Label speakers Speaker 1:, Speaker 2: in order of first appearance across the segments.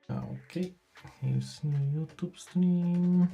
Speaker 1: Okay, here's new YouTube stream.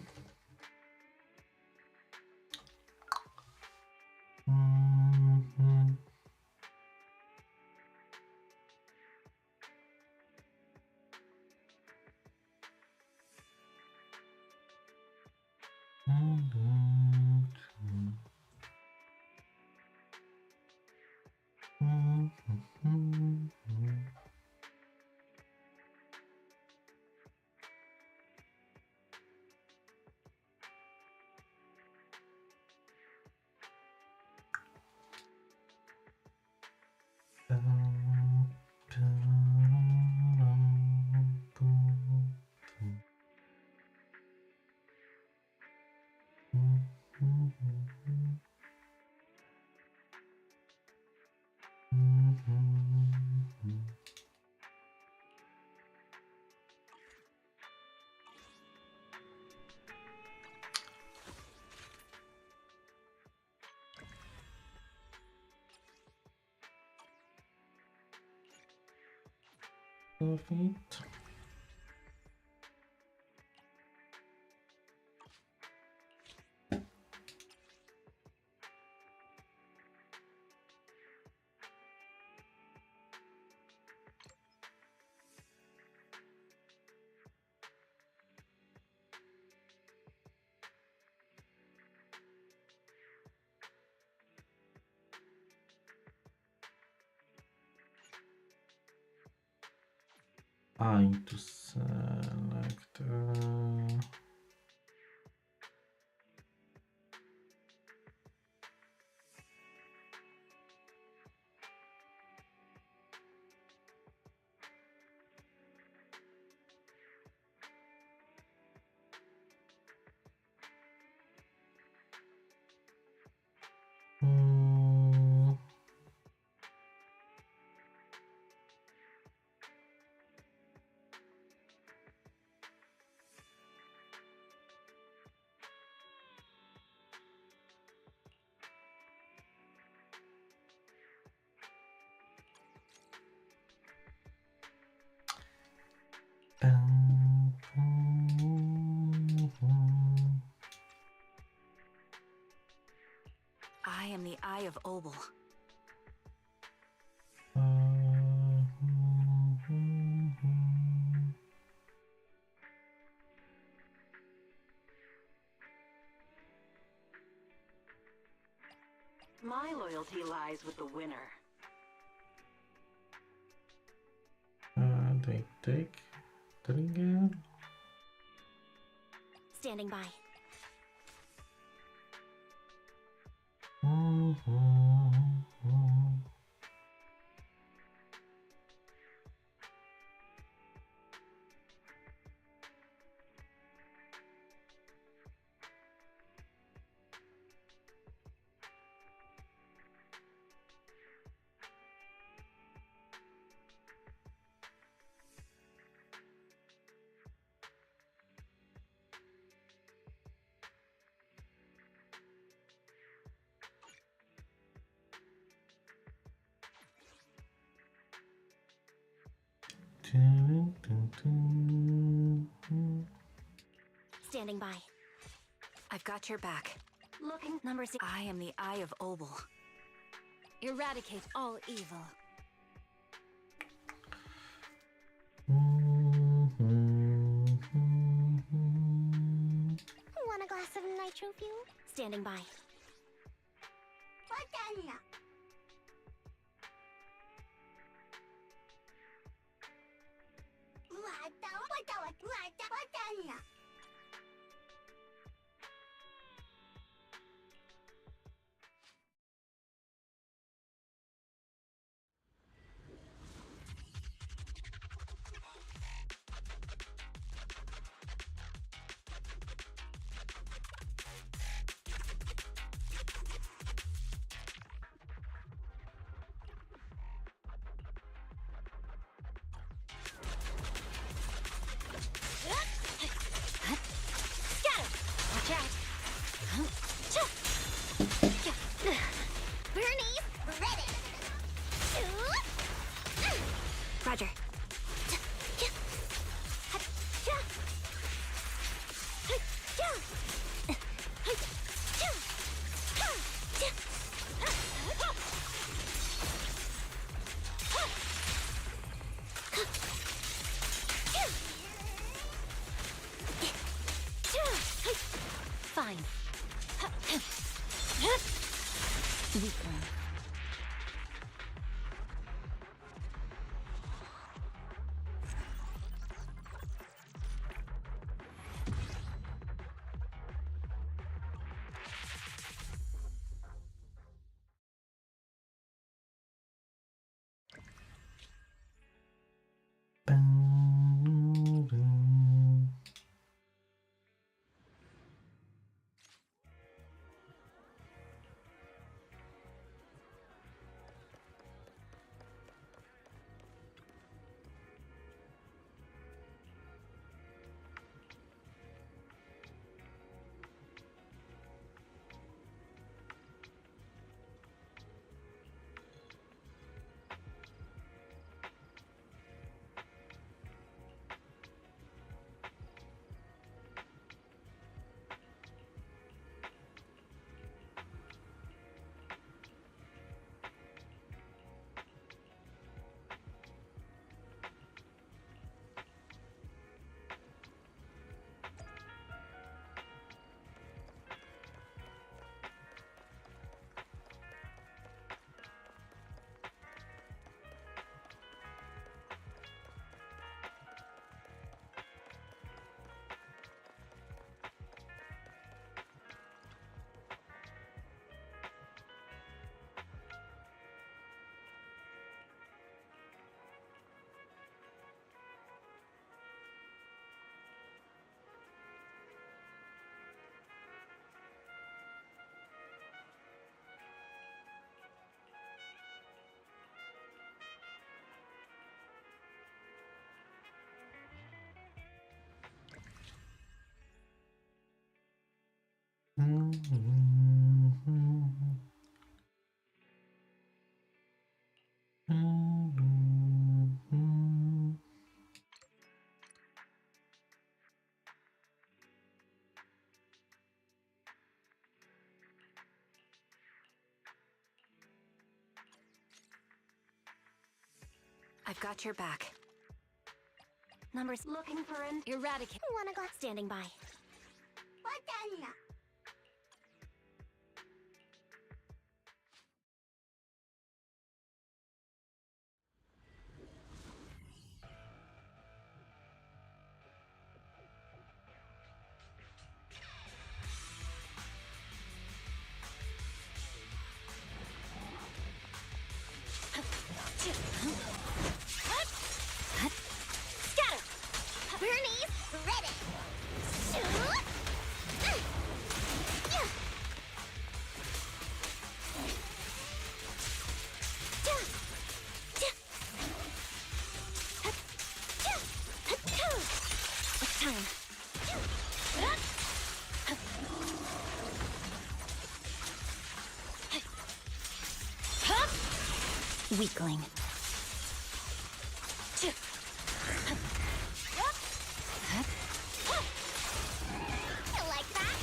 Speaker 1: Feet. I need to select.
Speaker 2: I am the Eye of Obel. My loyalty lies with the winner.
Speaker 1: They take trigger.
Speaker 2: Standing by. Standing by. I've got your back. Looking number 6. I am the Eye of Obel. Eradicate all evil. Want a glass of nitro fuel? Standing by. Weakling. I've got your back. Numbers looking for an eradicate.
Speaker 3: Wanna go standing by.
Speaker 2: Scatter!
Speaker 3: Bernie's ready.
Speaker 2: It's time. Weakling.
Speaker 3: You like that?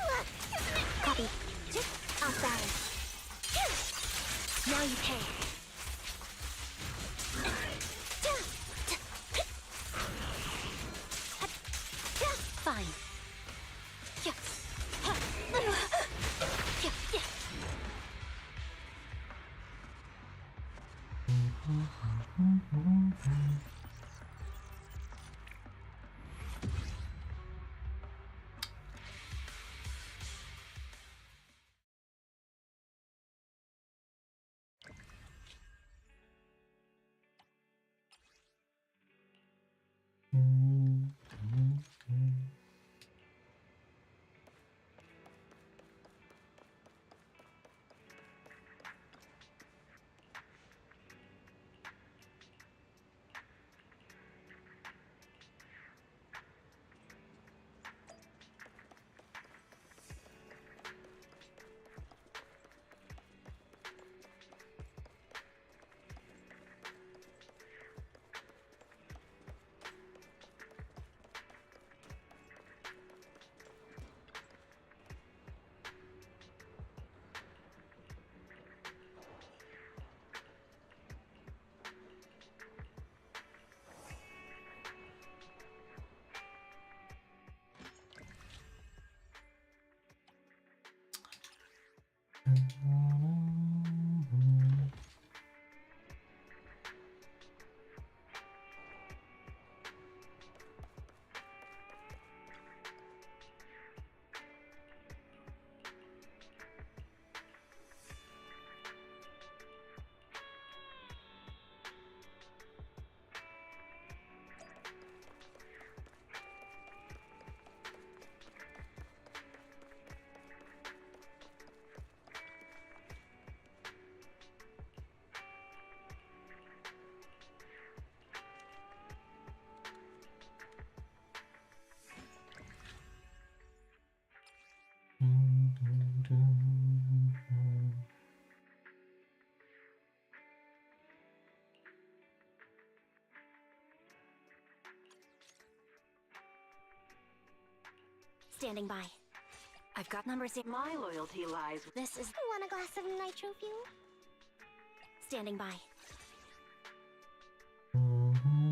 Speaker 3: Look, isn't it
Speaker 2: Copy.
Speaker 3: off balance?
Speaker 2: Now you pay. Fine.
Speaker 3: Standing by.
Speaker 2: I've got number 6.
Speaker 4: My loyalty lies with...
Speaker 2: This is...
Speaker 3: Want a glass of nitro fuel? Standing by. Banana.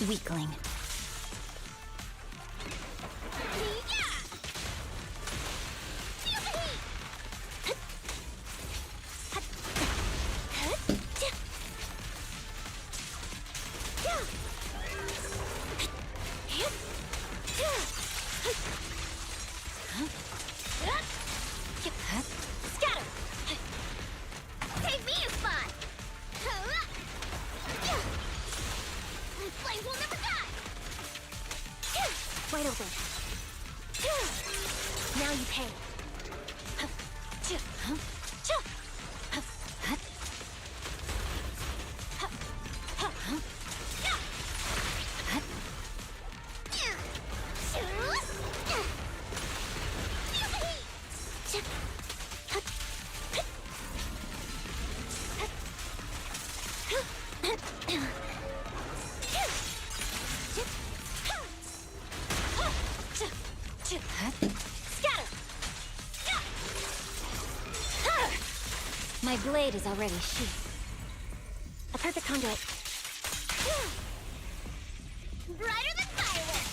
Speaker 2: Weakling.
Speaker 3: Scatter! Take me a spot! My flames will never die!
Speaker 2: Wide open. Now you pay.
Speaker 3: Scatter!
Speaker 2: My blade is already sheathed. A perfect conduit.
Speaker 3: Brighter than fireworks!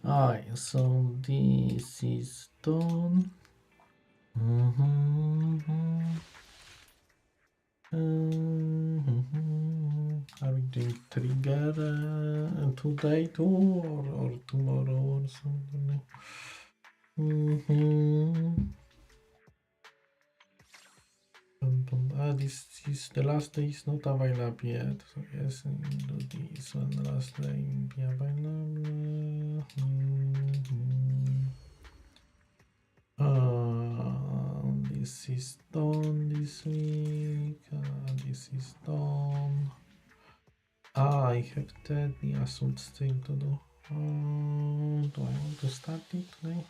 Speaker 1: Alright, so this is done. Are we doing trigger today too, or tomorrow or something? This is the last day is not available yet. So yes, do this one. Last day will be available. This is done this week. This is done. I have the assault still to do. Do I want to start it today?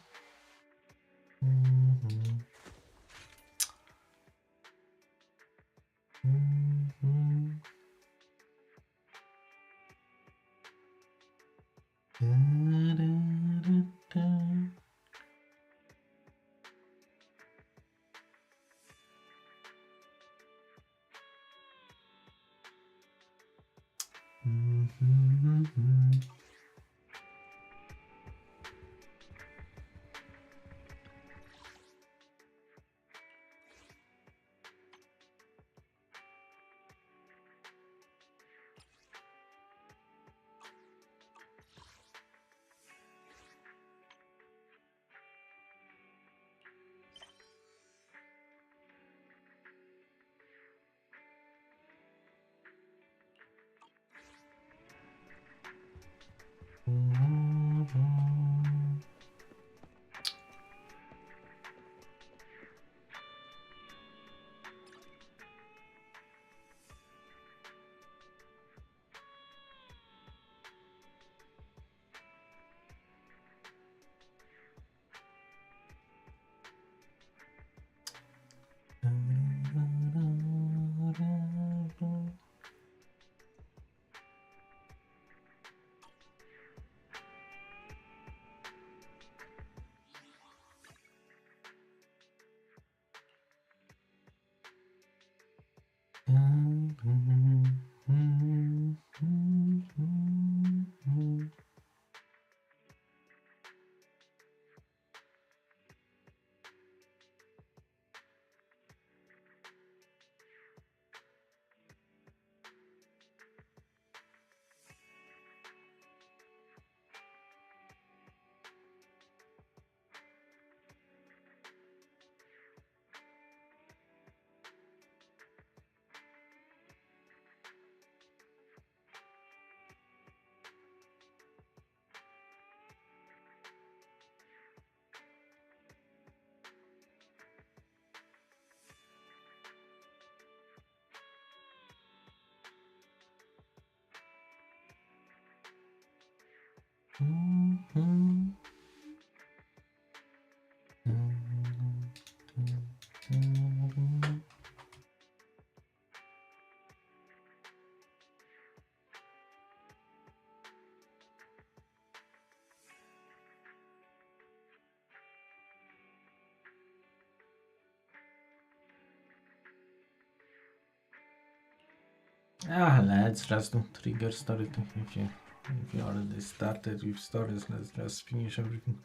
Speaker 1: Let's just do trigger story. If you already started with stories, let's just finish everything.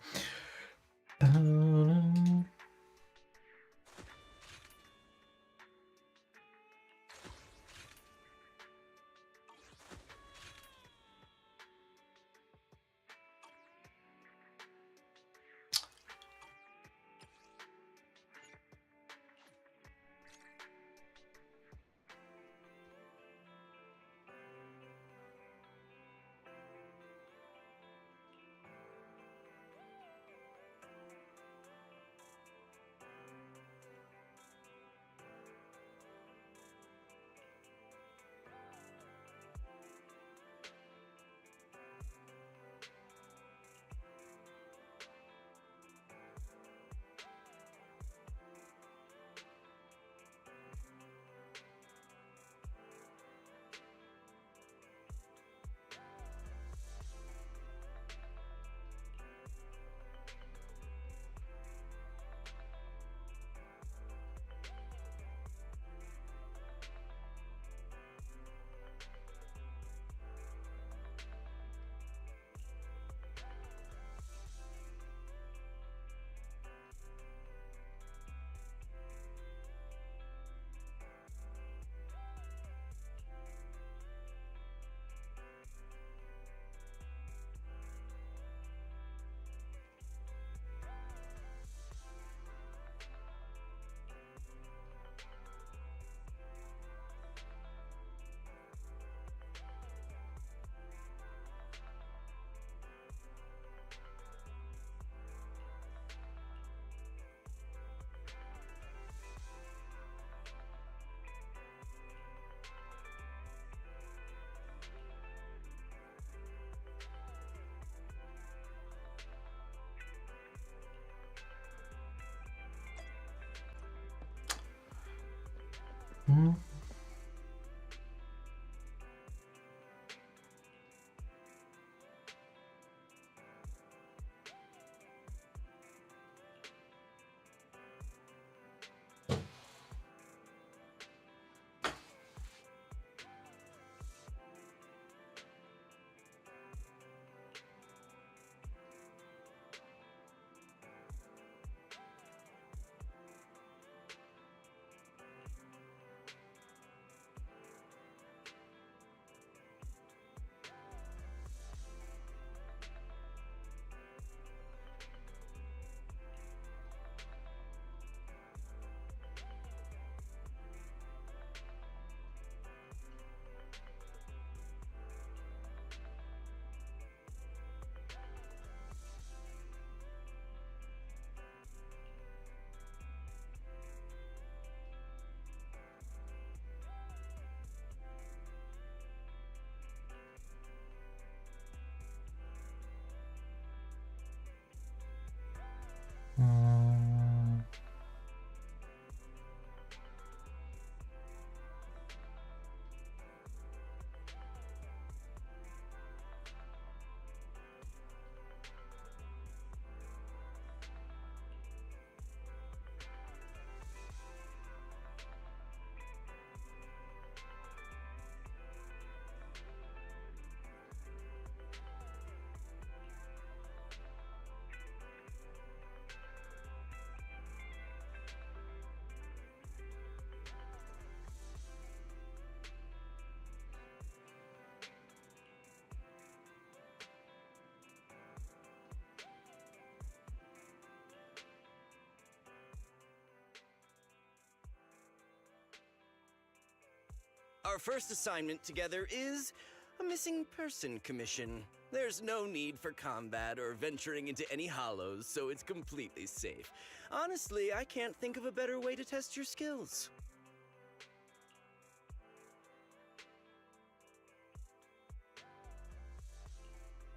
Speaker 4: Our first assignment together is a missing person commission. There's no need for combat or venturing into any hollows, so it's completely safe. Honestly, I can't think of a better way to test your skills.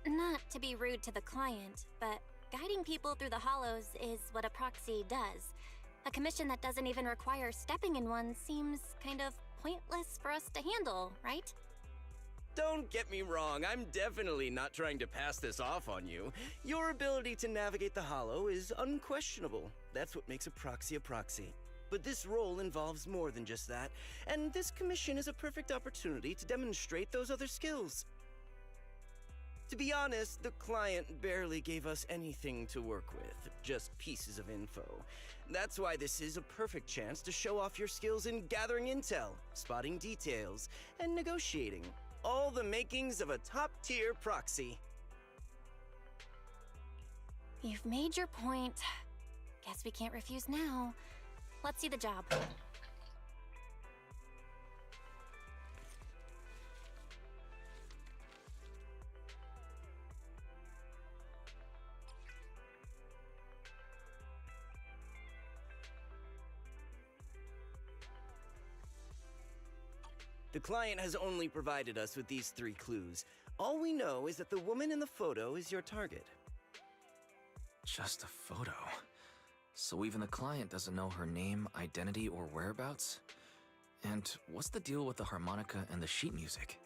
Speaker 2: Not to be rude to the client, but guiding people through the hollows is what a proxy does. A commission that doesn't even require stepping in one seems kind of pointless for us to handle, right?
Speaker 4: Don't get me wrong, I'm definitely not trying to pass this off on you. Your ability to navigate the hollow is unquestionable. That's what makes a proxy a proxy. But this role involves more than just that, and this commission is a perfect opportunity to demonstrate those other skills. To be honest, the client barely gave us anything to work with, just pieces of info. That's why this is a perfect chance to show off your skills in gathering intel, spotting details, and negotiating. All the makings of a top-tier proxy.
Speaker 2: You've made your point. Guess we can't refuse now. Let's see the job.
Speaker 4: The client has only provided us with these 3 clues. All we know is that the woman in the photo is your target.
Speaker 5: Just a photo. So even the client doesn't know her name, identity, or whereabouts? And what's the deal with the harmonica and the sheet music?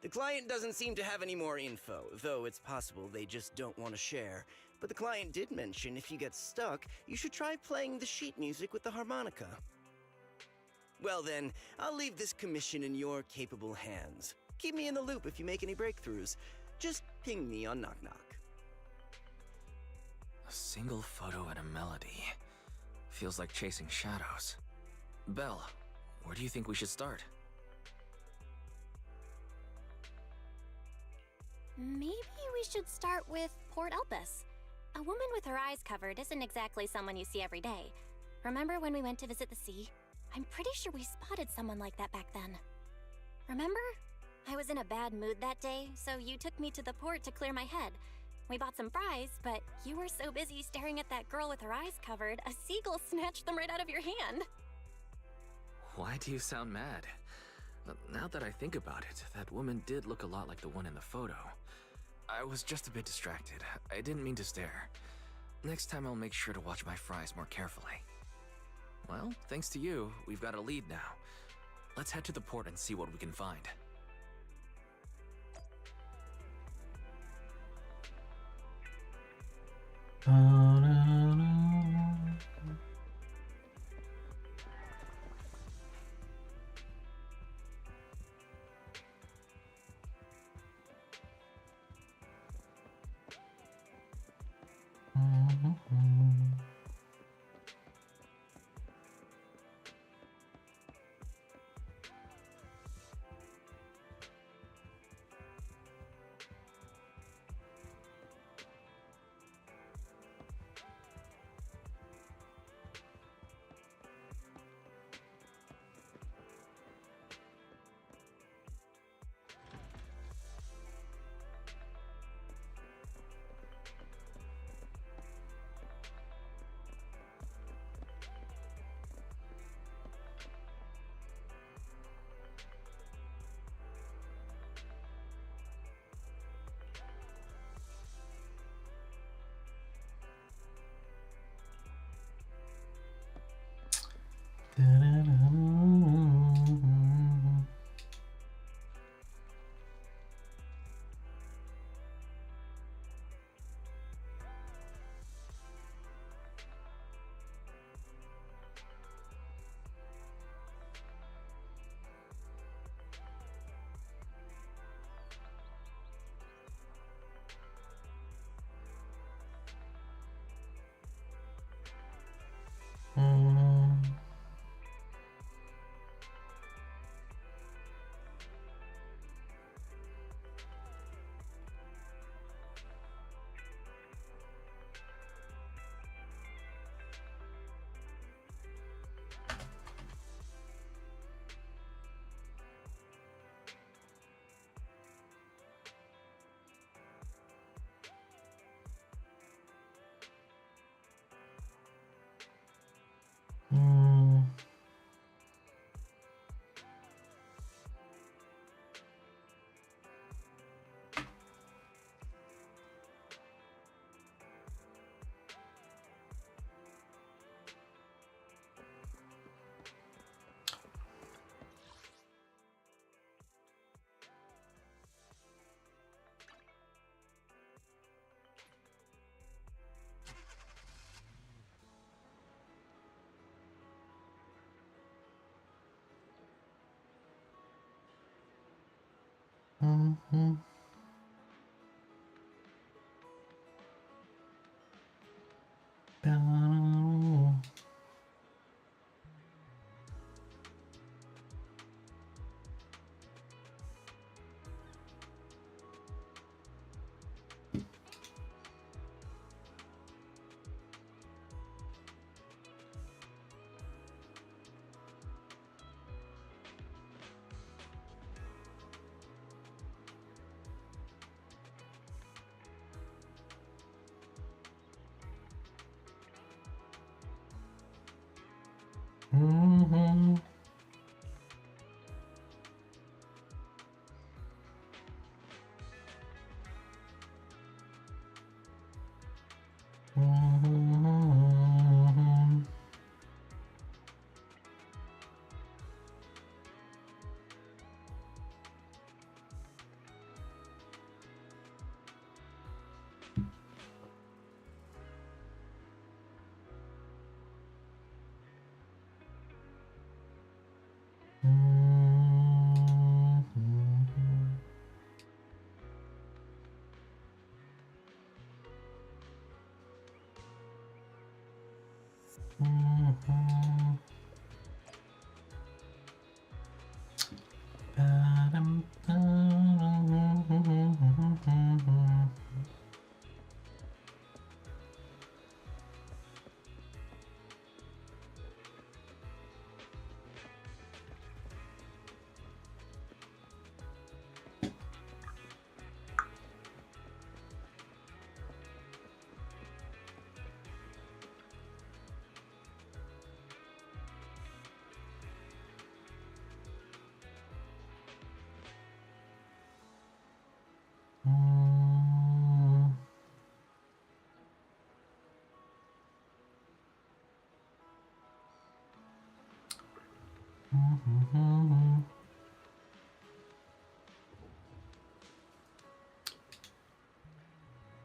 Speaker 4: The client doesn't seem to have any more info, though it's possible they just don't want to share. But the client did mention if you get stuck, you should try playing the sheet music with the harmonica. Well then, I'll leave this commission in your capable hands. Keep me in the loop if you make any breakthroughs. Just ping me on Knock Knock.
Speaker 5: A single photo and a melody. Feels like chasing shadows. Belle, where do you think we should start?
Speaker 2: Maybe we should start with Port Elpis. A woman with her eyes covered isn't exactly someone you see every day. Remember when we went to visit the sea? I'm pretty sure we spotted someone like that back then. Remember? I was in a bad mood that day, so you took me to the port to clear my head. We bought some fries, but you were so busy staring at that girl with her eyes covered, a seagull snatched them right out of your hand.
Speaker 5: Why do you sound mad? Now that I think about it, that woman did look a lot like the one in the photo. I was just a bit distracted. I didn't mean to stare. Next time I'll make sure to watch my fries more carefully. Well, thanks to you, we've got a lead now. Let's head to the port and see what we can find.
Speaker 1: Mm-hmm. Mm-hmm. Mm-hmm.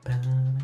Speaker 1: Mm-hmm.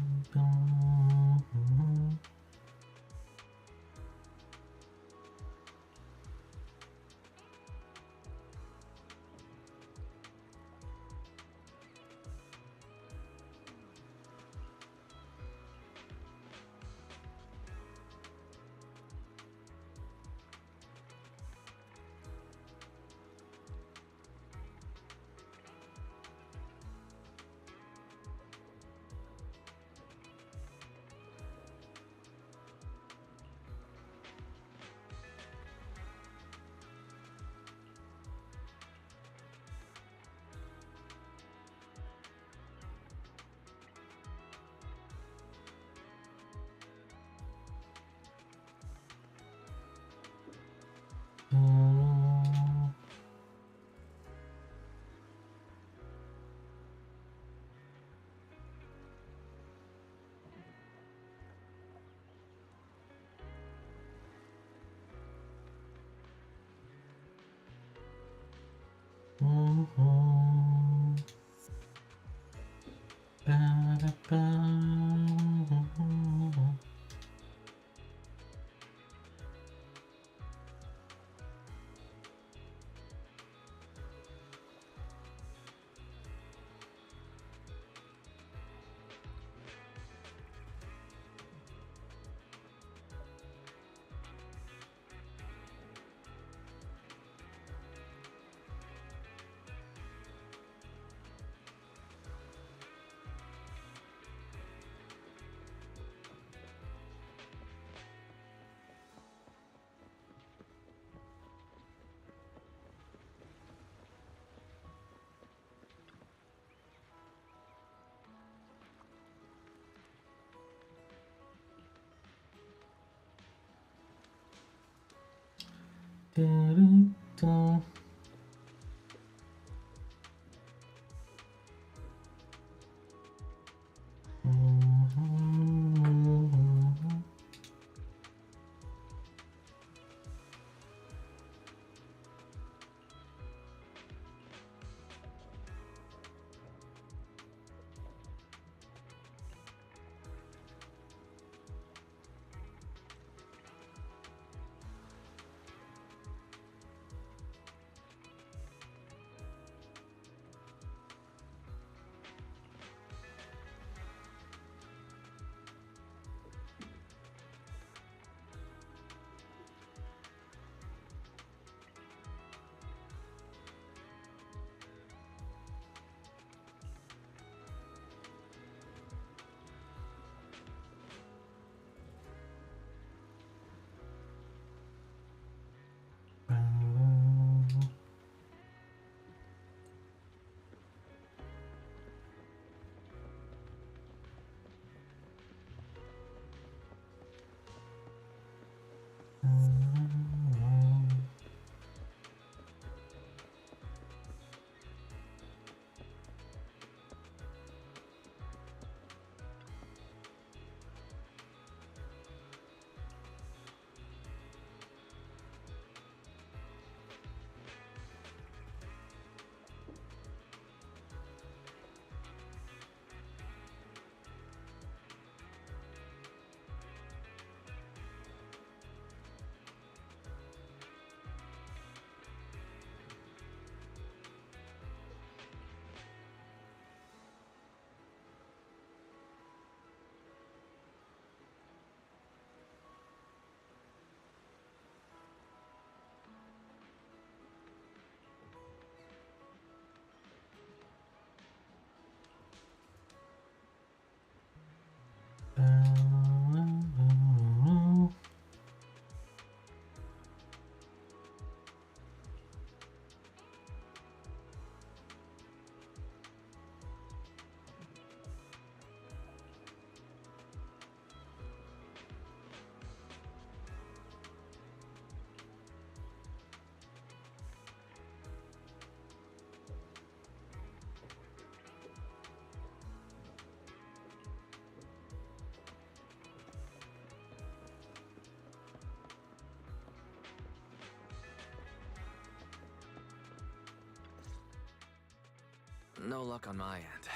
Speaker 5: No luck on my end.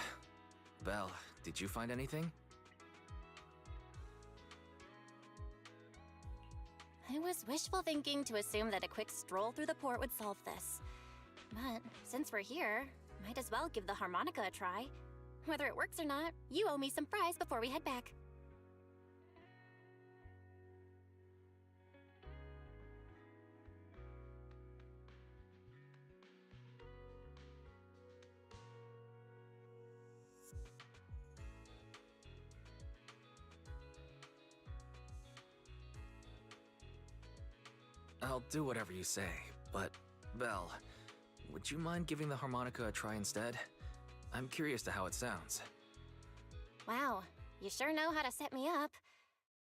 Speaker 5: Belle, did you find anything?
Speaker 2: I was wishful thinking to assume that a quick stroll through the port would solve this. But since we're here, might as well give the harmonica a try. Whether it works or not, you owe me some fries before we head back.
Speaker 5: I'll do whatever you say, but Belle, would you mind giving the harmonica a try instead? I'm curious to how it sounds.
Speaker 2: Wow, you sure know how to set me up.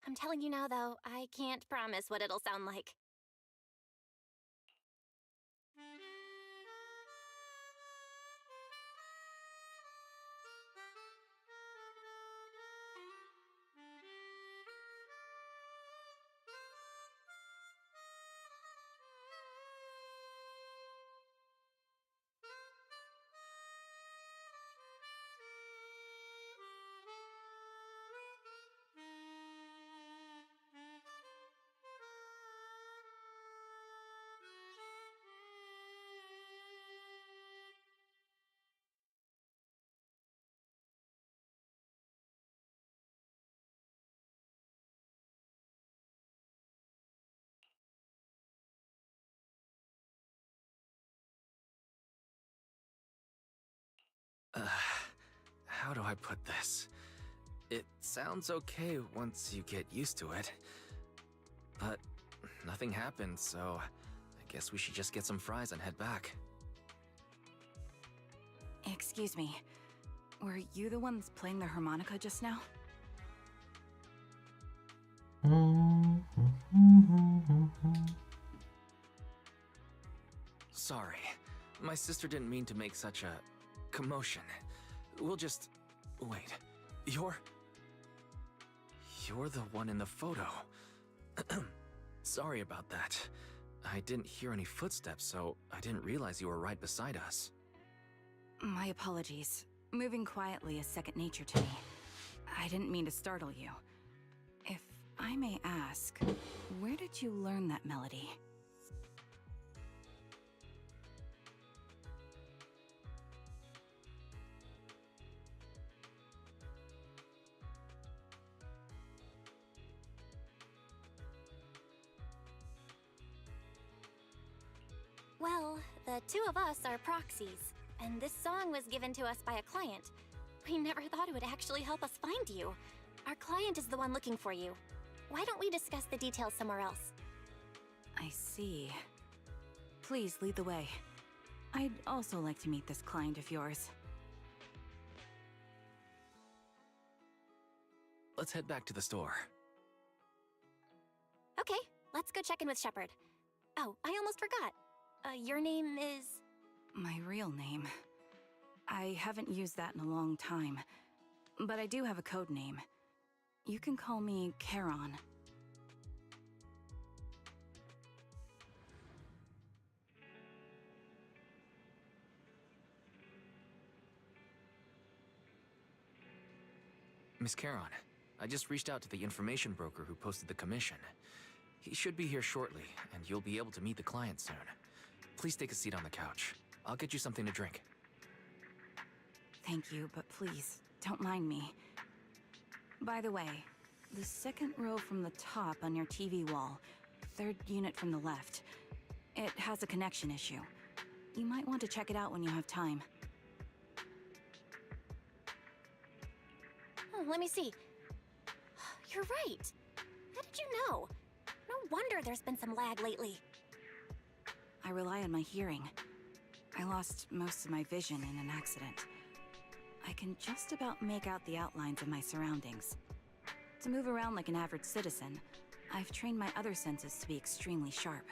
Speaker 2: I'm telling you now, though, I can't promise what it'll sound like.
Speaker 5: Uh, how do I put this? It sounds okay once you get used to it. But nothing happened, so I guess we should just get some fries and head back.
Speaker 6: Excuse me. Were you the ones playing the harmonica just now?
Speaker 5: Sorry. My sister didn't mean to make such a commotion. We'll just... Wait. You're the one in the photo. Sorry about that. I didn't hear any footsteps, so I didn't realize you were right beside us.
Speaker 6: My apologies. Moving quietly is second nature to me. I didn't mean to startle you. If I may ask, where did you learn that melody?
Speaker 2: Well, the two of us are proxies, and this song was given to us by a client. We never thought it would actually help us find you. Our client is the one looking for you. Why don't we discuss the details somewhere else?
Speaker 6: I see. Please lead the way. I'd also like to meet this client of yours.
Speaker 5: Let's head back to the store.
Speaker 2: Okay, let's go check in with Shepard. Oh, I almost forgot. Your name is...
Speaker 6: My real name. I haven't used that in a long time, but I do have a code name. You can call me Charon.
Speaker 5: Miss Charon, I just reached out to the information broker who posted the commission. He should be here shortly, and you'll be able to meet the client soon. Please take a seat on the couch. I'll get you something to drink.
Speaker 6: Thank you, but please, don't mind me. By the way, the second row from the top on your TV wall, third unit from the left, it has a connection issue. You might want to check it out when you have time.
Speaker 2: Oh, let me see. You're right. How did you know? No wonder there's been some lag lately.
Speaker 6: I rely on my hearing. I lost most of my vision in an accident. I can just about make out the outlines of my surroundings. To move around like an average citizen, I've trained my other senses to be extremely sharp.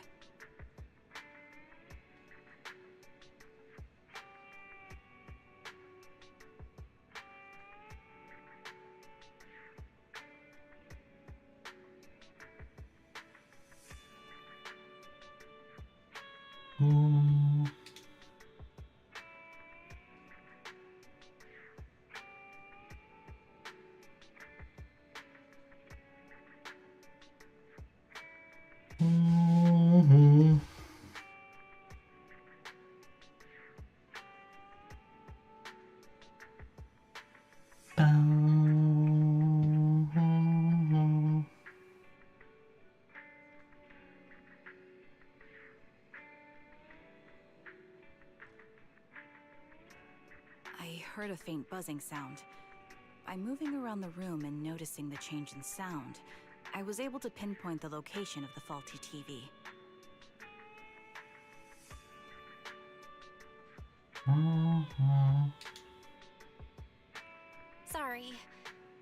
Speaker 6: heard a faint buzzing sound. By moving around the room and noticing the change in sound, I was able to pinpoint the location of the faulty TV.
Speaker 2: Sorry.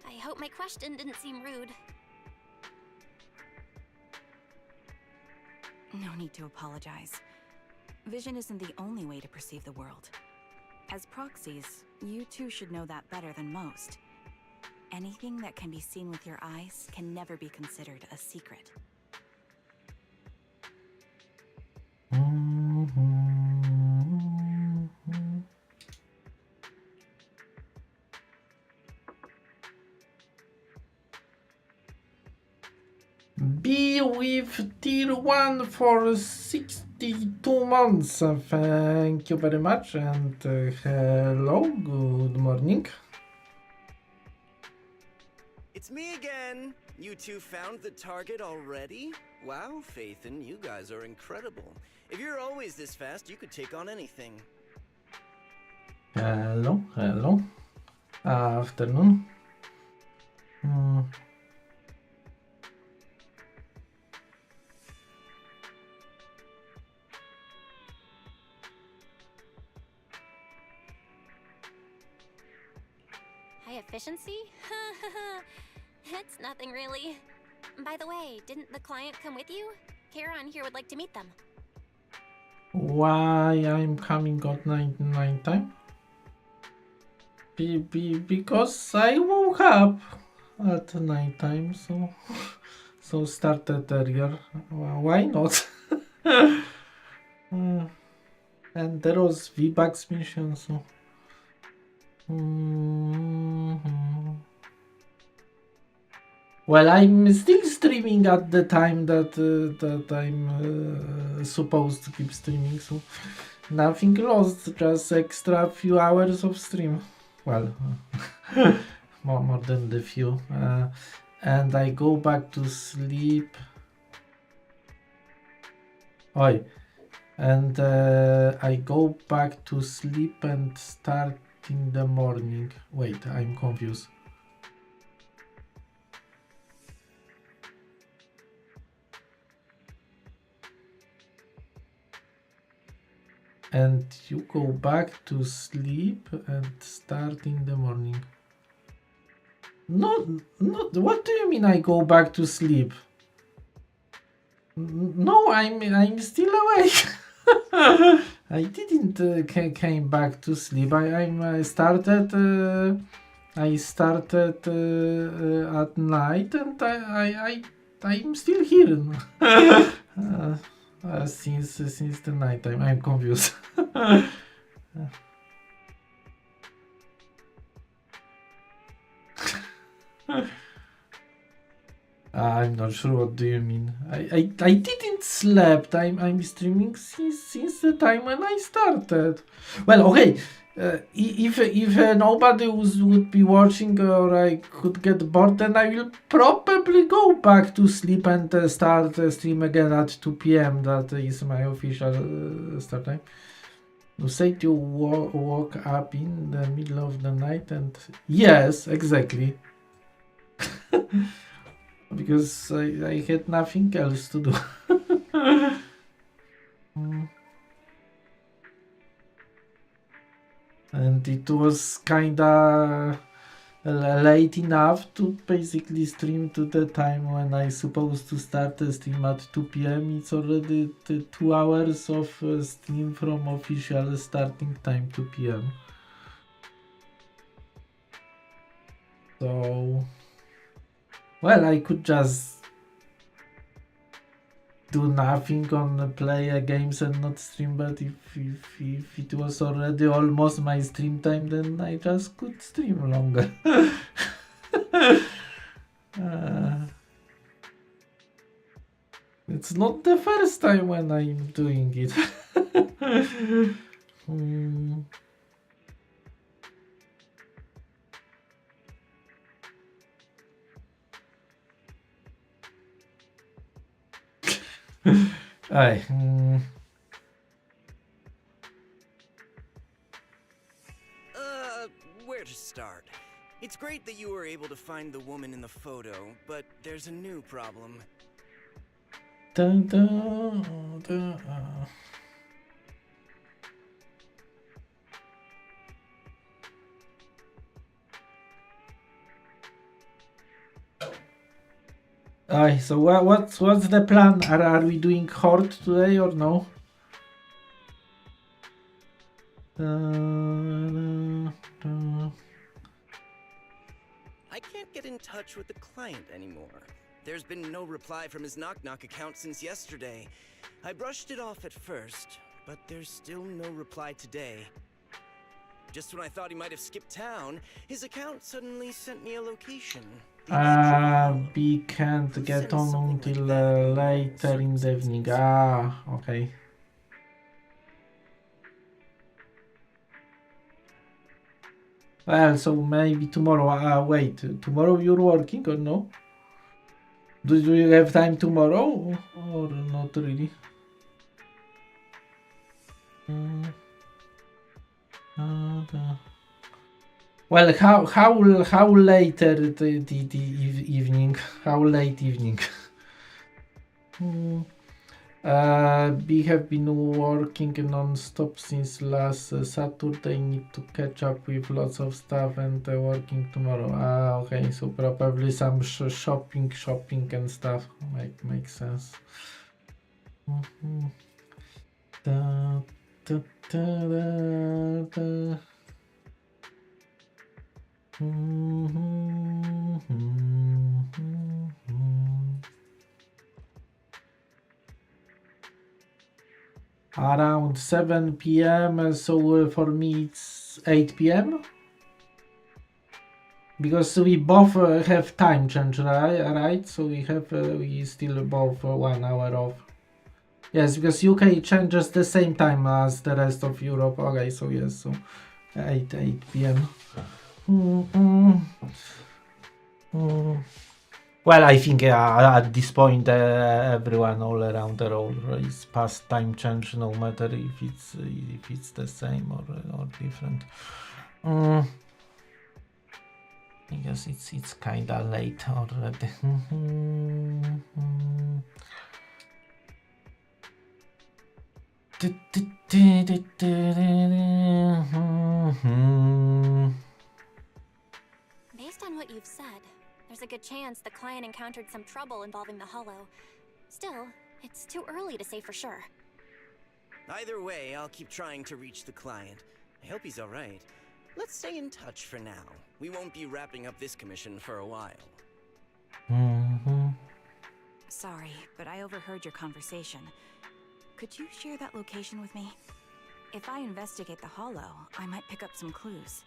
Speaker 2: I hope my question didn't seem rude.
Speaker 6: No need to apologize. Vision isn't the only way to perceive the world. As proxies, you two should know that better than most. Anything that can be seen with your eyes can never be considered a secret.
Speaker 1: Be with tier 1 for 62 months. Thank you very much, and hello, good morning.
Speaker 4: It's me again. You two found the target already? Wow, Phaethon, you guys are incredible. If you're always this fast, you could take on anything.
Speaker 1: Hello. Afternoon.
Speaker 2: High efficiency? It's nothing really. By the way, didn't the client come with you? Kara here would like to meet them.
Speaker 1: Why I'm coming at night time? Because I woke up at night time, so started earlier. Well, why not? And there was V-Bucks mission, so. Well, I'm still streaming at the time that I'm supposed to keep streaming, so nothing lost, just extra few hours of stream. Well, more than the few. And I go back to sleep. Oi. And I go back to sleep and start in the morning. Wait, I'm confused. And you go back to sleep and start in the morning. Not. What do you mean I go back to sleep? No, I'm still awake. I didn't came back to sleep. I started at night, and I'm still here. Since the night time. I'm confused. I'm not sure what do you mean. I didn't slept. I'm streaming since the time when I started. Well, okay. If nobody would be watching, or I could get bored, then I will probably go back to sleep and start stream again at 2 p.m. That is my official start time. You said you woke up in the middle of the night, and yes, exactly. Because I had nothing else to do. And it was kinda late enough to basically stream to the time when I supposed to start the stream at 2 p.m. It's already 2 hours of stream from official starting time 2 p.m. So, well, I could just do nothing on play games and not stream, but if it was already almost my stream time, then I just could stream longer. It's not the first time when I'm doing it. Aye.
Speaker 4: where to start. It's great that you were able to find the woman in the photo, but there's a new problem.
Speaker 1: Dun, dun, dun. So what's the plan? Are we doing Horde today or no?
Speaker 4: I can't get in touch with the client anymore. There's been no reply from his Knock Knock account since yesterday. I brushed it off at first, but there's still no reply today. Just when I thought he might have skipped town, his account suddenly sent me a location.
Speaker 1: We can't get on until later in the evening. Okay. Well, so maybe tomorrow. Wait, tomorrow you're working or no? Do you have time tomorrow or not really? Well, how later the evening? How late evening? We have been working non-stop since last Saturday. Need to catch up with lots of stuff and working tomorrow. Okay, so probably some shopping and stuff. Makes sense. Da, da, da, da. Around 7 p.m. So for me it's 8 p.m. because we both have time change, right? So we still both 1 hour off. Yes, because UK changes the same time as the rest of Europe. Okay, so yes, so 8 p.m. Well, I think at this point everyone all around the world is past time change, no matter if it's the same or different. I guess it's kinda late already.
Speaker 2: Based on what you've said, there's a good chance the client encountered some trouble involving the Hollow. Still, it's too early to say for sure.
Speaker 4: Either way, I'll keep trying to reach the client. I hope he's alright. Let's stay in touch for now. We won't be wrapping up this commission for a while.
Speaker 6: Sorry, but I overheard your conversation. Could you share that location with me? If I investigate the Hollow, I might pick up some clues.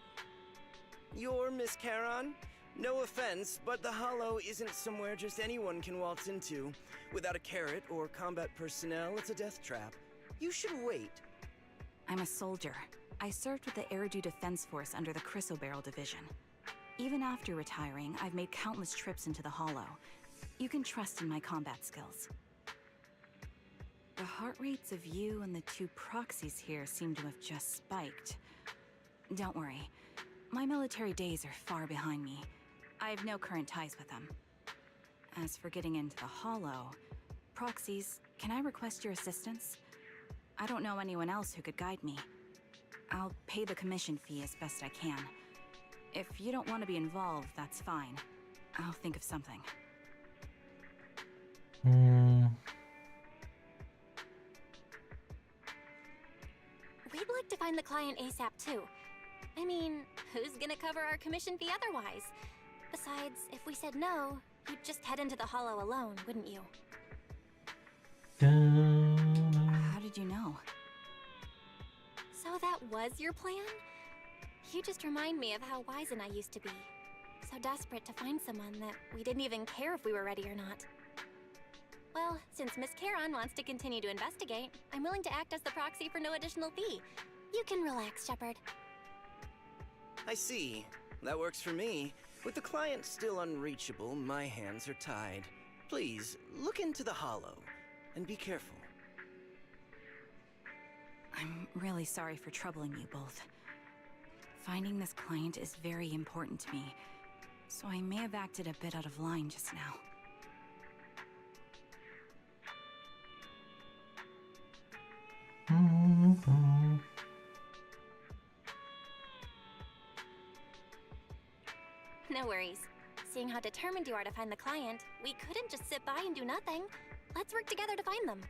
Speaker 4: You're Miss Charon? No offense, but the Hollow isn't somewhere just anyone can waltz into. Without a carrot or combat personnel, it's a death trap. You should wait.
Speaker 6: I'm a soldier. I served with the Eridu Defense Force under the Chrysoberyl Division. Even after retiring, I've made countless trips into the Hollow. You can trust in my combat skills. The heart rates of you and the 2 proxies here seem to have just spiked. Don't worry. My military days are far behind me. I have no current ties with them. As for getting into the Hollow, proxies, can I request your assistance? I don't know anyone else who could guide me. I'll pay the commission fee as best I can. If you don't want to be involved, that's fine. I'll think of something.
Speaker 2: We'd like to find the client ASAP too. I mean, who's gonna cover our commission fee otherwise? Besides, if we said no, you'd just head into the Hollow alone, wouldn't you?
Speaker 6: How did you know?
Speaker 2: So that was your plan? You just remind me of how wise and I used to be. So desperate to find someone that we didn't even care if we were ready or not. Well, since Miss Charon wants to continue to investigate, I'm willing to act as the proxy for no additional fee. You can relax, Shepard.
Speaker 4: I see. That works for me. With the client still unreachable, my hands are tied. Please, look into the Hollow, and be careful.
Speaker 6: I'm really sorry for troubling you both. Finding this client is very important to me, so I may have acted a bit out of line just now.
Speaker 2: No worries. Seeing how determined you are to find the client, we couldn't just sit by and do nothing. Let's work together to find them.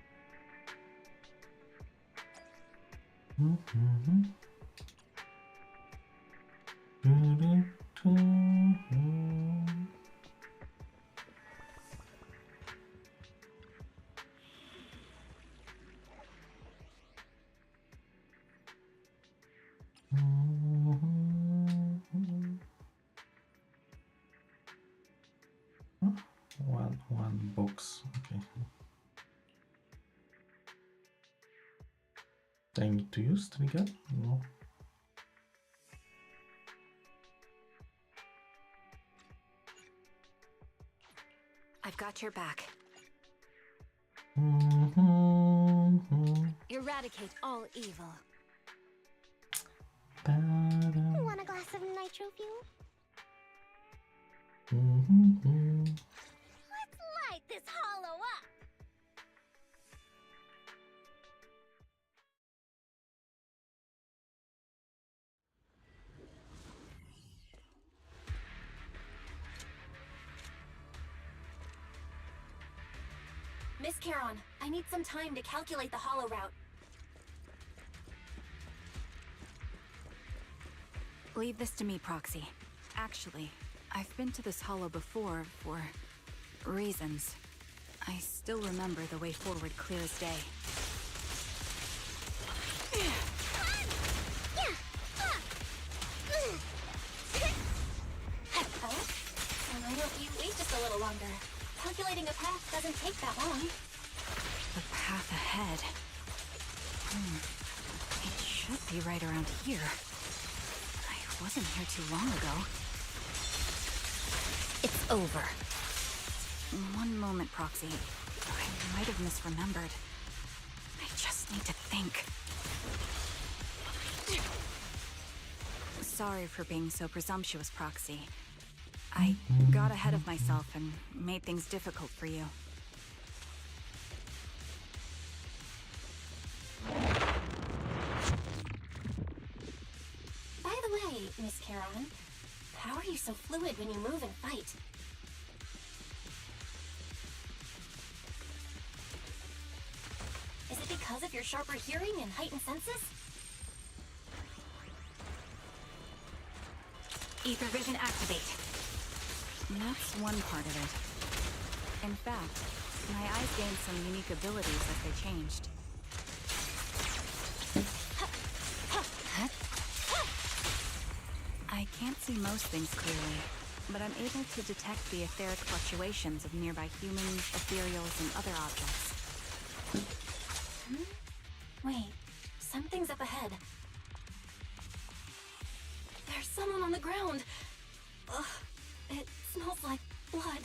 Speaker 1: One box. Okay. Do I need to use it again? No.
Speaker 6: I've got your back.
Speaker 2: Eradicate all evil.
Speaker 3: Want a glass of nitro fuel? Let's light this hollow up!
Speaker 2: Miss Charon, I need some time to calculate the hollow route.
Speaker 6: Leave this to me, Proxy. Actually, I've been to this hollow before for reasons. I still remember the way forward clear as day.
Speaker 2: Why don't you wait just a little longer? Calculating a path doesn't take that long.
Speaker 6: The path ahead. It should be right around here. I wasn't here too long ago. It's over. One moment, Proxy. I might have misremembered. I just need to think. Sorry for being so presumptuous, Proxy. I got ahead of myself and made things difficult for you.
Speaker 2: By the way, Miss Charon, how are you so fluid when you move and fight? Is it because of your sharper hearing and heightened senses?
Speaker 6: Ether vision activate. That's one part of it. In fact, my eyes gained some unique abilities as they changed. I can't see most things clearly, but I'm able to detect the etheric fluctuations of nearby humans, ethereals, and other objects.
Speaker 2: Wait, something's up ahead. There's someone on the ground. Ugh, it smells like blood.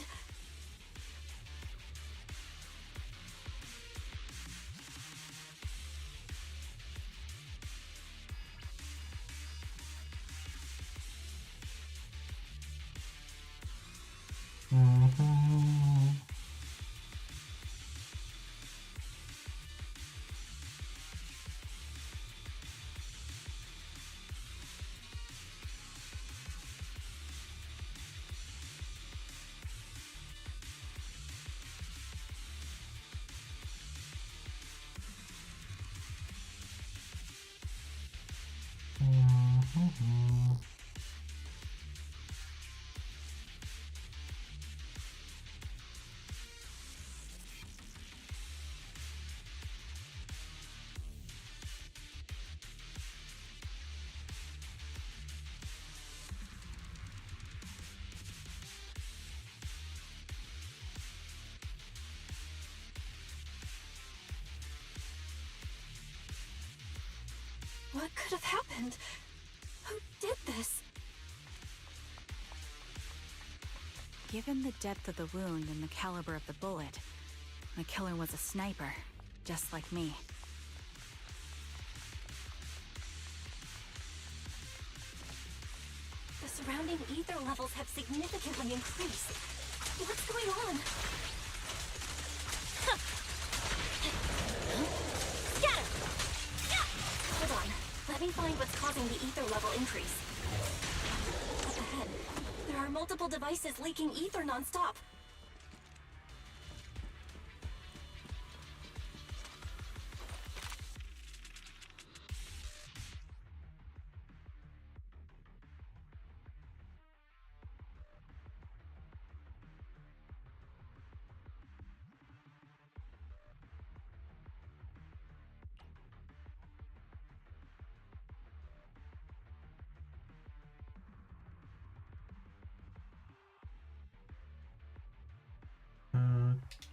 Speaker 2: What could have happened? Who did this?
Speaker 6: Given the depth of the wound and the caliber of the bullet, the killer was a sniper, just like me.
Speaker 2: surrounding ether levels have significantly increased. What's going on? Scatter! Hold on. Let me find what's causing the ether level increase. Up ahead, there are multiple devices leaking ether nonstop.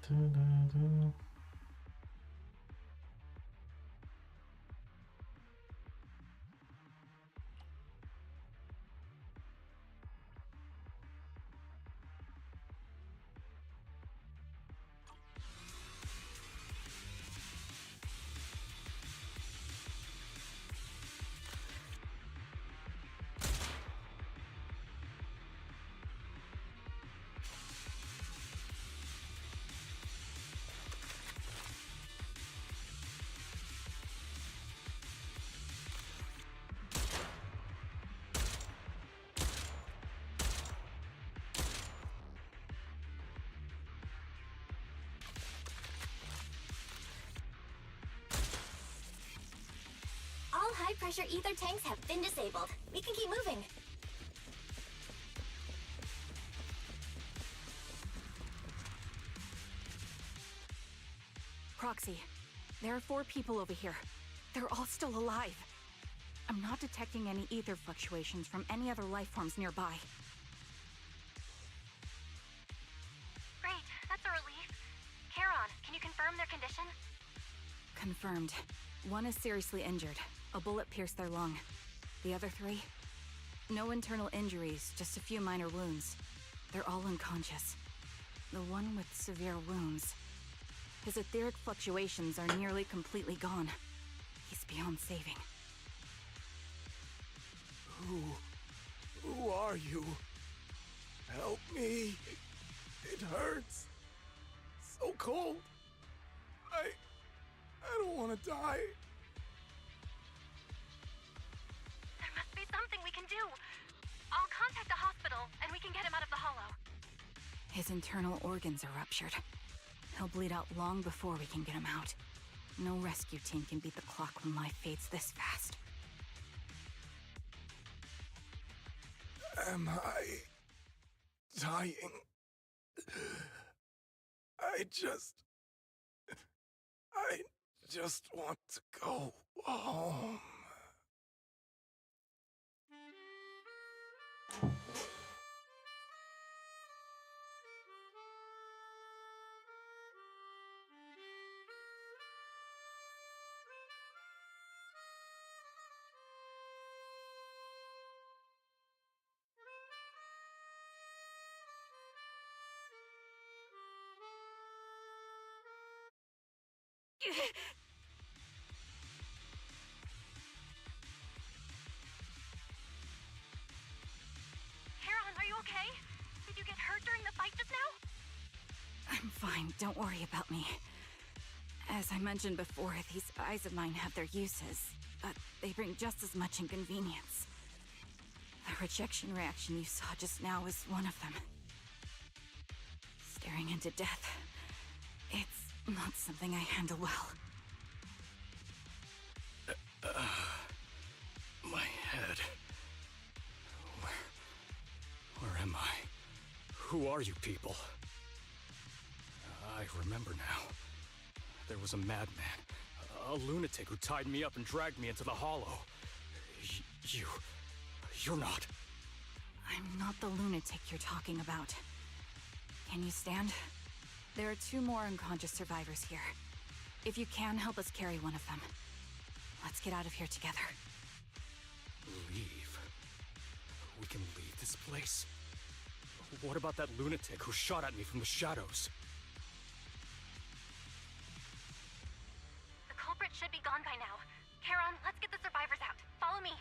Speaker 1: Da-da-da.
Speaker 2: All high-pressure ether tanks have been disabled. We can keep moving.
Speaker 6: Proxy, there are 4 people over here. They're all still alive. I'm not detecting any ether fluctuations from any other life forms nearby.
Speaker 2: Great, that's a relief. Charon, can you confirm their condition?
Speaker 6: Confirmed. 1 is seriously injured. A bullet pierced their lung. The other 3? No internal injuries, just a few minor wounds. They're all unconscious. The one with severe wounds. His etheric fluctuations are nearly completely gone. He's beyond saving.
Speaker 7: Who are you? Help me. It hurts. So cold. I don't want to die.
Speaker 2: There must be something we can do. I'll contact the hospital, and we can get him out of the hollow.
Speaker 6: His internal organs are ruptured. He'll bleed out long before we can get him out. No rescue team can beat the clock when life fades this fast.
Speaker 7: Am I dying? I just want to go home.
Speaker 2: Charon, are you okay? Did you get hurt during the fight just now?
Speaker 6: I'm fine, don't worry about me. As I mentioned before, these eyes of mine have their uses, but they bring just as much inconvenience. The rejection reaction you saw just now was one of them. Staring into death, it's not something I handle well.
Speaker 7: My head. Where am I? Who are you people? I remember now. There was a madman, a lunatic who tied me up and dragged me into the hollow. You're not.
Speaker 6: I'm not the lunatic you're talking about. Can you stand? There are 2 more unconscious survivors here. If you can, help us carry one of them. Let's get out of here together.
Speaker 7: Leave? We can leave this place? What about that lunatic who shot at me from the shadows?
Speaker 2: The culprit should be gone by now. Charon, let's get the survivors out. Follow me.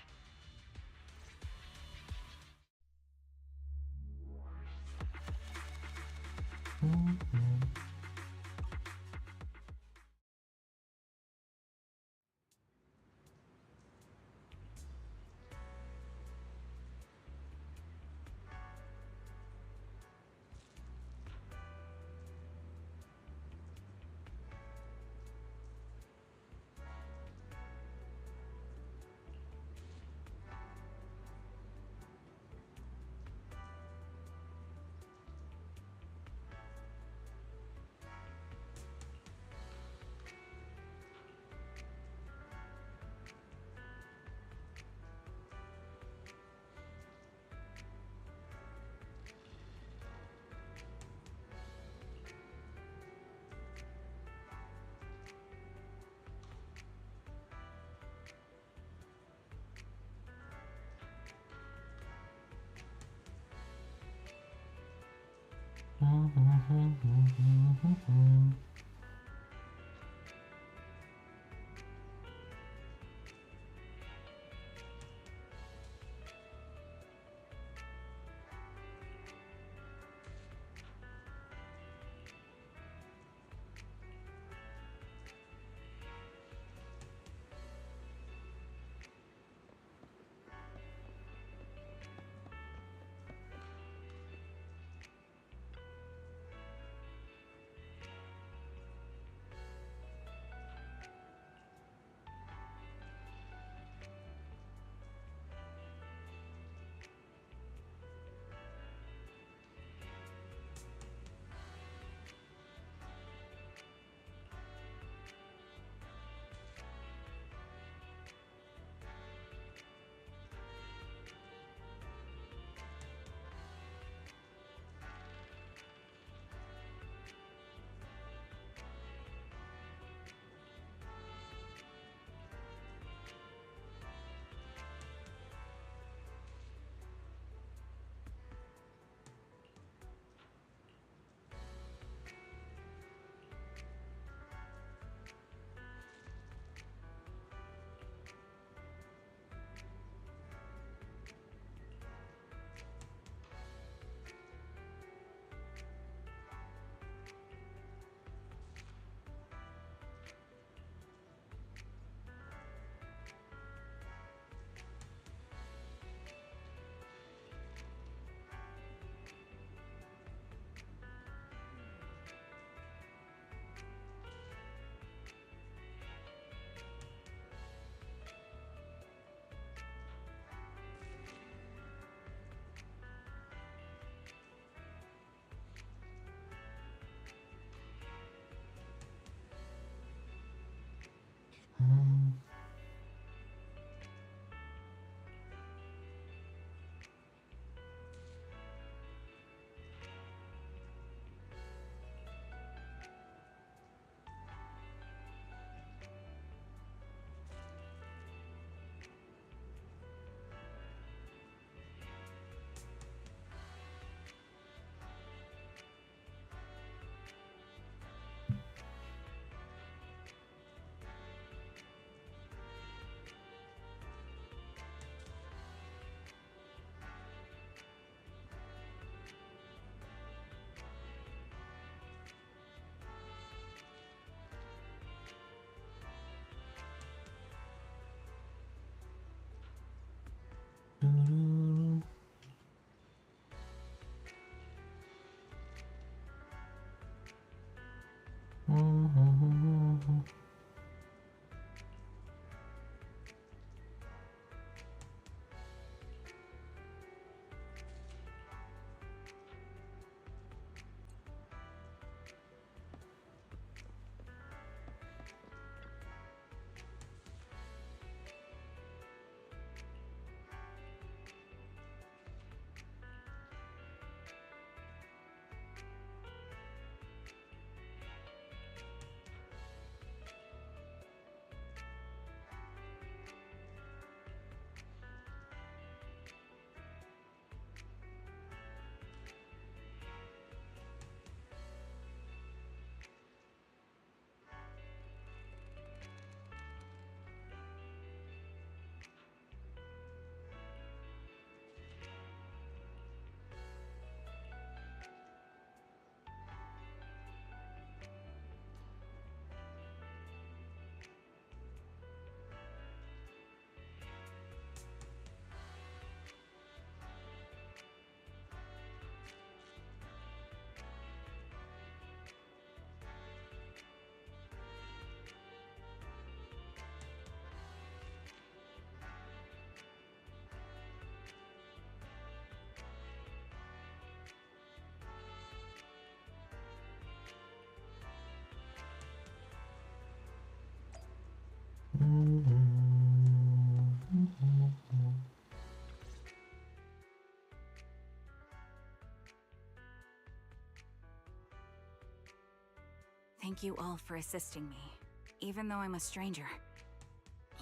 Speaker 6: Thank you all for assisting me, even though I'm a stranger.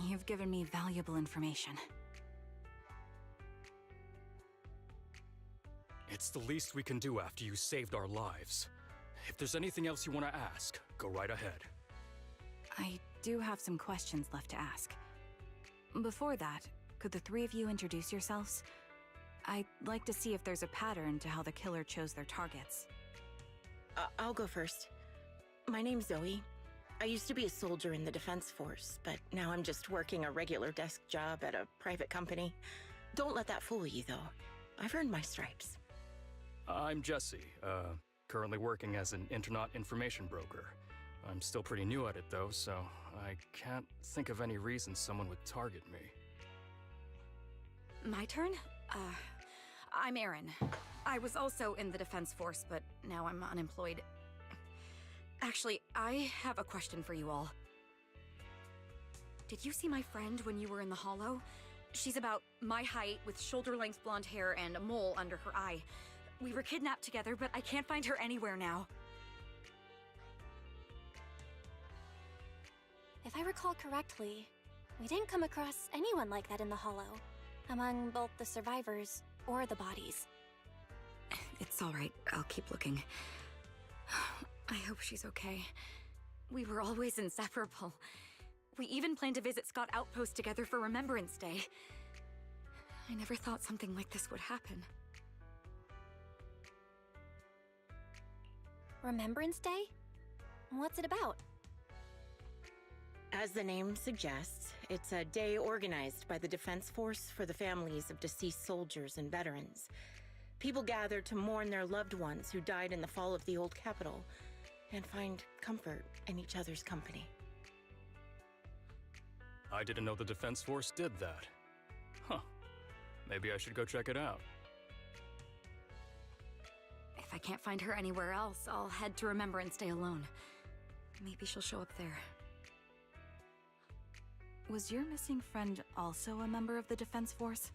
Speaker 6: You've given me valuable information.
Speaker 7: It's the least we can do after you saved our lives. If there's anything else you want to ask, go right ahead.
Speaker 6: I do have some questions left to ask. Before that, could the three of you introduce yourselves? I'd like to see if there's a pattern to how the killer chose their targets.
Speaker 8: I'll go first. My name's Zoe. I used to be a soldier in the Defense Force, but now I'm just working a regular desk job at a private company. Don't let that fool you, though. I've earned my stripes.
Speaker 7: I'm Jesse, currently working as an internet information broker. I'm still pretty new at it, though, so I can't think of any reason someone would target me.
Speaker 6: My turn? I'm Erin. I was also in the Defense Force, but now I'm unemployed. Actually, I have a question for you all. Did you see my friend when you were in the Hollow? She's about my height, with shoulder-length blonde hair and a mole under her eye. We were kidnapped together, but I can't find her anywhere now.
Speaker 2: If I recall correctly, we didn't come across anyone like that in the Hollow, among both the survivors or the bodies.
Speaker 6: It's all right. I'll keep looking. I hope she's okay. We were always inseparable. We even planned to visit Scott Outpost together for Remembrance Day. I never thought something like this would happen.
Speaker 2: Remembrance Day? What's it about?
Speaker 8: As the name suggests, it's a day organized by the Defense Force for the families of deceased soldiers and veterans. People gather to mourn their loved ones who died in the fall of the old capital and find comfort in each other's company.
Speaker 7: I didn't know the Defense Force did that. Huh. Maybe I should go check it out.
Speaker 6: If I can't find her anywhere else, I'll head to Remembrance Day alone. Maybe she'll show up there. Was your missing friend also a member of the Defense Force?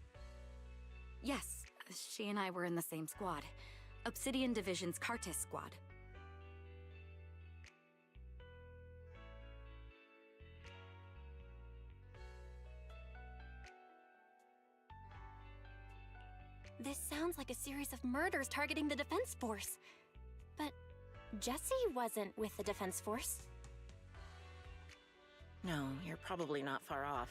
Speaker 6: Yes, she and I were in the same squad. Obsidian Division's Cartis squad.
Speaker 2: This sounds like a series of murders targeting the Defense Force. But Jesse wasn't with the Defense Force.
Speaker 8: No, you're probably not far off.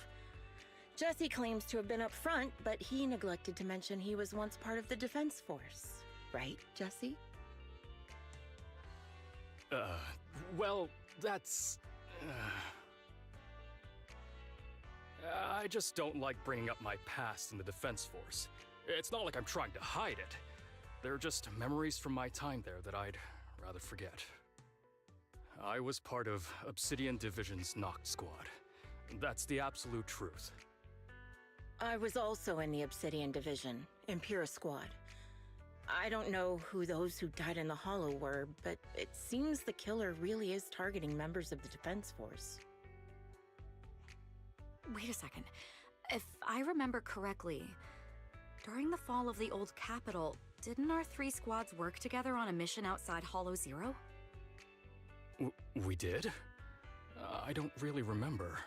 Speaker 8: Jesse claims to have been up front, but he neglected to mention he was once part of the Defense Force. Right, Jesse?
Speaker 7: Well, that's... I just don't like bringing up my past in the Defense Force. It's not like I'm trying to hide it. They're just memories from my time there that I'd rather forget. I was part of Obsidian Division's Noct Squad. That's the absolute truth.
Speaker 8: I was also in the Obsidian Division, Impera Squad. I don't know who those who died in the Hollow were, but it seems the killer really is targeting members of the Defense Force.
Speaker 6: Wait a second. If I remember correctly, during the fall of the old capital, didn't our three squads work together on a mission outside Hollow Zero?
Speaker 7: We did? I don't really remember.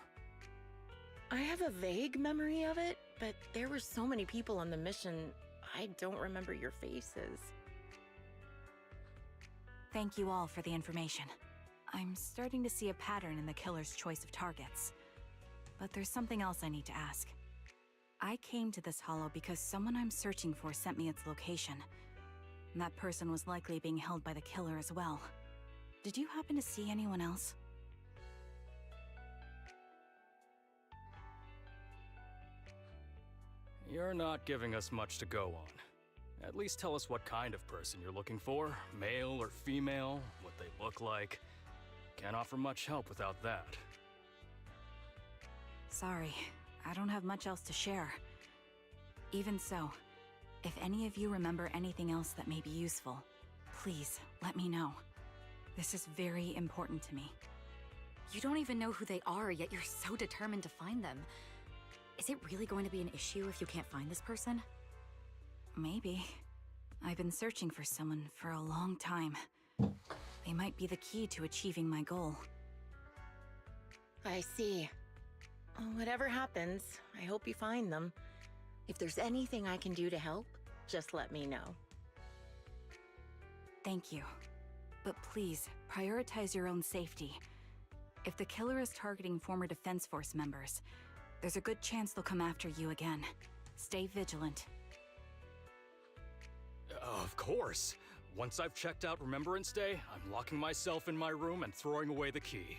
Speaker 8: I have a vague memory of it, but there were so many people on the mission, I don't remember your faces.
Speaker 6: Thank you all for the information. I'm starting to see a pattern in the killer's choice of targets. But there's something else I need to ask. I came to this hollow because someone I'm searching for sent me its location. And that person was likely being held by the killer as well. Did you happen to see anyone else?
Speaker 7: You're not giving us much to go on. At least tell us what kind of person you're looking for, male or female, what they look like. Can't offer much help without that.
Speaker 6: Sorry, I don't have much else to share. Even so, if any of you remember anything else that may be useful, please let me know. This is very important to me. You don't even know who they are, yet you're so determined to find them. Is it really going to be an issue if you can't find this person? Maybe. I've been searching for someone for a long time. They might be the key to achieving my goal.
Speaker 8: I see. Whatever happens, I hope you find them. If there's anything I can do to help, just let me know.
Speaker 6: Thank you. But please, prioritize your own safety. If the killer is targeting former Defense Force members, there's a good chance they'll come after you again. Stay vigilant.
Speaker 7: Of course. Once I've checked out Remembrance Day, I'm locking myself in my room and throwing away the key.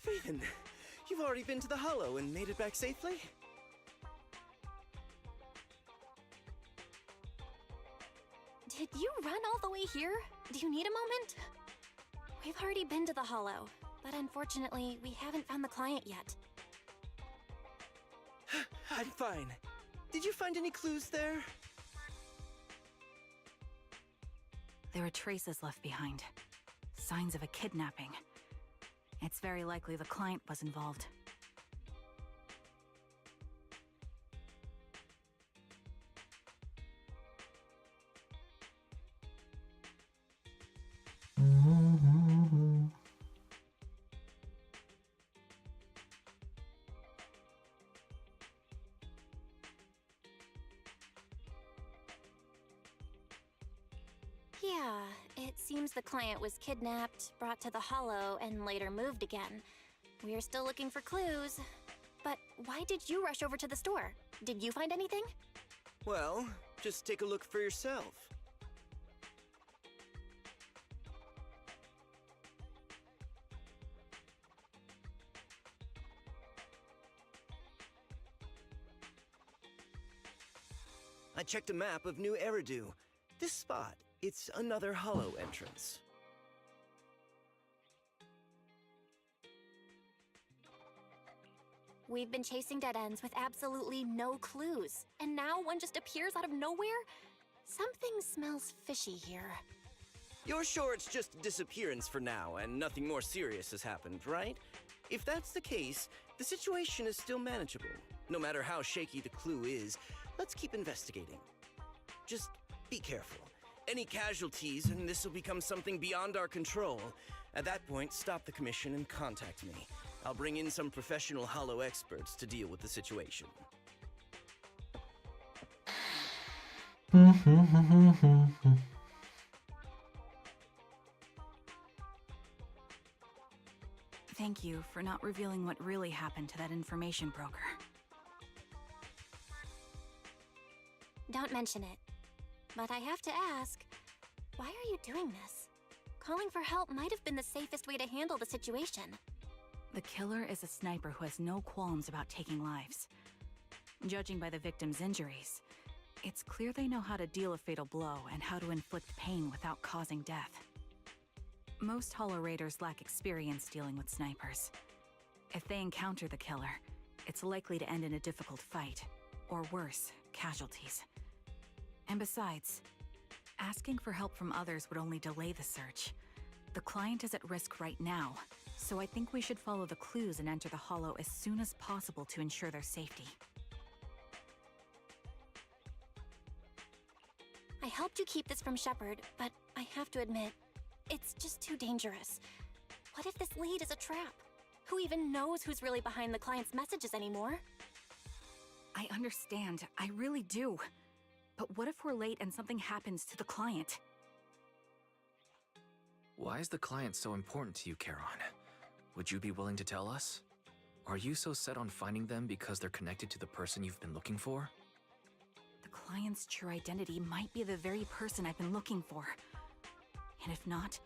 Speaker 4: Phaeton, you've already been to the Hollow and made it back safely?
Speaker 2: Did you run all the way here? Do you need a moment? We've already been to the Hollow, but unfortunately, we haven't found the client yet.
Speaker 4: I'm fine. Did you find any clues there?
Speaker 6: There are traces left behind. Signs of a kidnapping. It's very likely the client was involved.
Speaker 2: Yeah, it seems the client was kidnapped, brought to the Hollow, and later moved again. We're still looking for clues. But why did you rush over to the store? Did you find anything?
Speaker 4: Well, just take a look for yourself. I checked a map of New Eridu. This spot, it's another Hollow entrance.
Speaker 2: We've been chasing dead ends with absolutely no clues, and now one just appears out of nowhere? Something smells fishy here.
Speaker 4: You're sure it's just a disappearance for now and nothing more serious has happened, right? If that's the case, the situation is still manageable. No matter how shaky the clue is, let's keep investigating. Just be careful. Any casualties, and this will become something beyond our control. At that point, stop the commission and contact me. I'll bring in some professional Hollow experts to deal with the situation.
Speaker 6: Thank you for not revealing what really happened to that information broker.
Speaker 2: Don't mention it. But I have to ask, why are you doing this? calling for help might have been the safest way to handle the situation.
Speaker 6: The killer is a sniper who has no qualms about taking lives. Judging by the victim's injuries, it's clear they know how to deal a fatal blow and how to inflict pain without causing death. Most Hollow Raiders lack experience dealing with snipers. If they encounter the killer, it's likely to end in a difficult fight, or worse, casualties. And besides, asking for help from others would only delay the search. The client is at risk right now, so I think we should follow the clues and enter the Hollow as soon as possible to ensure their safety.
Speaker 2: I helped you keep this from Shepard, but I have to admit, it's just too dangerous. What if this lead is a trap? Who even knows who's really behind the client's messages anymore?
Speaker 6: I understand, I really do. But what if we're late and something happens to the client?
Speaker 5: Why is the client so important to you, Charon? Would you be willing to tell us? Are you so set on finding them because they're connected to the person you've been looking for?
Speaker 6: The client's true identity might be the very person I've been looking for. And if not,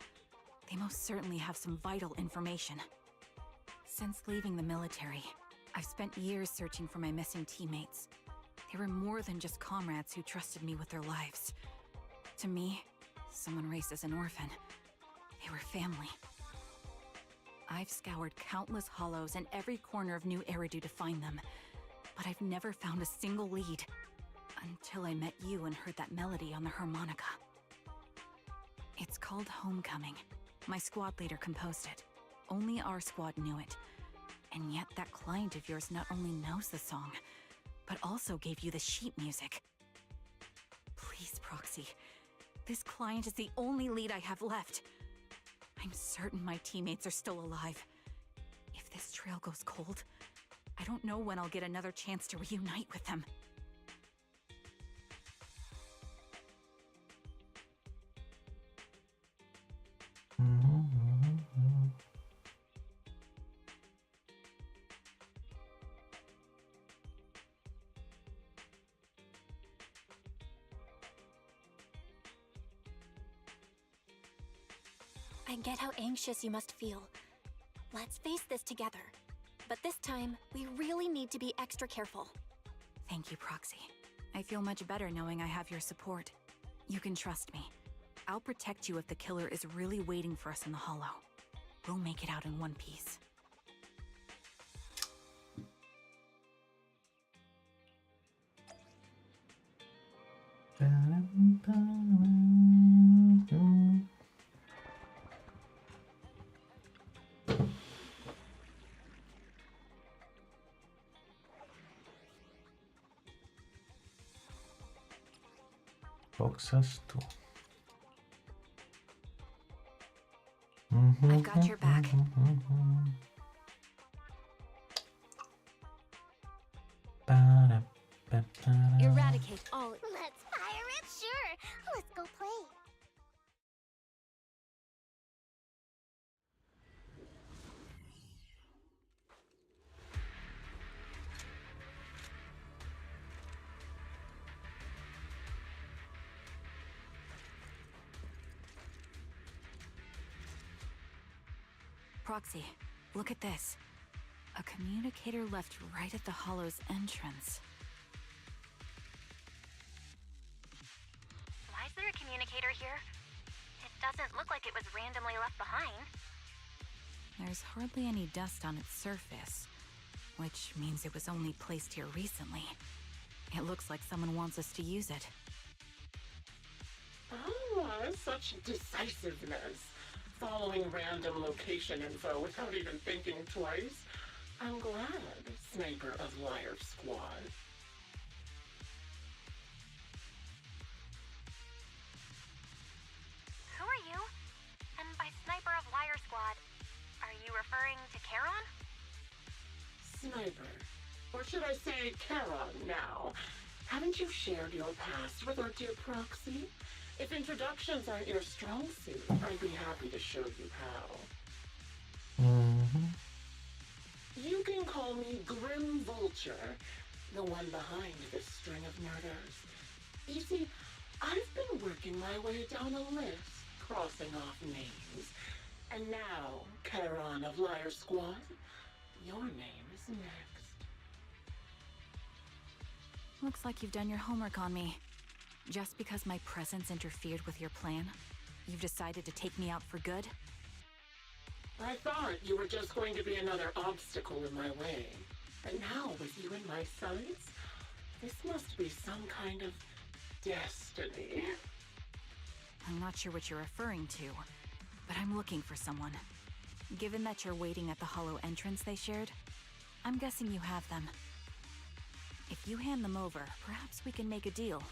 Speaker 6: they most certainly have some vital information. Since leaving the military, I've spent years searching for my missing teammates. They were more than just comrades who trusted me with their lives. To me, someone raised as an orphan, they were family. I've scoured countless hollows and every corner of New Eridu to find them, but I've never found a single lead. Until I met you and heard that melody on the harmonica. It's called Homecoming. My squad leader composed it. Only our squad knew it. And yet that client of yours not only knows the song, but also gave you the sheet music. Please, Proxy. This client is the only lead I have left. I'm certain my teammates are still alive. If this trail goes cold, I don't know when I'll get another chance to reunite with them.
Speaker 2: I get how anxious you must feel. Let's face this together. But this time, we really need to be extra careful.
Speaker 6: Thank you, Proxy. I feel much better knowing I have your support. You can trust me. I'll protect you if the killer is really waiting for us in the Hollow. We'll make it out in one piece.
Speaker 1: Boxes too.
Speaker 6: I've got your back.
Speaker 2: Eradicate all.
Speaker 3: Let's fire it, sure. Let's go play.
Speaker 6: Proxy, look at this. A communicator left right at the Hollow's entrance.
Speaker 2: Why is there a communicator here? It doesn't look like it was randomly left behind.
Speaker 6: There's hardly any dust on its surface, which means it was only placed here recently. It looks like someone wants us to use it.
Speaker 9: Ah, such decisiveness. Following random location info without even thinking twice. I'm glad, Sniper of Liar Squad.
Speaker 2: Who are you? And by Sniper of Liar Squad, are you referring to Charon?
Speaker 9: Sniper. Or should I say Charon now? Haven't you shared your past with our dear Proxy? If introductions aren't your strong suit, I'd be happy to show you how. You can call me Grim Vulture, the one behind this string of murders. You see, I've been working my way down a list crossing off names. And now, Charon of Liar Squad, your name is next.
Speaker 6: Looks like you've done your homework on me. Just because my presence interfered with your plan, you've decided to take me out for good?
Speaker 9: I thought you were just going to be another obstacle in my way. And now, with you in my sights, this must be some kind of destiny.
Speaker 6: I'm not sure what you're referring to, but I'm looking for someone. Given that you're waiting at the hollow entrance they shared, I'm guessing you have them. If you hand them over, perhaps we can make a deal.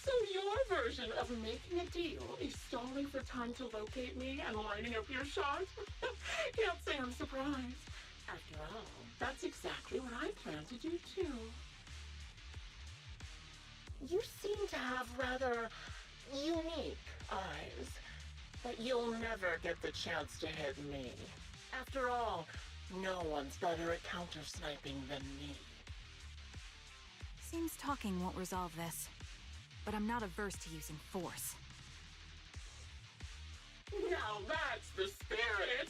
Speaker 9: So your version of making a deal is stalling for time to locate me and lining up your shot? Can't say I'm surprised. After all, that's exactly what I plan to do too. You seem to have rather unique eyes, but you'll never get the chance to hit me. After all, no one's better at counter-sniping than me.
Speaker 6: Seems talking won't resolve this, but I'm not averse to using force.
Speaker 9: Now that's the spirit!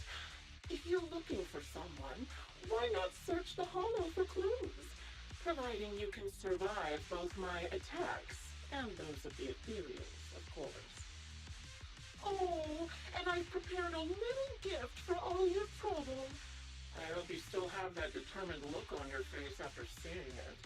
Speaker 9: If you're looking for someone, why not search the hollow for clues? Providing you can survive both my attacks and those of the ethereals, of course. Oh, and I've prepared a little gift for all your trouble. I hope you still have that determined look on your face after seeing it.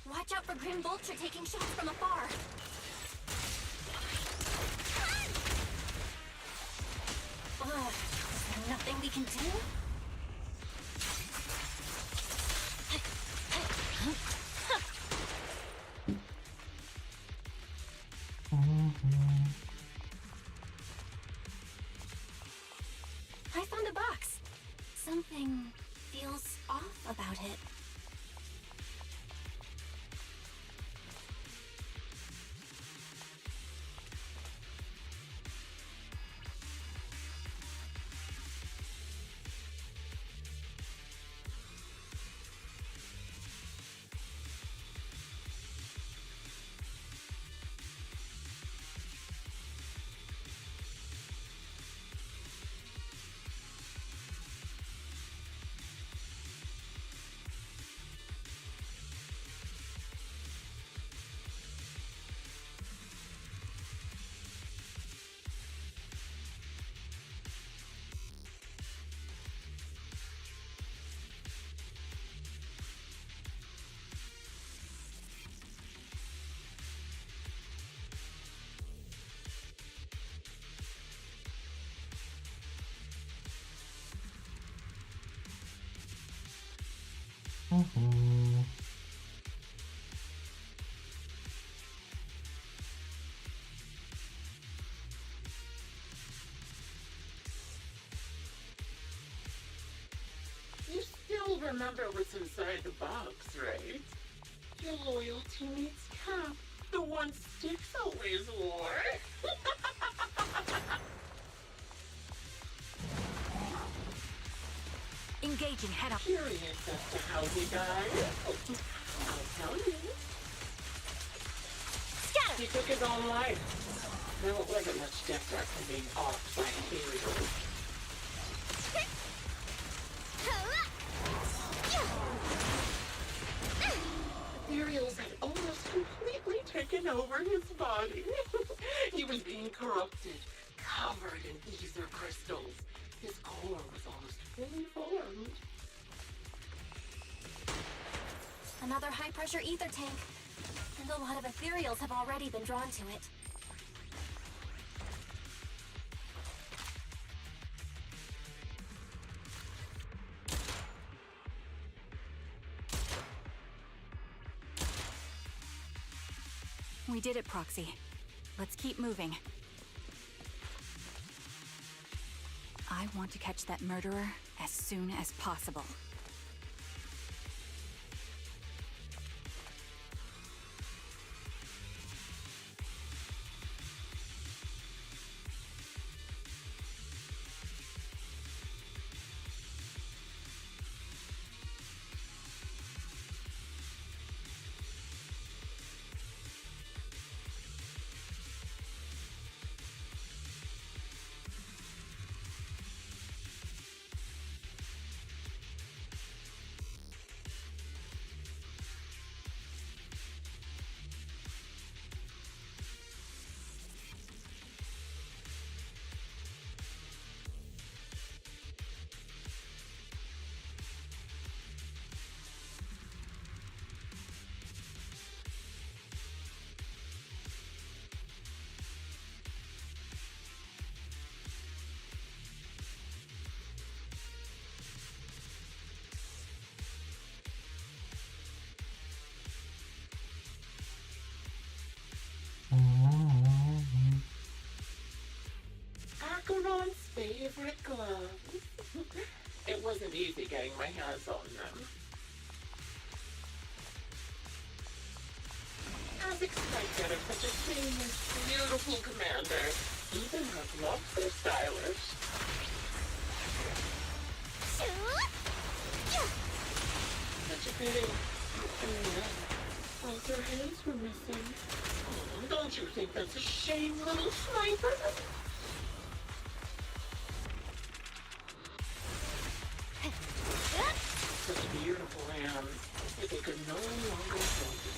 Speaker 2: Watch out for Grim Vulture taking shots from afar. Is there nothing we can do? I found a box. Something feels off about it.
Speaker 9: You still remember what's inside the box, right? Your loyal teammate's cap, the one Styx always wore.
Speaker 6: Engaging, head up.
Speaker 9: Curious as to how he died? I'll tell you.
Speaker 6: Scatter!
Speaker 9: He took his own life. There wasn't much different from being off by ethereals. Ethereals had almost completely taken over his body. He was being corrupted, covered in ether crystals. His core was almost fully formed.
Speaker 2: Another high-pressure ether tank. And a lot of ethereals have already been drawn to it.
Speaker 6: We did it, Proxy. Let's keep moving. I want to catch that murderer as soon as possible.
Speaker 9: Acheron's favorite gloves. It wasn't easy getting my hands on them. As expected of such a famous, beautiful commander, even her gloves are stylish. Such a pity. Both her hands were missing. Oh, don't you think that's a shame, little sniper? Such beautiful hands, but they could no longer focus.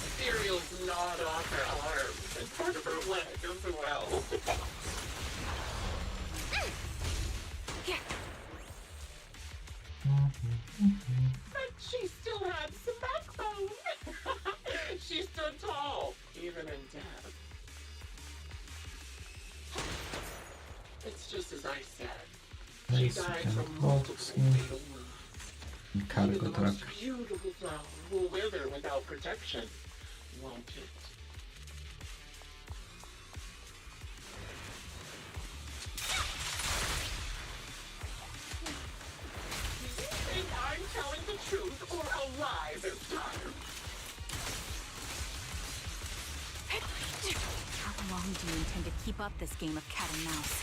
Speaker 9: Ethereals gnawed off her arms and part of her leg as well. But she still had some backbone. She stood tall, even in death. It's just as I said. She died from multiple fatal wounds. Even the most beautiful flower will wither without protection, won't it? Do you think I'm telling the truth or a lie this time?
Speaker 6: How long do you intend to keep up this game of cat and mouse?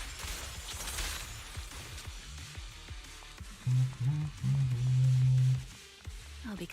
Speaker 6: I'll be...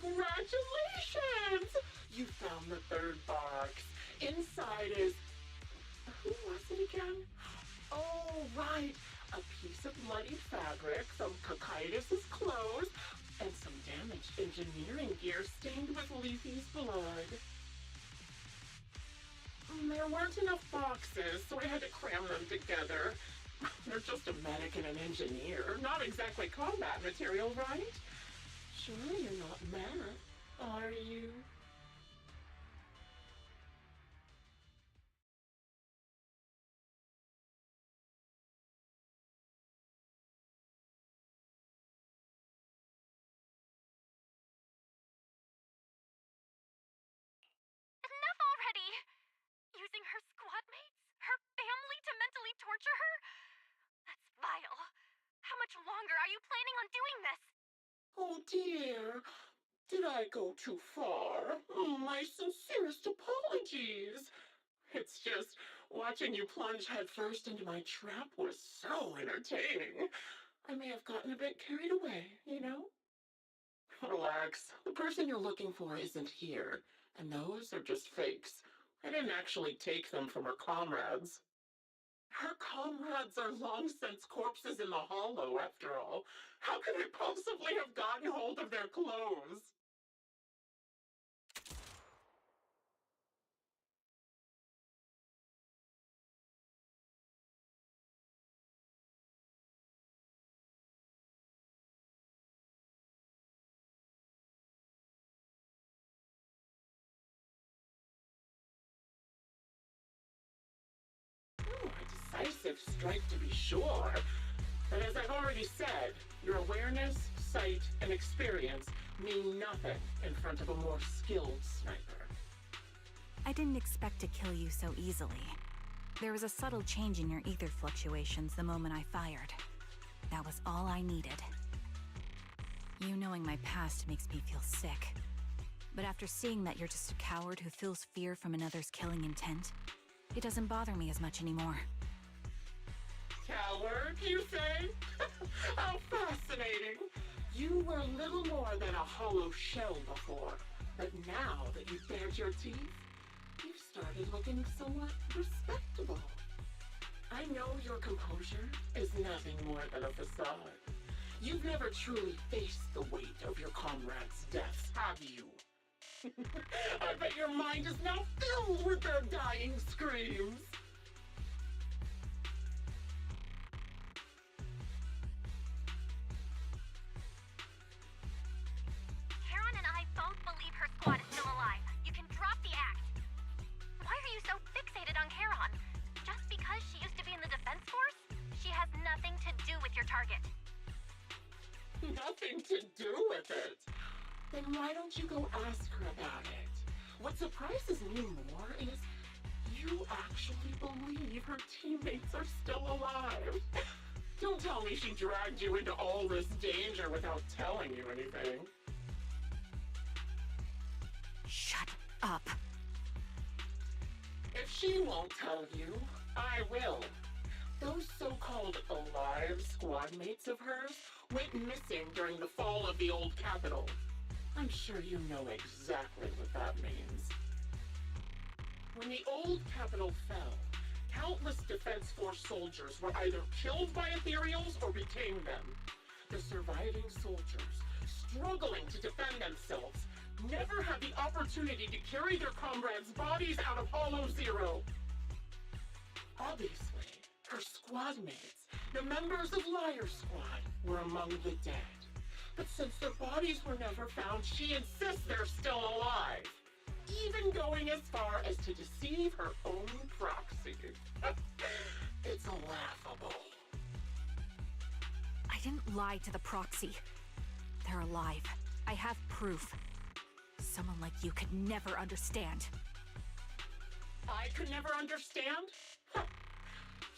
Speaker 9: Congratulations! You found the third box. Inside is... Who was it again? Oh, right. A piece of bloodied fabric, some Keyvis's clothes, and some damaged engineering gear stained with Leafy's blood. There weren't enough boxes, so I had to cram them together. They're just a medic and an engineer. Not exactly combat material, right? Surely you're not mad, are you?
Speaker 2: Enough already! Using her squad mates? Her family to mentally torture her? That's vile. How much longer are you planning on doing this?
Speaker 9: Oh dear, did I go too far? My sincerest apologies. It's just, watching you plunge headfirst into my trap was so entertaining. I may have gotten a bit carried away, you know? Relax. The person you're looking for isn't here, and those are just fakes. I didn't actually take them from her comrades. Her comrades are long since corpses in the hollow, after all. How could I possibly have gotten hold of their clothes? Ooh, a decisive strike to be sure. But as I've already said, your awareness, sight, and experience mean nothing in front of a more skilled sniper.
Speaker 6: I didn't expect to kill you so easily. There was a subtle change in your ether fluctuations the moment I fired. That was all I needed. You knowing my past makes me feel sick. But after seeing that you're just a coward who feels fear from another's killing intent, it doesn't bother me as much anymore.
Speaker 9: Coward, you say? How fascinating! You were little more than a hollow shell before, but now that you've bared your teeth, you've started looking somewhat respectable. I know your composure is nothing more than a facade. You've never truly faced the weight of your comrades' deaths, have you? I bet your mind is now filled with their dying screams.
Speaker 2: Karen and I both believe her squad is still alive. You can drop the act. Why are you so fixated on Karen? Just because she used to be in the defense force? She has nothing to do with your target.
Speaker 9: Nothing to do with it. Then why don't you go ask her about it? What surprises me more is you actually believe her teammates are still alive. Don't tell me she dragged you into all this danger without telling you anything.
Speaker 6: Shut up.
Speaker 9: If she won't tell you, I will. Those so-called alive squad mates of hers went missing during the fall of the old capital. I'm sure you know exactly what that means. When the old capital fell, countless Defense Force soldiers were either killed by ethereals or became them. The surviving soldiers, struggling to defend themselves, never had the opportunity to carry their comrades' bodies out of Hollow Zero. Obviously, her squad mates, the members of Liar Squad, were among the dead. But since their bodies were never found, she insists they're still alive. Even going as far as to deceive her own proxy. It's laughable.
Speaker 6: I didn't lie to the proxy. They're alive. I have proof. Someone like you could never understand.
Speaker 9: I could never understand? Huh.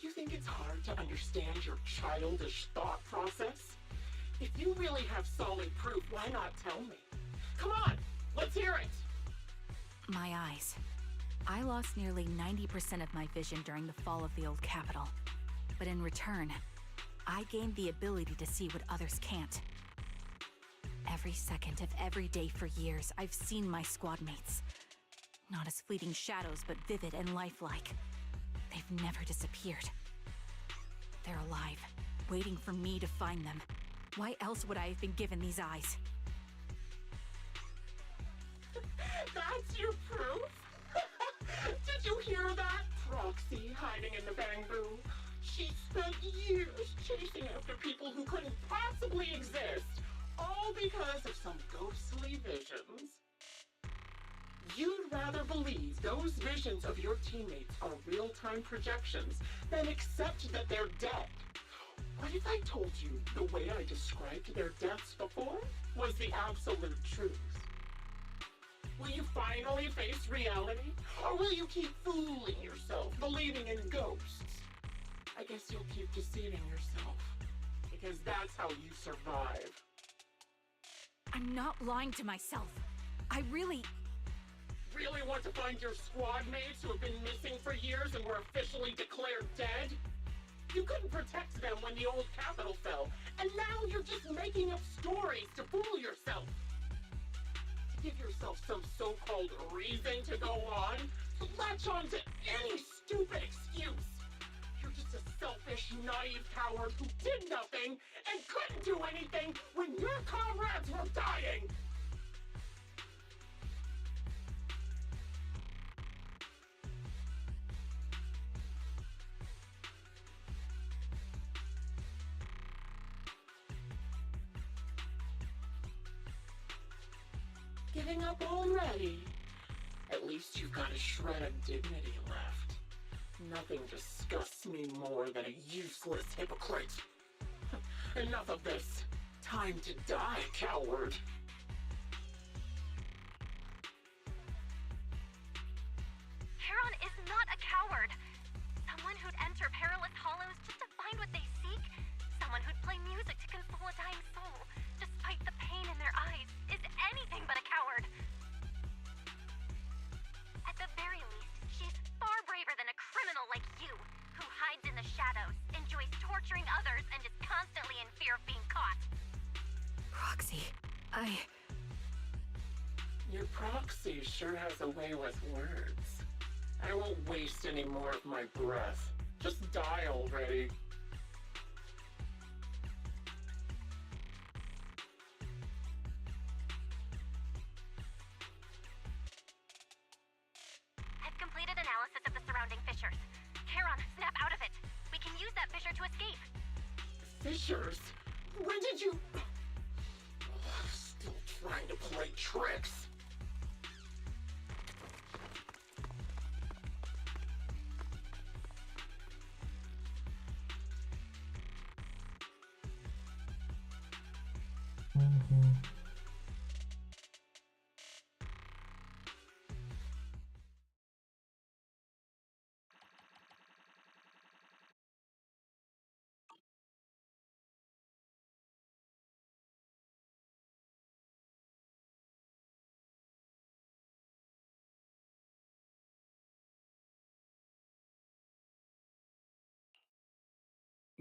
Speaker 9: You think it's hard to understand your childish thought process? If you really have solid proof, why not tell me? Come on, let's hear it!
Speaker 6: My eyes. I lost nearly 90% of my vision during the fall of the old capital. But in return, I gained the ability to see what others can't. Every second of every day for years, I've seen my squad mates. Not as fleeting shadows, but vivid and lifelike. They've never disappeared. They're alive, waiting for me to find them. Why else would I have been given these eyes?
Speaker 9: That's your proof? Did you hear that? Proxy hiding in the bamboo. She spent years chasing after people who couldn't possibly exist, all because of some ghostly visions. You'd rather believe those visions of your teammates are real-time projections than accept that they're dead. What if I told you the way I described their deaths before was the absolute truth? Will you finally face reality? Or will you keep fooling yourself, believing in ghosts? I guess you'll keep deceiving yourself, because that's how you survive.
Speaker 6: I'm not lying to myself. I really
Speaker 9: want to find your squad mates who have been missing for years and were officially declared dead? You couldn't protect them when the old capital fell, and now you're just making up stories to fool yourself. world reason to go on. Latch on to any stupid excuse. You're just a selfish, naive coward who did nothing and couldn't do anything when your comrades were dying. Giving up already? At least you've got a shred of dignity left. Nothing disgusts me more than a useless hypocrite. Enough of this. Time to die, coward.
Speaker 2: Charon is not a coward. Someone who'd enter perilous hollows just to find what they seek. Someone who'd play music to console a dying soul, despite the pain in their eyes, is anything but a coward. At the very least, she's far braver than a criminal like you, who hides in the shadows, enjoys torturing others, and is constantly in fear of being caught.
Speaker 6: Roxy,
Speaker 9: Your proxy sure has a way with words. I won't waste any more of my breath. Just die already.
Speaker 2: I've completed analysis of the surrounding fissures. Charon, snap out of it. We can use that fissure to escape.
Speaker 9: Fissures? When did you... Still trying to play tricks.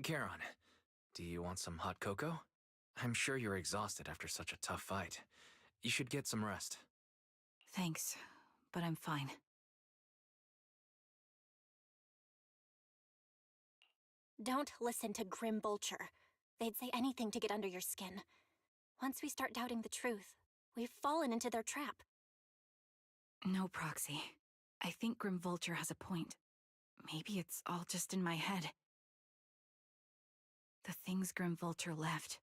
Speaker 5: Charon, do you want some hot cocoa? I'm sure you're exhausted after such a tough fight. You should get some rest.
Speaker 6: thanks, but I'm fine.
Speaker 2: Don't listen to Grim Vulture. They'd say anything to get under your skin. Once we start doubting the truth, we've fallen into their trap.
Speaker 6: No, Proxy. I think Grim Vulture has a point. Maybe it's all just in my head. The things Grim Vulture left.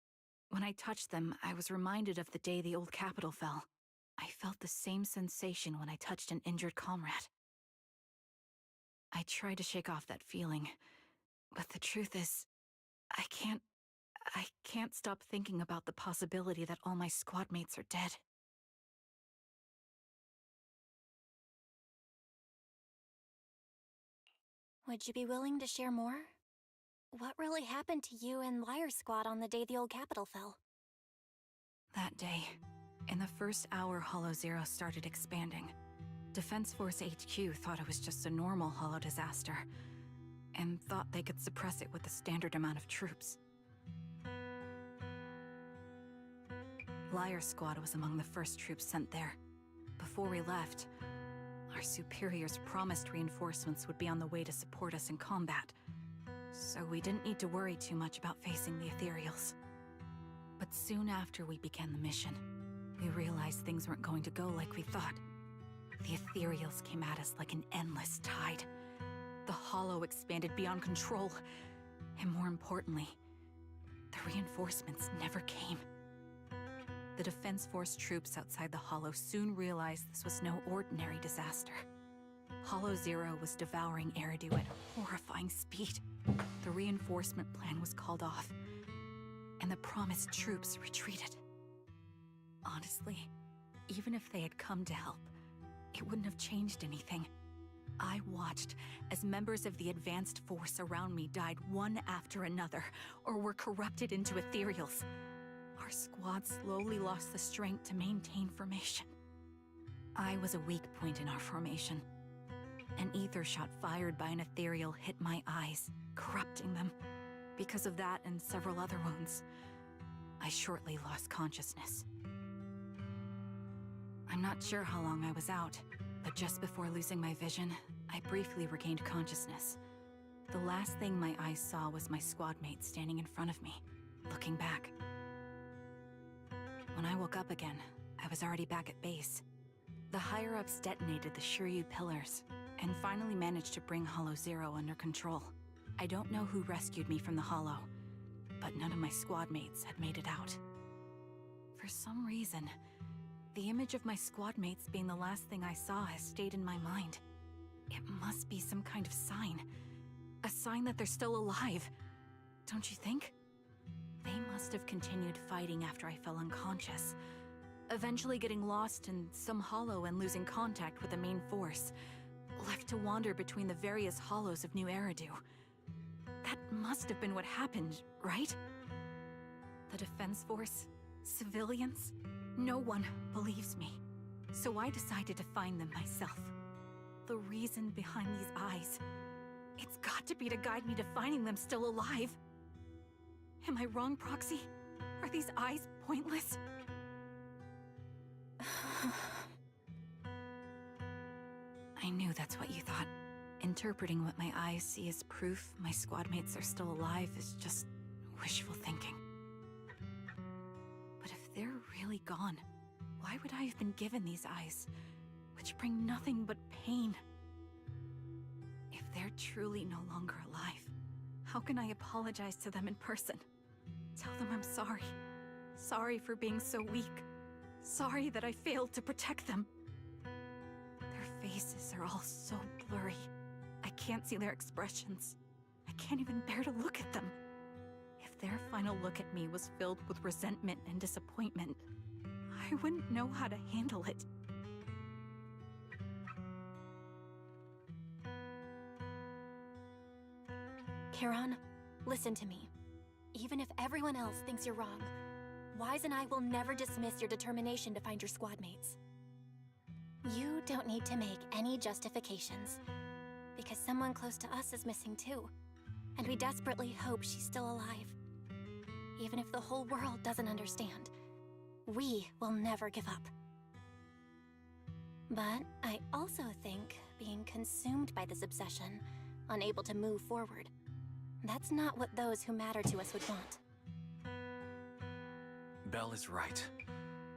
Speaker 6: When I touched them, I was reminded of the day the old capital fell. I felt the same sensation when I touched an injured comrade. I tried to shake off that feeling, but the truth is, I can't stop thinking about the possibility that all my squad mates are dead.
Speaker 2: Would you be willing to share more? What really happened to you and Liar Squad on the day the old capital fell?
Speaker 6: That day, in the first hour Hollow Zero started expanding, Defense Force HQ thought it was just a normal Hollow disaster, and thought they could suppress it with the standard amount of troops. Liar Squad was among the first troops sent there. Before we left, our superiors promised reinforcements would be on the way to support us in combat, so we didn't need to worry too much about facing the Ethereals. But soon after we began the mission, we realized things weren't going to go like we thought. The Ethereals came at us like an endless tide. The Hollow expanded beyond control, and more importantly, the reinforcements never came. The Defense Force troops outside the Hollow soon realized this was no ordinary disaster. Hollow Zero was devouring Eridu at horrifying speed. The reinforcement plan was called off, and the promised troops retreated. Honestly, even if they had come to help, it wouldn't have changed anything. I watched as members of the advanced force around me died one after another, or were corrupted into Ethereals. Our squad slowly lost the strength to maintain formation. I was a weak point in our formation. An ether shot fired by an Ethereal hit my eyes, corrupting them. Because of that and several other wounds, I shortly lost consciousness. I'm not sure how long I was out, but just before losing my vision, I briefly regained consciousness. The last thing my eyes saw was my squad mate standing in front of me, looking back. When I woke up again, I was already back at base. The higher-ups detonated the Shiryu pillars, and finally managed to bring Hollow Zero under control. I don't know who rescued me from the Hollow, but none of my squad mates had made it out. For some reason, the image of my squad mates being the last thing I saw has stayed in my mind. It must be some kind of sign. A sign that they're still alive. Don't you think? They must have continued fighting after I fell unconscious, eventually getting lost in some hollow and losing contact with the main force, left to wander between the various hollows of New Eridu. That must have been what happened, right? The defense force? Civilians? No one believes me. So I decided to find them myself. The reason behind these eyes. It's got to be to guide me to finding them still alive. Am I wrong, Proxy? Are these eyes pointless? I knew that's what you thought. Interpreting what my eyes see as proof my squad mates are still alive is just wishful thinking. But if they're really gone, why would I have been given these eyes, which bring nothing but pain? If they're truly no longer alive, how can I apologize to them in person? Tell them I'm sorry. Sorry for being so weak. Sorry that I failed to protect them. Their faces are all so blurry. I can't see their expressions. I can't even bear to look at them. If their final look at me was filled with resentment and disappointment, I wouldn't know how to handle it.
Speaker 2: Kiran, listen to me. Even if everyone else thinks you're wrong, Wise and I will never dismiss your determination to find your squad mates. You don't need to make any justifications, because someone close to us is missing too, and we desperately hope she's still alive. Even if the whole world doesn't understand, we will never give up. But I also think being consumed by this obsession, unable to move forward, that's not what those who matter to us would want.
Speaker 5: Belle is right.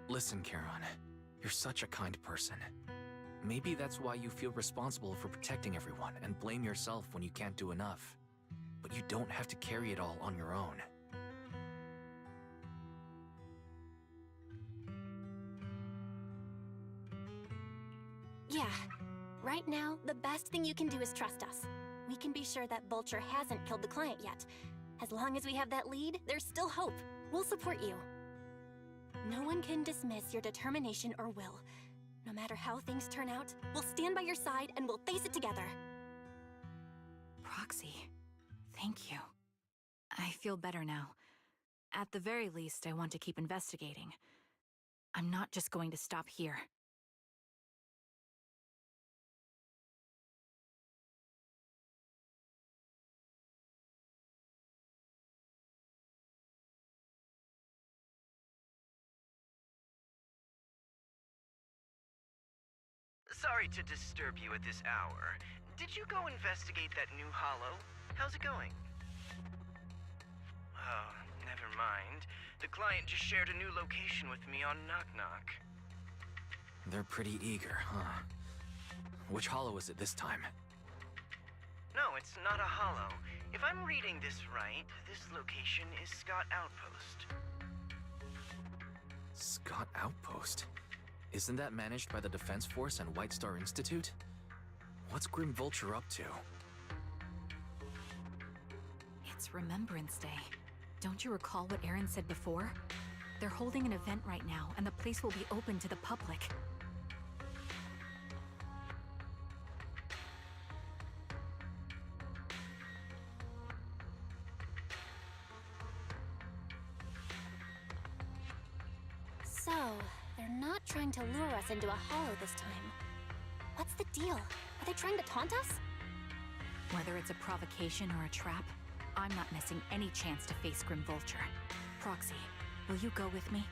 Speaker 5: Listen, Charon, you're such a kind person. Maybe that's why you feel responsible for protecting everyone and blame yourself when you can't do enough. But you don't have to carry it all on your own.
Speaker 2: Yeah. Right now, the best thing you can do is trust us. We can be sure that Vulture hasn't killed the client yet. As long as we have that lead, there's still hope. We'll support you. No one can dismiss your determination or will. No matter how things turn out, we'll stand by your side and we'll face it together.
Speaker 6: Proxy, thank you. I feel better now. At the very least, I want to keep investigating. I'm not just going to stop here.
Speaker 4: Sorry to disturb you at this hour. Did you go investigate that new hollow? How's it going? Oh, never mind. The client just shared a new location with me on Knock Knock.
Speaker 5: They're pretty eager, huh? Which hollow is it this time?
Speaker 4: No, it's not a hollow. If I'm reading this right, this location is Scott Outpost.
Speaker 5: Scott Outpost? Isn't that managed by the Defense Force and White Star Institute? What's Grim Vulture up to?
Speaker 6: It's Remembrance Day. Don't you recall what Aaron said before? They're holding an event right now, and the place will be open to the public.
Speaker 2: So, they're not trying to lure us into a hollow this time. What's the deal? Are they trying to taunt us?
Speaker 6: Whether it's a provocation or a trap, I'm not missing any chance to face Grim Vulture. Proxy, will you go with me?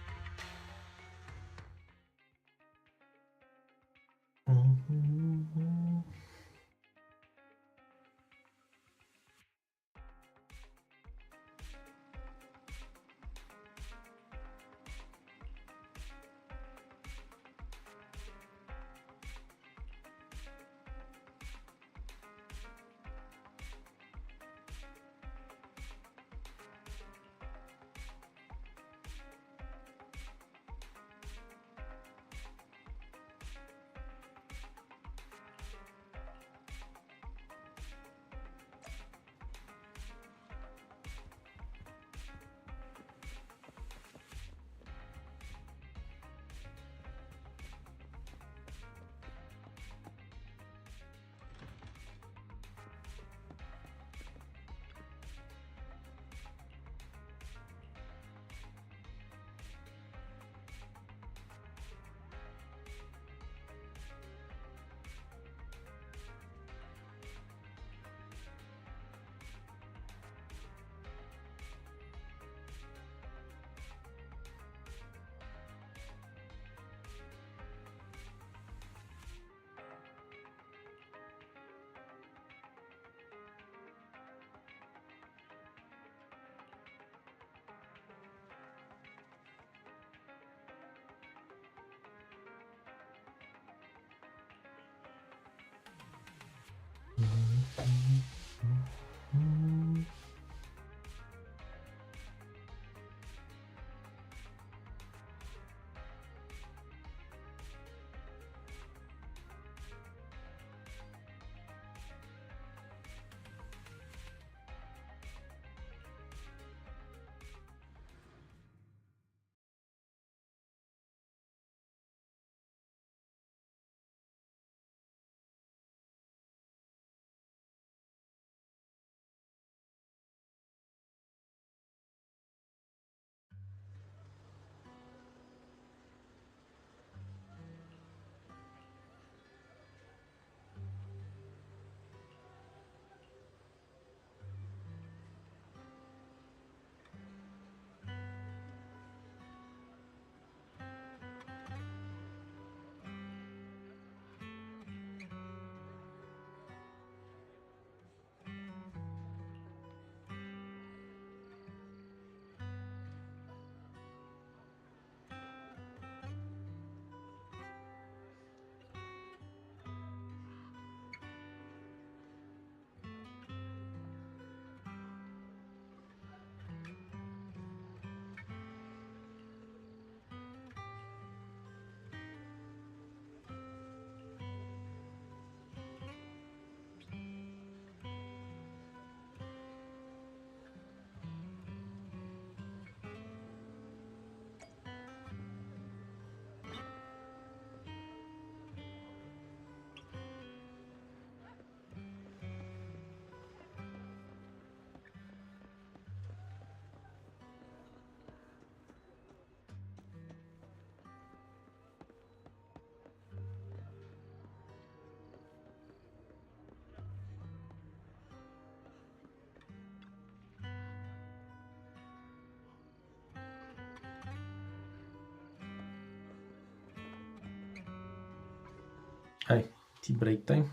Speaker 1: Hey, tea break time.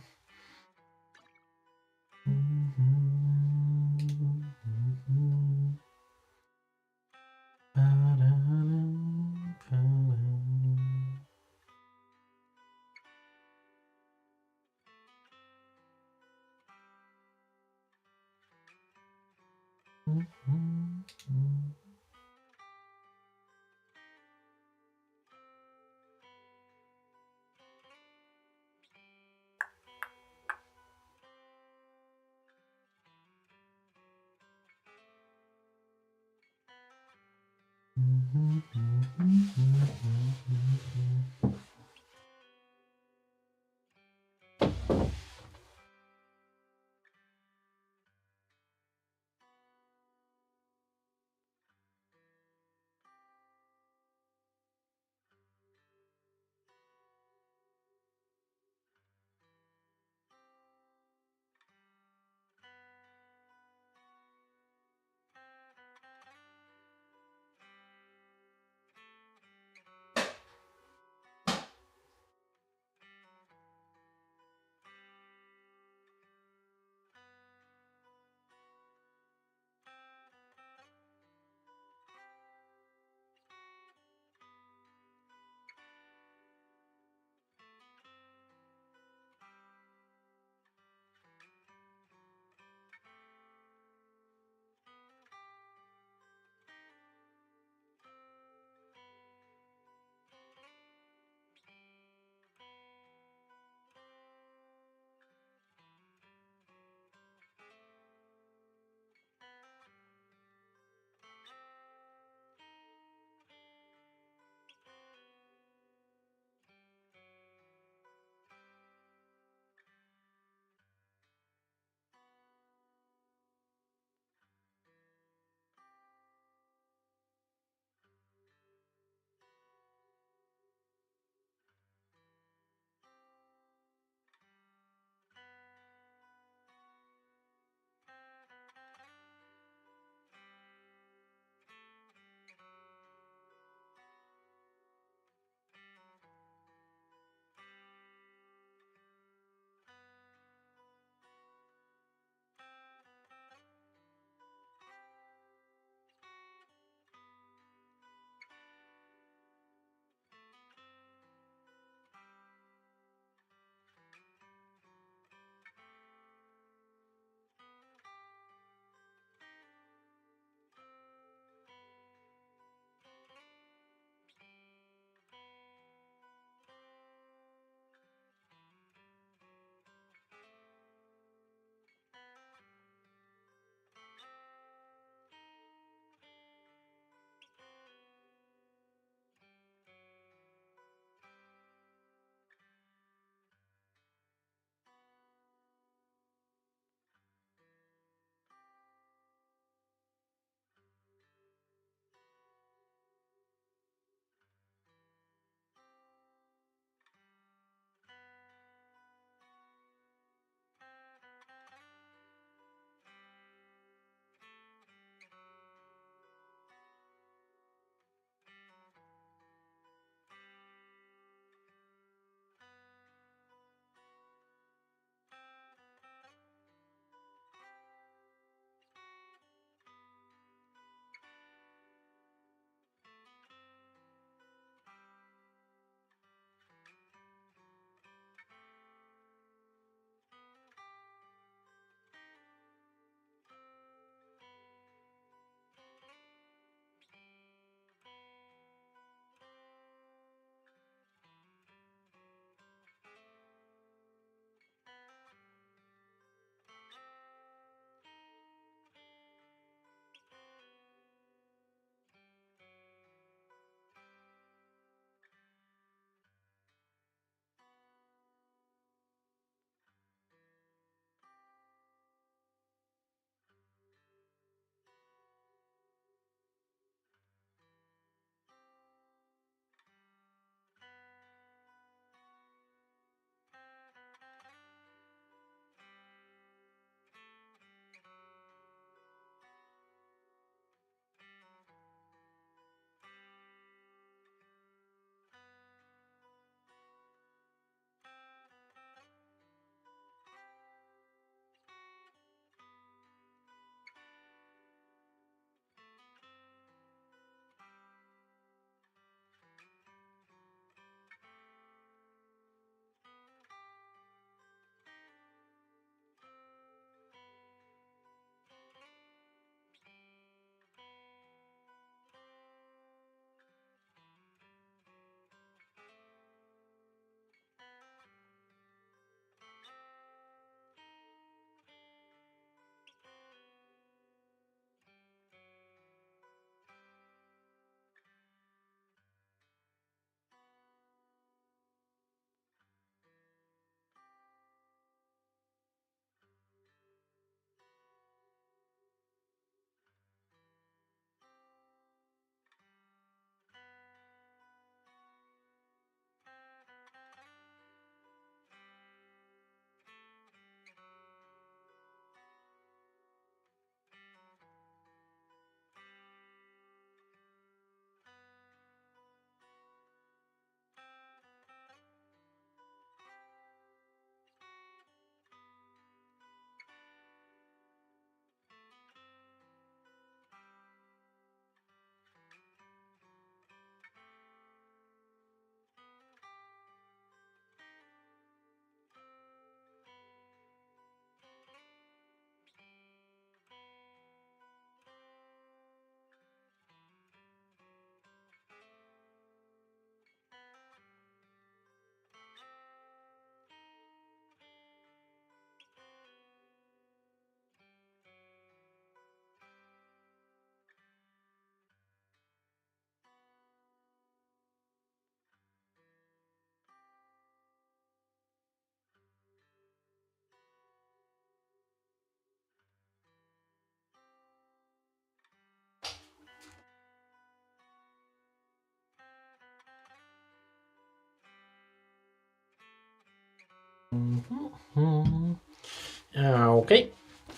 Speaker 1: Okay,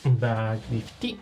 Speaker 1: back 50.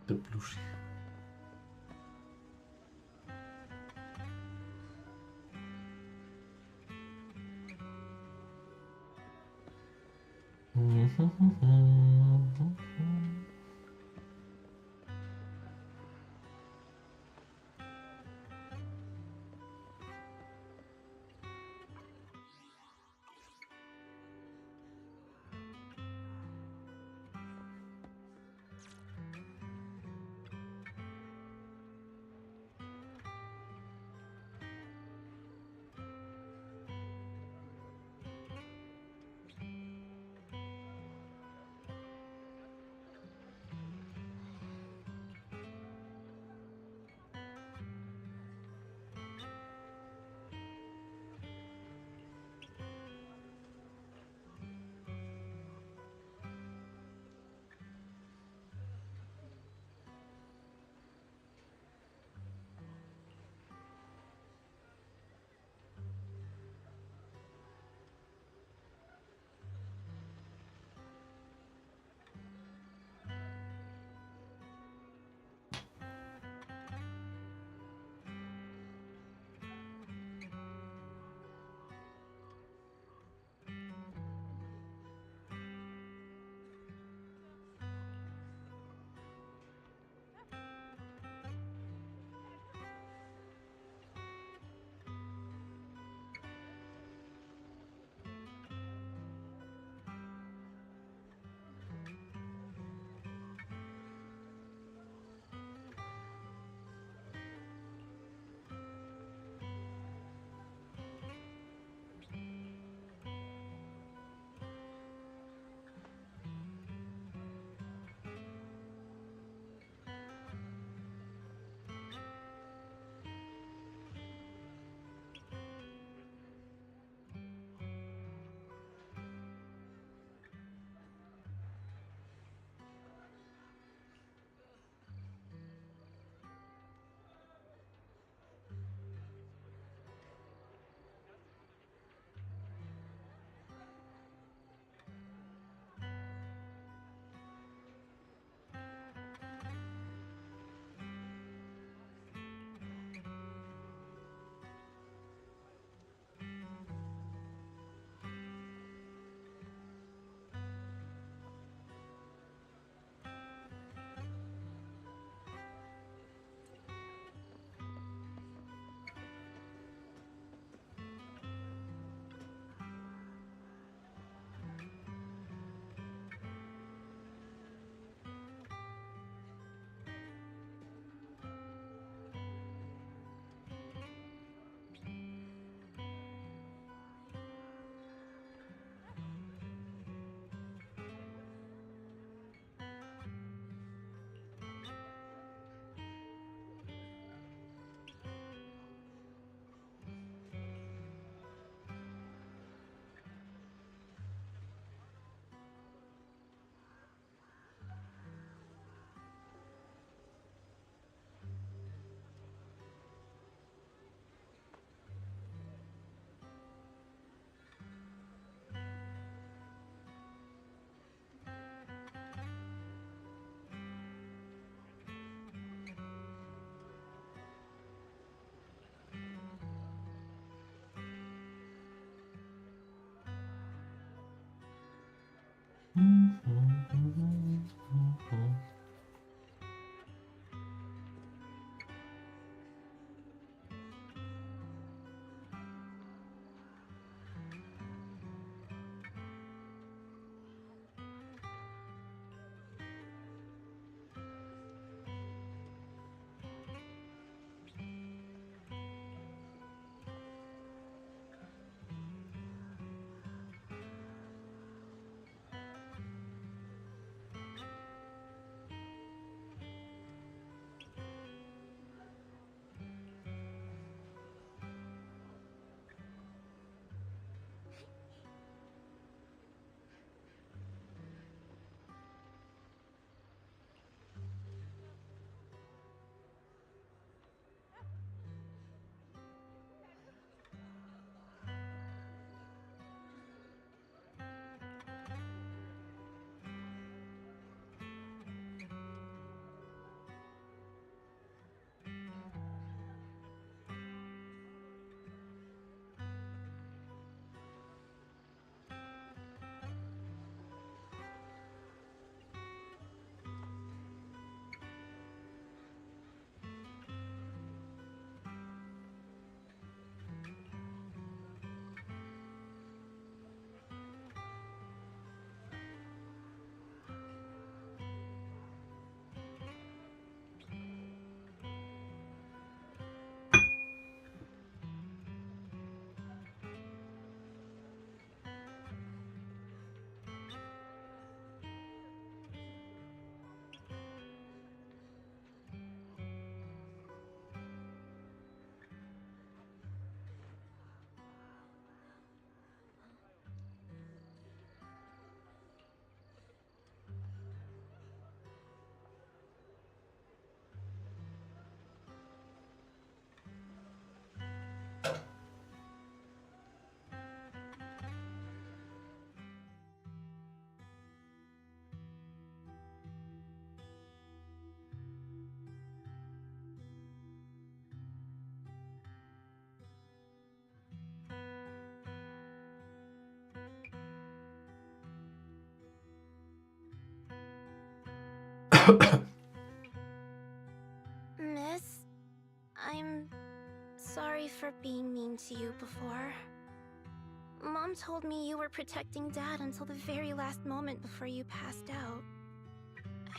Speaker 1: The plushie.
Speaker 2: Miss, I'm sorry for being mean to you before. Mom told me you were protecting Dad until the very last moment before you passed out.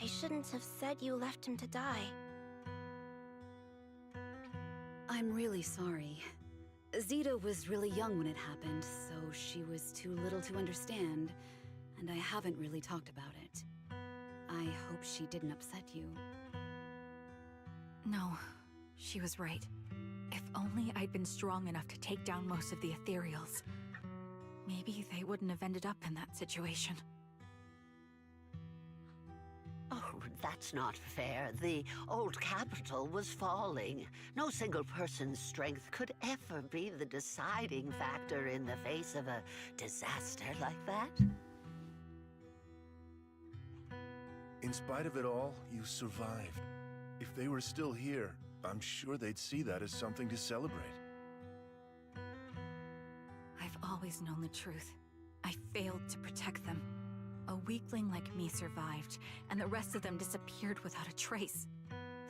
Speaker 2: I shouldn't have said you left him to die.
Speaker 6: I'm really sorry. Zeta was really young when it happened, so she was too little to understand, and I haven't really talked about it. I hope she didn't upset you.
Speaker 10: No, she was right. If only I'd been strong enough to take down most of the ethereals. Maybe they wouldn't have ended up in that situation.
Speaker 11: Oh, that's not fair. The old capital was falling. No single person's strength could ever be the deciding factor in the face of a disaster like that.
Speaker 12: In spite of it all, you survived. If they were still here, I'm sure they'd see that as something to celebrate.
Speaker 10: I've always known the truth. I failed to protect them. A weakling like me survived, and the rest of them disappeared without a trace.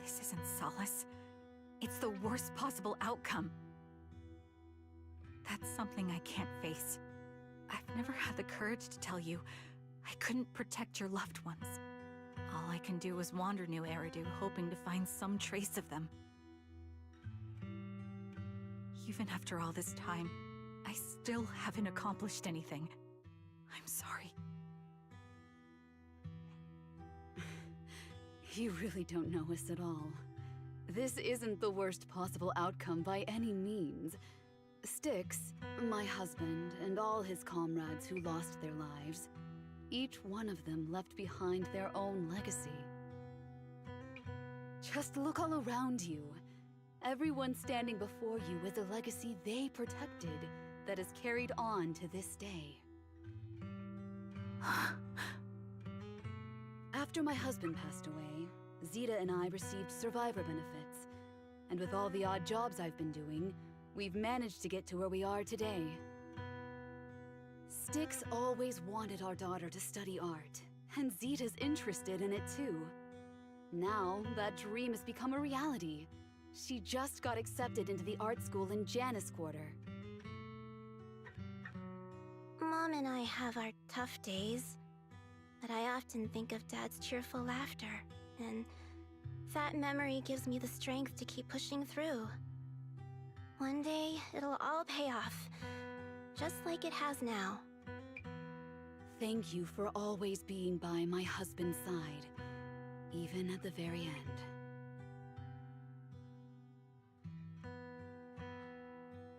Speaker 10: This isn't solace. It's the worst possible outcome. That's something I can't face. I've never had the courage to tell you I couldn't protect your loved ones. All I can do is wander New Eridu, hoping to find some trace of them. Even after all this time, I still haven't accomplished anything. I'm sorry.
Speaker 6: You really don't know us at all. This isn't the worst possible outcome by any means. Styx, my husband, and all his comrades who lost their lives, each one of them left behind their own legacy. Just look all around you. Everyone standing before you is a legacy they protected that is carried on to this day. After my husband passed away, Zeta and I received survivor benefits. And with all the odd jobs I've been doing, we've managed to get to where we are today. Styx always wanted our daughter to study art, and Zeta's interested in it too. Now, that dream has become a reality. She just got accepted into the art school in Janus Quarter.
Speaker 2: Mom and I have our tough days, but I often think of Dad's cheerful laughter, and that memory gives me the strength to keep pushing through. One day, it'll all pay off, just like it has now.
Speaker 6: Thank you for always being by my husband's side, even at the very end.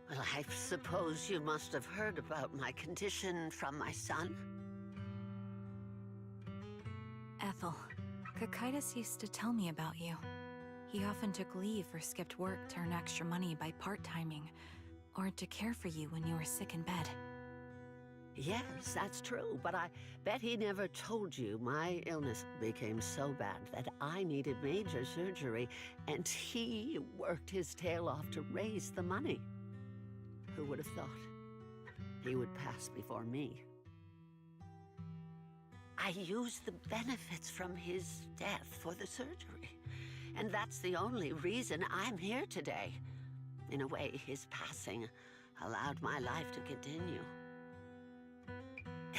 Speaker 11: Well, I suppose you must have heard about my condition from my son.
Speaker 10: Ethel, Keyvis used to tell me about you. He often took leave or skipped work to earn extra money by part-timing, or to care for you when you were sick in bed.
Speaker 11: Yes, that's true, but I bet he never told you my illness became so bad that I needed major surgery, and he worked his tail off to raise the money. Who would have thought he would pass before me? I used the benefits from his death for the surgery, and that's the only reason I'm here today. In a way, his passing allowed my life to continue.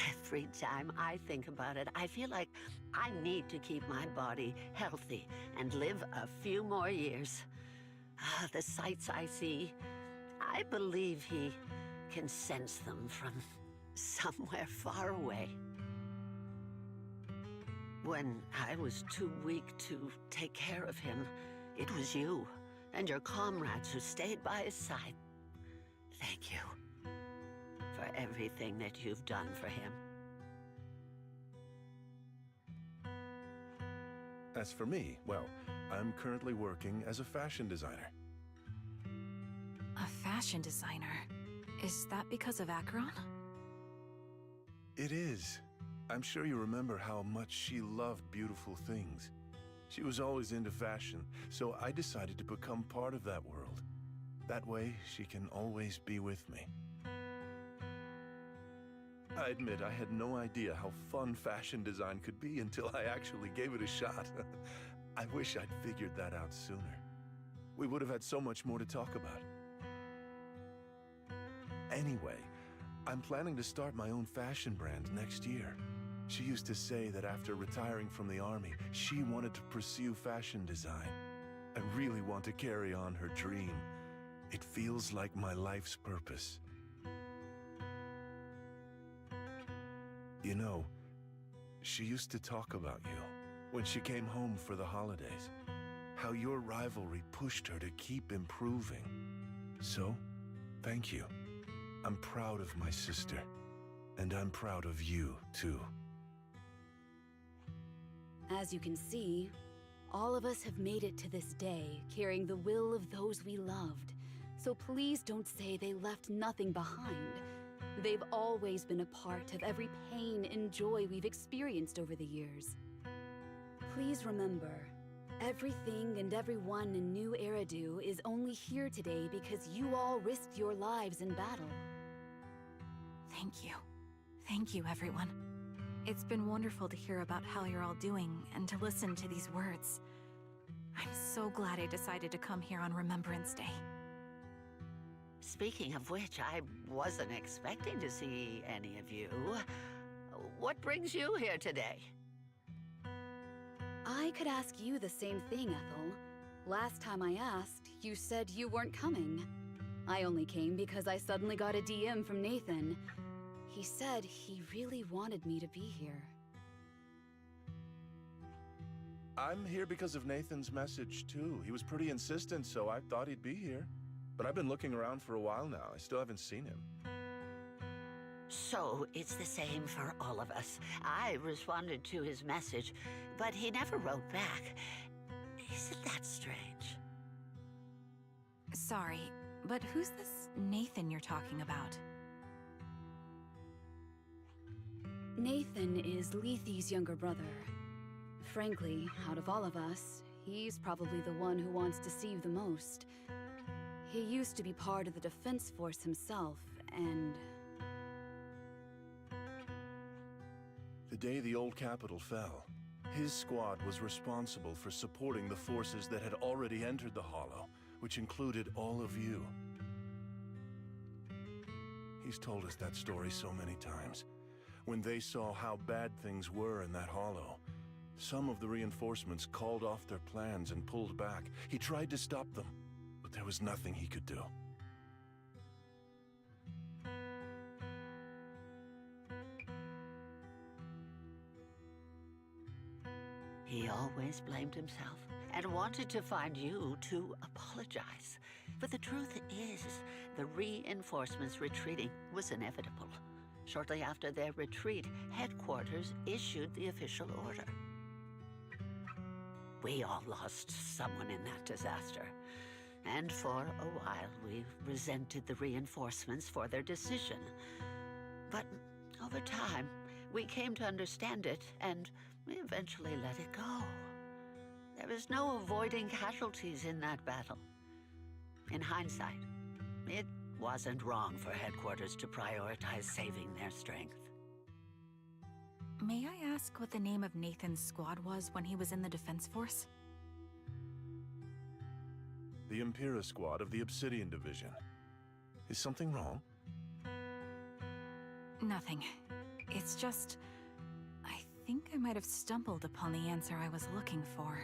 Speaker 11: Every time I think about it, I feel like I need to keep my body healthy and live a few more years. The sights I see, I believe he can sense them from somewhere far away. When I was too weak to take care of him, it was you and your comrades who stayed by his side. Thank you for everything that you've done for him.
Speaker 12: As for me, well, I'm currently working as a fashion designer.
Speaker 10: A fashion designer? Is that because of Acheron?
Speaker 12: It is. I'm sure you remember how much she loved beautiful things. She was always into fashion, so I decided to become part of that world. That way, she can always be with me. I admit I had no idea how fun fashion design could be until I actually gave it a shot. I wish I'd figured that out sooner. We would have had so much more to talk about. Anyway, I'm planning to start my own fashion brand next year. She used to say that after retiring from the army, she wanted to pursue fashion design. I really want to carry on her dream. It feels like my life's purpose. You know, she used to talk about you when she came home for the holidays. How your rivalry pushed her to keep improving. So, thank you. I'm proud of my sister. And I'm proud of you, too.
Speaker 10: As you can see, all of us have made it to this day, carrying the will of those we loved. So please don't say they left nothing behind. They've always been a part of every pain and joy we've experienced over the years. Please remember, everything and everyone in New Eridu is only here today because you all risked your lives in battle.
Speaker 6: Thank you. Thank you, everyone. It's been wonderful to hear about how you're all doing and to listen to these words. I'm so glad I decided to come here on Remembrance Day.
Speaker 11: Speaking of which, I wasn't expecting to see any of you. What brings you here today?
Speaker 10: I could ask you the same thing, Ethel. Last time I asked, you said you weren't coming. I only came because I suddenly got a DM from Nathan. He said he really wanted me to be here.
Speaker 12: I'm here because of Nathan's message, too. He was pretty insistent, so I thought he'd be here. But I've been looking around for a while now. I still haven't seen him.
Speaker 11: So, it's the same for all of us. I responded to his message, but he never wrote back. Isn't that strange?
Speaker 6: Sorry, but who's this Nathan you're talking about?
Speaker 10: Nathan is Lethe's younger brother. Frankly, out of all of us, he's probably the one who wants to see you the most. He used to be part of the defense force himself, and...
Speaker 12: The day the old capital fell, his squad was responsible for supporting the forces that had already entered the Hollow, which included all of you. He's told us that story so many times. When they saw how bad things were in that Hollow, some of the reinforcements called off their plans and pulled back. He tried to stop them, but there was nothing he could do.
Speaker 11: He always blamed himself and wanted to find you to apologize. But the truth is, the reinforcements retreating was inevitable. Shortly after their retreat, headquarters issued the official order. We all lost someone in that disaster. And for a while, we resented the reinforcements for their decision. But over time, we came to understand it, and we eventually let it go. There is no avoiding casualties in that battle. In hindsight, it wasn't wrong for headquarters to prioritize saving their strength.
Speaker 6: May I ask what the name of Nathan's squad was when he was in the defense force?
Speaker 12: The Impera squad of the Obsidian Division. Is something wrong?
Speaker 6: Nothing. It's just... I think I might have stumbled upon the answer I was looking for.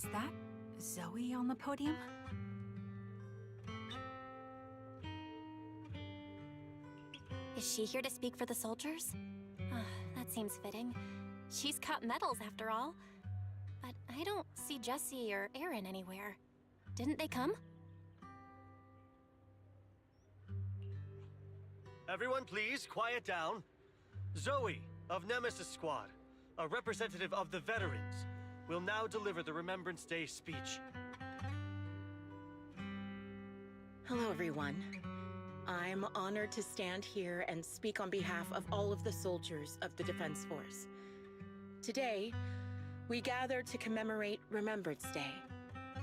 Speaker 10: Is that Zoe on the podium?
Speaker 2: Is she here to speak for the soldiers? That seems fitting. She's got medals after all. But I don't see Jesse or Aaron anywhere. Didn't they come?
Speaker 13: Everyone please, quiet down. Zoe, of Nemesis Squad, a representative of the veterans, will now deliver the Remembrance Day speech.
Speaker 8: Hello, everyone. I'm honored to stand here and speak on behalf of all of the soldiers of the Defense Force. Today, we gather to commemorate Remembrance Day,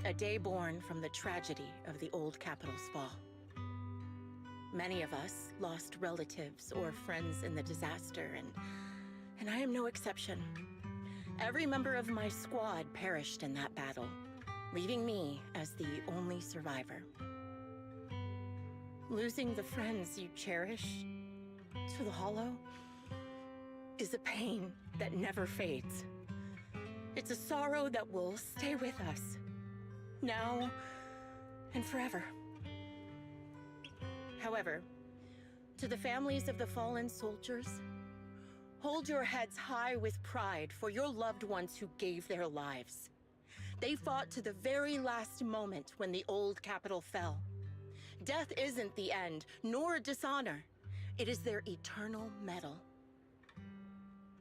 Speaker 8: a day born from the tragedy of the old capital's fall. Many of us lost relatives or friends in the disaster, and I am no exception. Every member of my squad perished in that battle, leaving me as the only survivor. Losing the friends you cherish to the Hollow is a pain that never fades. It's a sorrow that will stay with us, now and forever. However, to the families of the fallen soldiers, hold your heads high with pride for your loved ones who gave their lives. They fought to the very last moment when the old capital fell. Death isn't the end, nor dishonor. It is their eternal medal.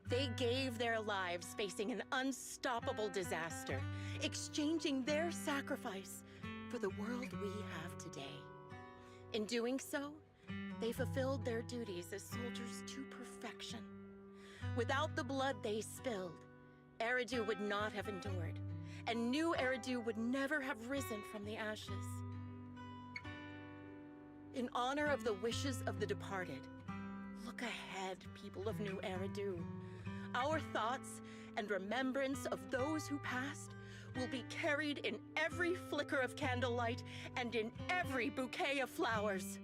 Speaker 8: They gave their lives facing an unstoppable disaster, exchanging their sacrifice for the world we have today. In doing so, they fulfilled their duties as soldiers to perfection. Without the blood they spilled, Eridu would not have endured, and new Eridu would never have risen from the ashes. In honor of the wishes of the departed, look ahead, people of New Eridu. Our thoughts and remembrance of those who passed will be carried in every flicker of candlelight and in every bouquet of flowers.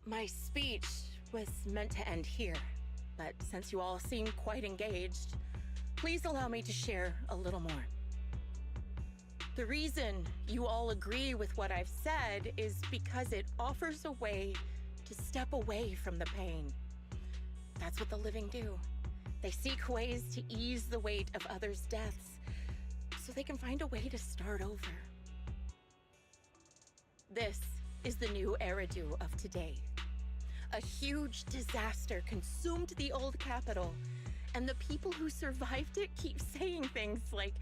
Speaker 8: My speech was meant to end here, but since you all seem quite engaged, please allow me to share a little more. The reason you all agree with what I've said is because it offers a way to step away from the pain. That's what the living do. They seek ways to ease the weight of others' deaths so they can find a way to start over. This is the new Eridu of today. A huge disaster consumed the old capital, and the people who survived it keep saying things like,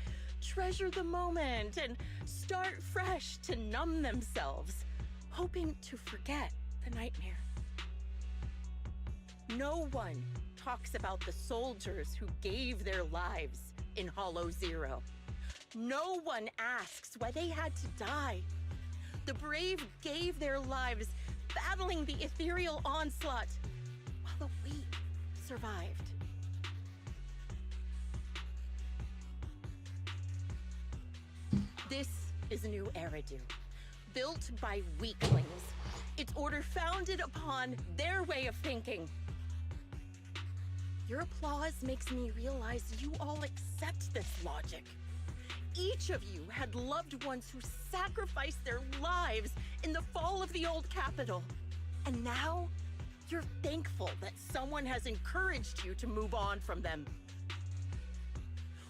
Speaker 8: treasure the moment and start fresh to numb themselves, hoping to forget the nightmare. No one talks about the soldiers who gave their lives in Hollow Zero. No one asks why they had to die. The brave gave their lives battling the ethereal onslaught, while the weak survived. This is New Eridu, built by weaklings. Its order founded upon their way of thinking. Your applause makes me realize you all accept this logic. Each of you had loved ones who sacrificed their lives in the fall of the old capital. And now, you're thankful that someone has encouraged you to move on from them.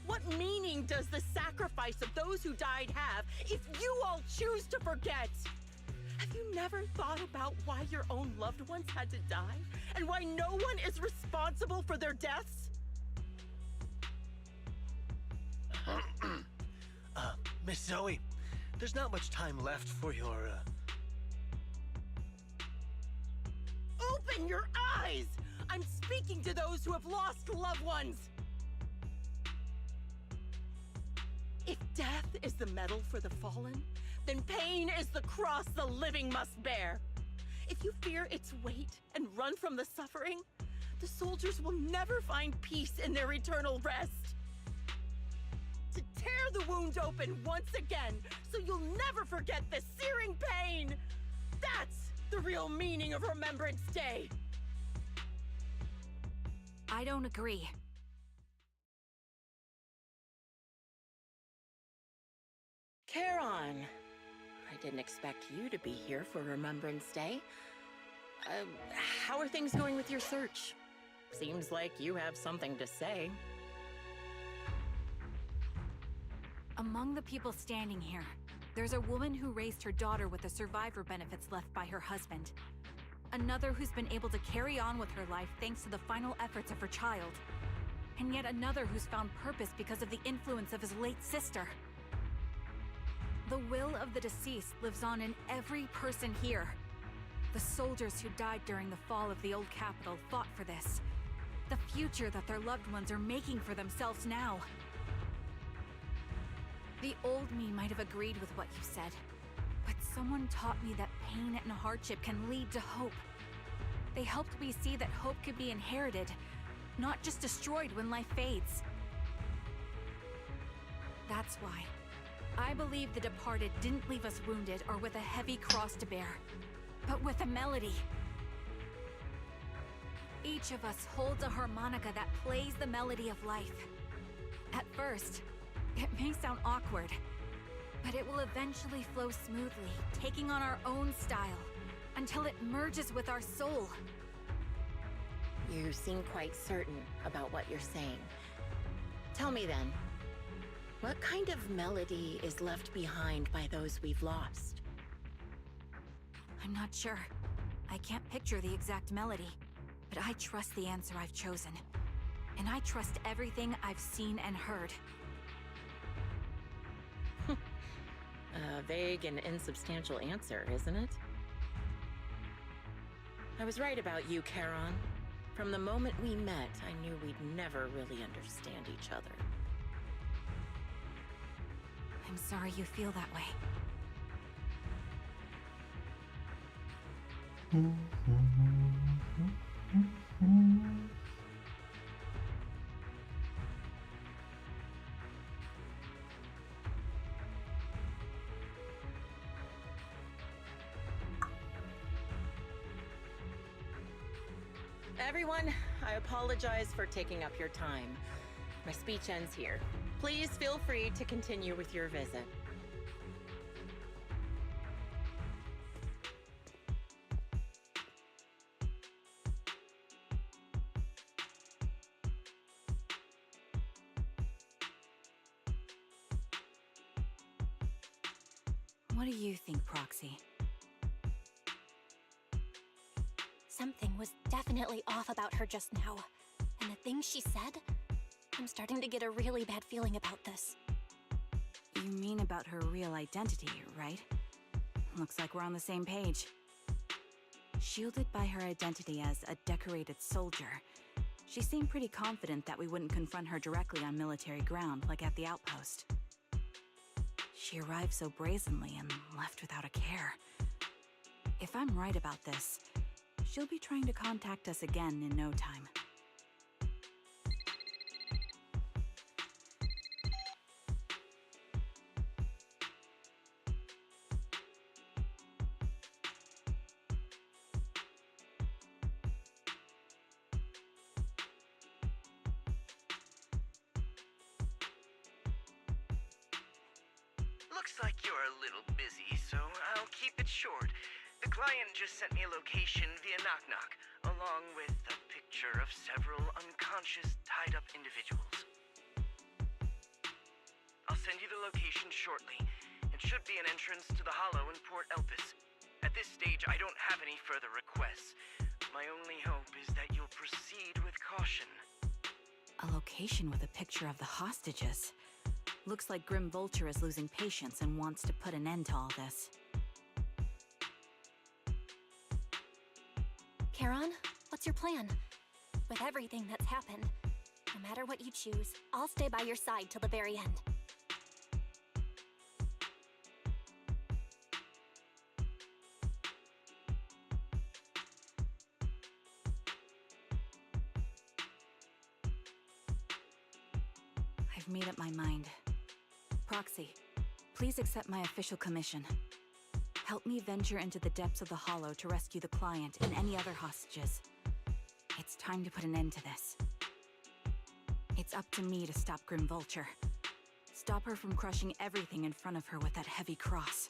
Speaker 8: What meaning does the sacrifice of those who died have if you all choose to forget? Have you never thought about why your own loved ones had to die? And why no one is responsible for their deaths?
Speaker 13: Miss Zoe, there's not much time left for your,
Speaker 8: Open your eyes! I'm speaking to those who have lost loved ones! If death is the medal for the fallen, then pain is the cross the living must bear. If you fear its weight and run from the suffering, the soldiers will never find peace in their eternal rest. To tear the wound open once again, so you'll never forget the searing pain! That's the real meaning of Remembrance Day!
Speaker 10: I don't agree.
Speaker 8: Charon, I didn't expect you to be here for Remembrance Day. How are things going with your search? Seems like you have something to say.
Speaker 10: Among the people standing here, there's a woman who raised her daughter with the survivor benefits left by her husband. Another who's been able to carry on with her life thanks to the final efforts of her child. And yet another who's found purpose because of the influence of his late sister. The will of the deceased lives on in every person here. The soldiers who died during the fall of the old capital fought for this. The future that their loved ones are making for themselves now. The old me might have agreed with what you said, but someone taught me that pain and hardship can lead to hope. They helped me see that hope could be inherited, not just destroyed when life fades. That's why I believe the departed didn't leave us wounded or with a heavy cross to bear, but with a melody. Each of us holds a harmonica that plays the melody of life. At first, it may sound awkward, but it will eventually flow smoothly, taking on our own style, until it merges with our soul.
Speaker 8: You seem quite certain about what you're saying. Tell me then, what kind of melody is left behind by those we've lost?
Speaker 10: I'm not sure. I can't picture the exact melody, but I trust the answer I've chosen. And I trust everything I've seen and heard.
Speaker 8: A vague and insubstantial answer, isn't it? I was right about you, Charon. From the moment we met, I knew we'd never really understand each other.
Speaker 10: I'm sorry you feel that way.
Speaker 8: Everyone, I apologize for taking up your time. My speech ends here. Please feel free to continue with your visit.
Speaker 10: What do you think, Proxy?
Speaker 2: Something was definitely off about her just now. And the things she said, I'm starting to get a really bad feeling about this.
Speaker 10: You mean about her real identity, right? Looks like we're on the same page. Shielded by her identity as a decorated soldier, she seemed pretty confident that we wouldn't confront her directly on military ground like at the outpost. She arrived so brazenly and left without a care. If I'm right about this, she'll be trying to contact us again in no time.
Speaker 4: Looks like you're a little busy, so I'll keep it short. The client just sent me a location via Knock Knock, along with a picture of several unconscious, tied-up individuals. I'll send you the location shortly. It should be an entrance to the Hollow in Port Elpis. At this stage, I don't have any further requests. My only hope is that you'll proceed with caution.
Speaker 10: A location with a picture of the hostages. Looks like Grim Vulture is losing patience and wants to put an end to all this.
Speaker 2: Charon, what's your plan? With everything that's happened, no matter what you choose, I'll stay by your side till the very end.
Speaker 6: I've made up my mind. Proxy, please accept my official commission. Help me venture into the depths of the Hollow to rescue the client and any other hostages. It's time to put an end to this. It's up to me to stop Grim Vulture. Stop her from crushing everything in front of her with that heavy cross.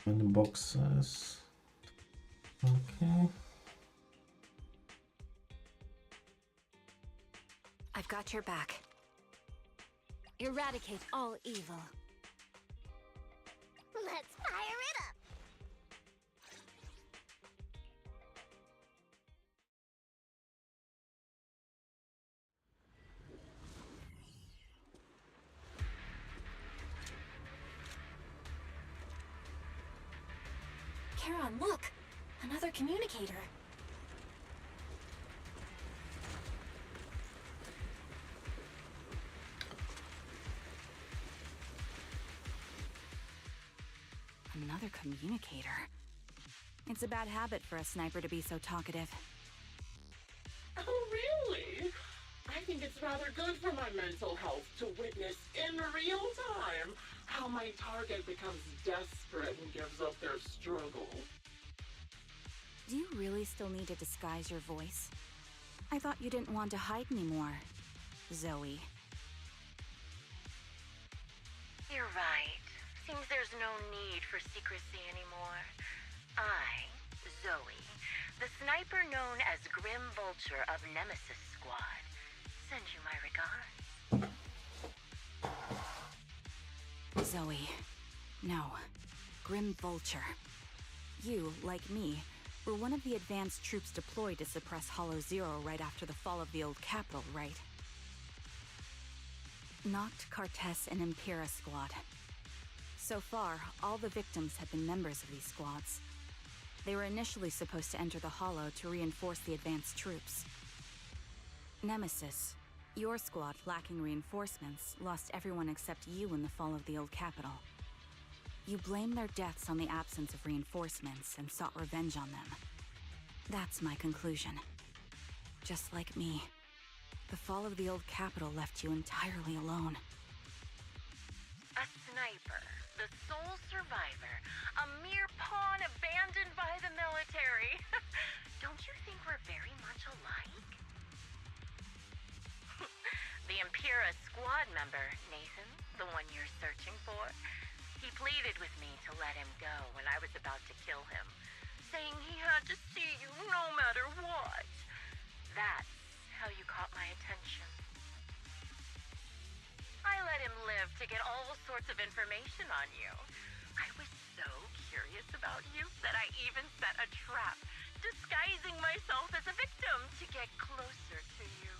Speaker 1: And the boxes. Okay.
Speaker 6: I've got your back.
Speaker 2: Eradicate all evil.
Speaker 3: Let's fire it up!
Speaker 2: Charon, look! Another communicator.
Speaker 6: Another communicator. It's a bad habit for a sniper to be so talkative.
Speaker 9: Oh, really? I think it's rather good for my mental health to witness in real time how my target becomes desperate and gives up their struggle.
Speaker 6: Do you really still need to disguise your voice? I thought you didn't want to hide anymore, Zoe.
Speaker 8: You're right. Seems there's no need for secrecy anymore. I, Zoe, the sniper known as Grim Vulture of Nemesis Squad, send you my regards.
Speaker 6: Zoe. No. Grim Vulture. You, like me, were one of the advanced troops deployed to suppress Hollow Zero right after the fall of the old capital, right? Noct, Cartes, and Impera Squad. So far, all the victims have been members of these squads. They were initially supposed to enter the Hollow to reinforce the advanced troops. Nemesis, your squad, lacking reinforcements, lost everyone except you in the fall of the old capital. You blamed their deaths on the absence of reinforcements and sought revenge on them. That's my conclusion. Just like me, the fall of the old capital left you entirely alone.
Speaker 8: A sniper, the sole survivor, a mere pawn abandoned by the military. Don't you think we're very much alike? The Impera squad member, Nathan, the one you're searching for, he pleaded with me to let him go when I was about to kill him, saying he had to see you no matter what. That's how you caught my attention. I let him live to get all sorts of information on you. I was so curious about you that I even set a trap, disguising myself as a victim to get closer to you.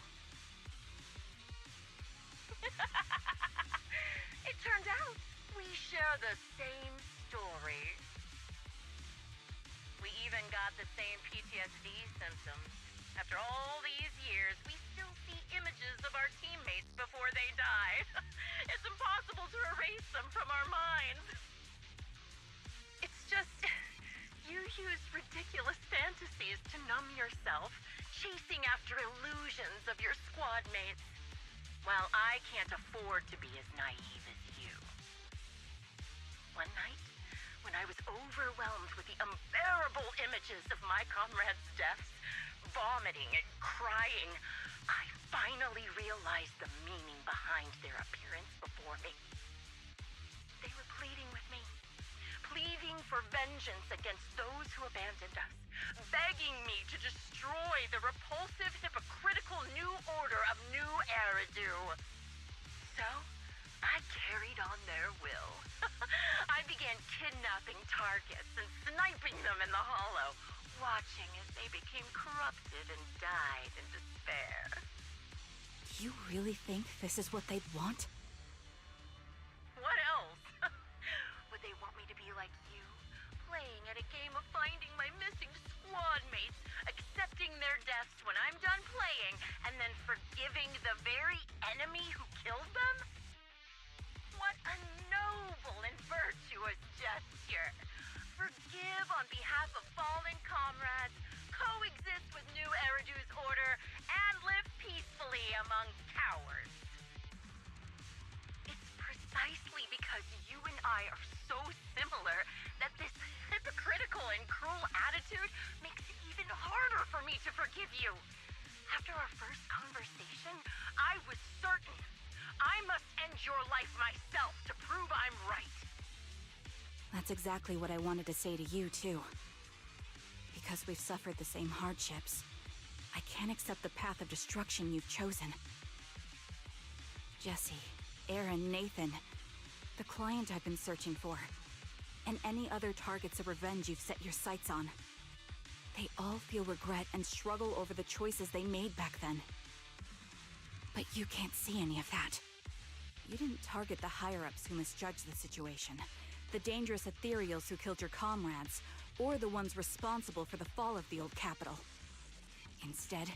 Speaker 8: It turned out we share the same story. We even got the same PTSD symptoms. After all these years, we still see images of our teammates before they die. It's impossible to erase them from our minds. It's just, you use ridiculous fantasies to numb yourself, chasing after illusions of your squad mates, while I can't afford to be as naive as you. One night, when I was overwhelmed with the unbearable images of my comrades' deaths, vomiting and crying, I finally realized the meaning behind their appearance before me. They were pleading with me, pleading for vengeance against those who abandoned us, begging me to destroy the repulsive, hypocritical new order of New Eridu. So, I carried on their will. I began kidnapping targets and sniping them in the hollow, watching as they became corrupted and died in despair.
Speaker 6: Do you really think this is what they'd want?
Speaker 8: What else? Would they want me to be like you, playing at a game of finding my missing squad mates, accepting their deaths when I'm done playing, and then forgiving the very enemy who killed them? What a noble and virtuous gesture! Forgive on behalf of fallen comrades, coexist with New Eridu's order, and live peacefully among cowards. It's precisely because you and I are so similar that this hypocritical and cruel attitude makes it even harder for me to forgive you. After our first conversation, I was certain I must end your life myself to prove I'm right.
Speaker 6: That's exactly what I wanted to say to you, too. Because we've suffered the same hardships, I can't accept the path of destruction you've chosen. Jesse, Aaron, Nathan, the client I've been searching for, and any other targets of revenge you've set your sights on. They all feel regret and struggle over the choices they made back then. But you can't see any of that. You didn't target the higher-ups who misjudged the situation, the dangerous ethereals who killed your comrades, or the ones responsible for the fall of the old capital. Instead,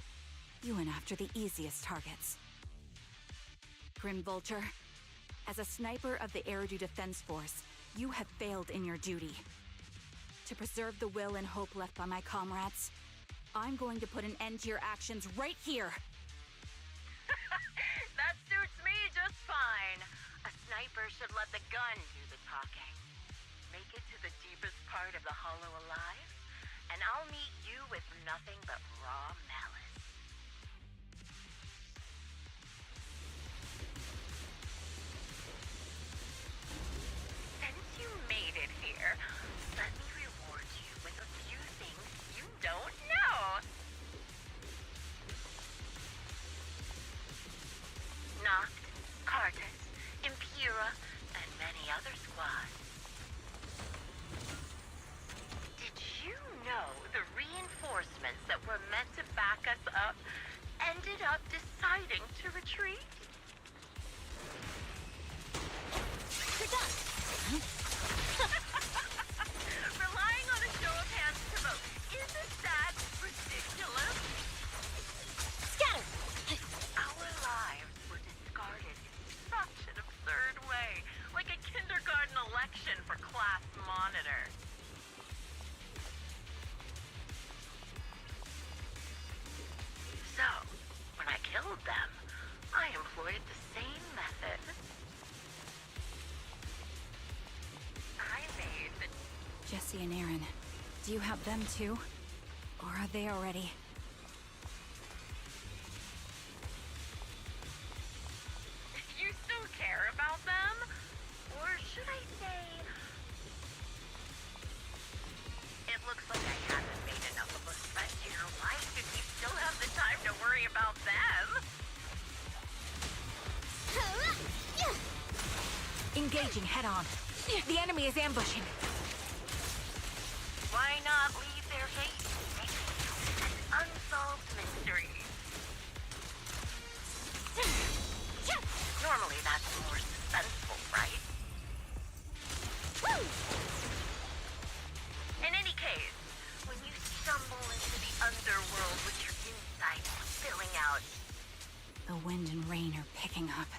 Speaker 6: you went after the easiest targets. Grim Vulture, as a sniper of the Eridu Defense Force, you have failed in your duty. To preserve the will and hope left by my comrades, I'm going to put an end to your actions right here!
Speaker 8: That suits me just fine. A sniper should let the gun do the talking. Make it to the deepest part of the hollow alive, and I'll meet you with nothing but raw malice. Since you made it here, let me reward you with a few things you don't know. Noct, Cartus, Impura, and many other squads. Did you know the reinforcements that were meant to back us
Speaker 10: Do you have them too? Or are they already?
Speaker 14: You still care about them? Or should I say... It looks like I haven't made enough of a threat to your life if you still have the time to worry about them.
Speaker 10: Engaging head-on. The enemy is ambushing.
Speaker 14: Why not leave their fate? An unsolved mystery. Normally that's more suspenseful, right? In any case, when you stumble into the underworld with your insides spilling out...
Speaker 10: The wind and rain are picking up.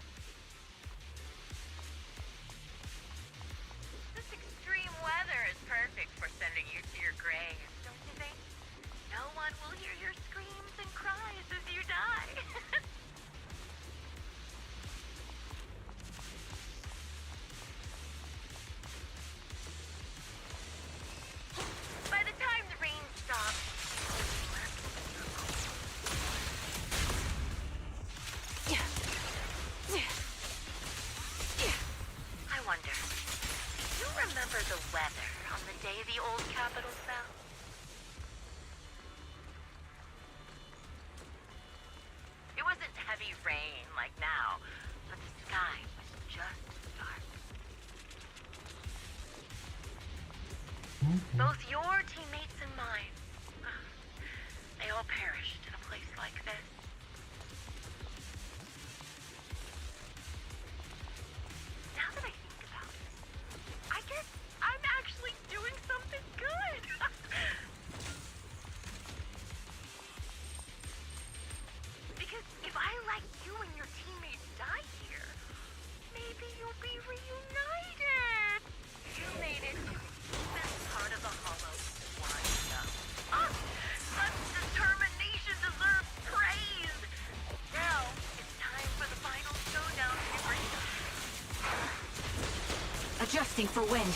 Speaker 14: This extreme weather is perfect for sending you to your grave, don't you think? No one will hear your screams and cries as you die. By the time the rain stops, I wonder, do you remember the weather on the day the old capital fell? It wasn't heavy rain like now, but the sky was just dark. Both your teammates and mine, they all perished in a place like this. Now that I think about it, I guess I'm actually doing something good. Because if I let you and your teammates die here, maybe you'll be reunited. You made it to this part of the Hollow one enough. Such determination deserves praise. Now it's time for the final showdown to be reached.
Speaker 10: Adjusting for wind.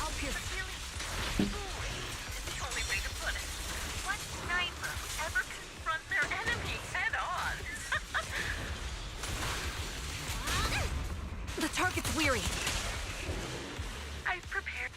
Speaker 10: I'll pierce.
Speaker 14: Really foolish is the only way to put it. What sniper would ever confront their enemy head on?
Speaker 10: The target's weary.
Speaker 14: I've prepared.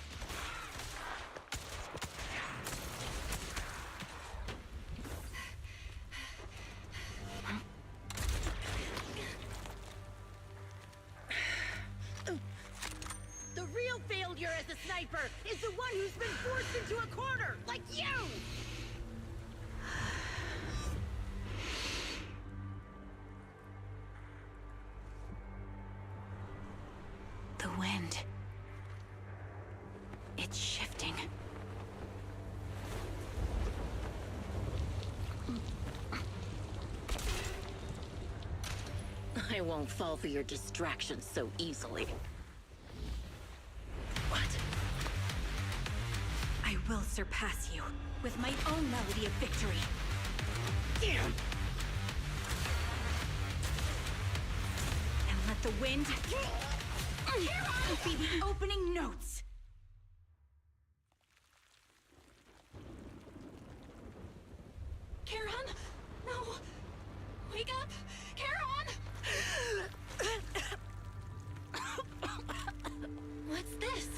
Speaker 8: The real failure as a sniper is the one who's been forced into a corner, like you!
Speaker 10: The wind. It's shifting.
Speaker 8: I won't fall for your distractions so easily. What?
Speaker 10: I will surpass you with my own melody of victory.
Speaker 8: Damn!
Speaker 10: And let the wind be the opening notes. Karen? No! Wake up! Karen! What's this?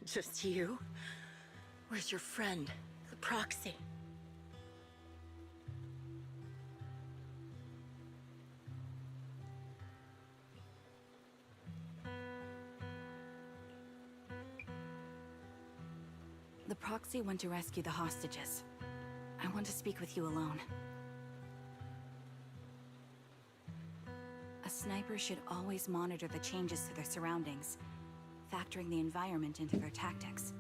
Speaker 8: Just you? Where's your friend, the proxy?
Speaker 10: The proxy went to rescue the hostages. I want to speak with you alone. A
Speaker 6: Snipers should always monitor the changes to their surroundings, factoring the environment into their tactics.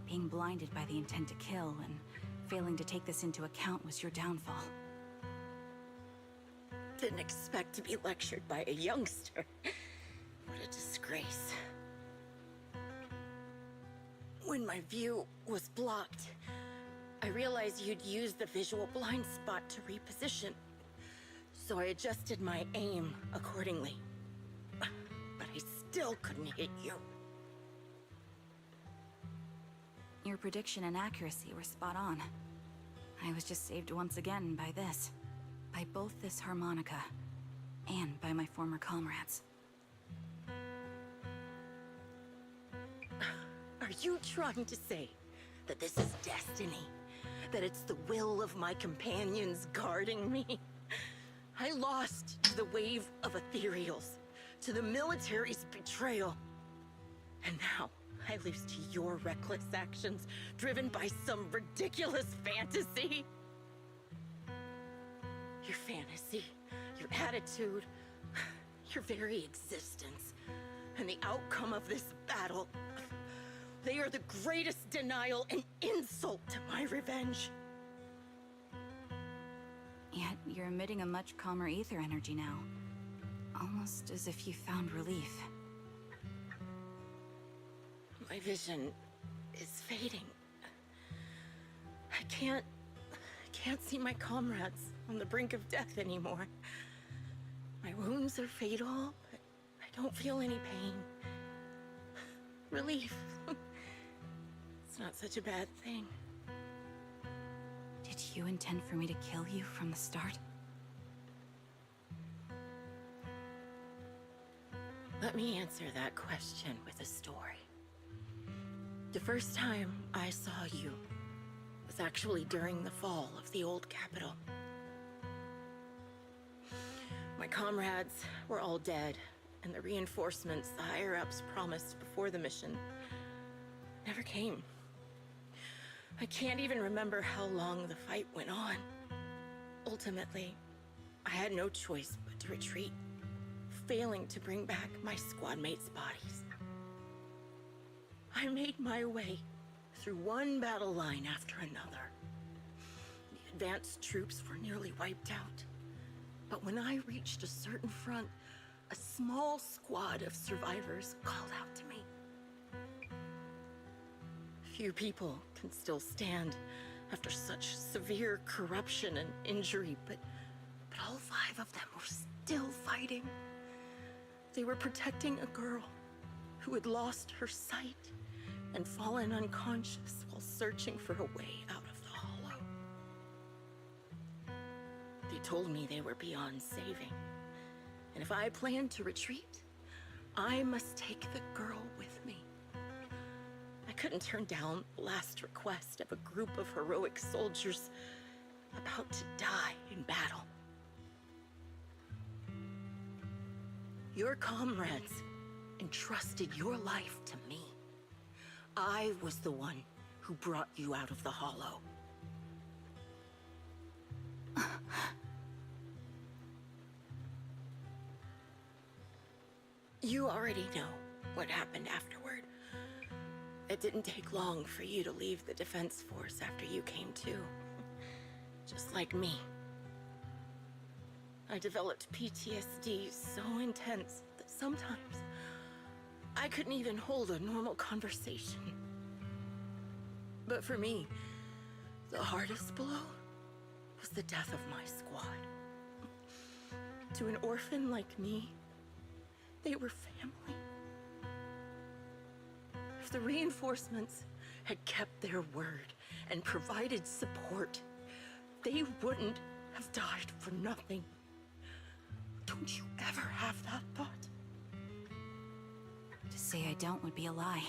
Speaker 6: Being blinded by the intent to kill and failing to take this into account was your downfall.
Speaker 8: Didn't expect to be lectured by a youngster. What a disgrace. When my view was blocked, I realized you'd used the visual blind spot to reposition. So I adjusted my aim accordingly. But I still couldn't hit you.
Speaker 6: Your prediction and accuracy were spot on. I was just saved once again by this. By both this harmonica, and by my former comrades.
Speaker 8: Are you trying to say that this is destiny? That it's the will of my companions guarding me? I lost to the wave of ethereals, to the military's betrayal. And now I lose to your reckless actions, driven by some ridiculous fantasy. Your fantasy, your attitude, your very existence, and the outcome of this battle, they are the greatest denial and insult to my revenge.
Speaker 6: Yet you're emitting a much calmer ether energy now. Almost as if you found relief.
Speaker 8: My vision is fading. I can't see my comrades on the brink of death anymore. My wounds are fatal, but I don't feel any pain. Relief. It's not such a bad thing.
Speaker 6: Did you intend for me to kill you from the start?
Speaker 8: Let me answer that question with a story. The first time I saw you was actually during the fall of the old capital. My comrades were all dead, and the reinforcements the higher-ups promised before the mission never came. I can't even remember how long the fight went on. Ultimately, I had no choice but to retreat, failing to bring back my squad mates' bodies. I made my way through one battle line after another. The advanced troops were nearly wiped out. But when I reached a certain front, a small squad of survivors called out to me. Few people can still stand after such severe corruption and injury, but all 5 of them were still fighting. They were protecting a girl who had lost her sight and fallen unconscious while searching for a way out of the hollow. They told me they were beyond saving, and if I planned to retreat, I must take the girl with me. I couldn't turn down the last request of a group of heroic soldiers about to die in battle. Your comrades entrusted your life to me. I was the one who brought you out of the hollow. You already know what happened afterward. It didn't take long for you to leave the Defense Force after you came to. Just like me. I developed PTSD so intense that sometimes I couldn't even hold a normal conversation. But for me, the hardest blow was the death of my squad. To an orphan like me, they were family. If the reinforcements had kept their word and provided support, they wouldn't have died for nothing. Don't you ever have that thought?
Speaker 6: To say I don't would be a lie.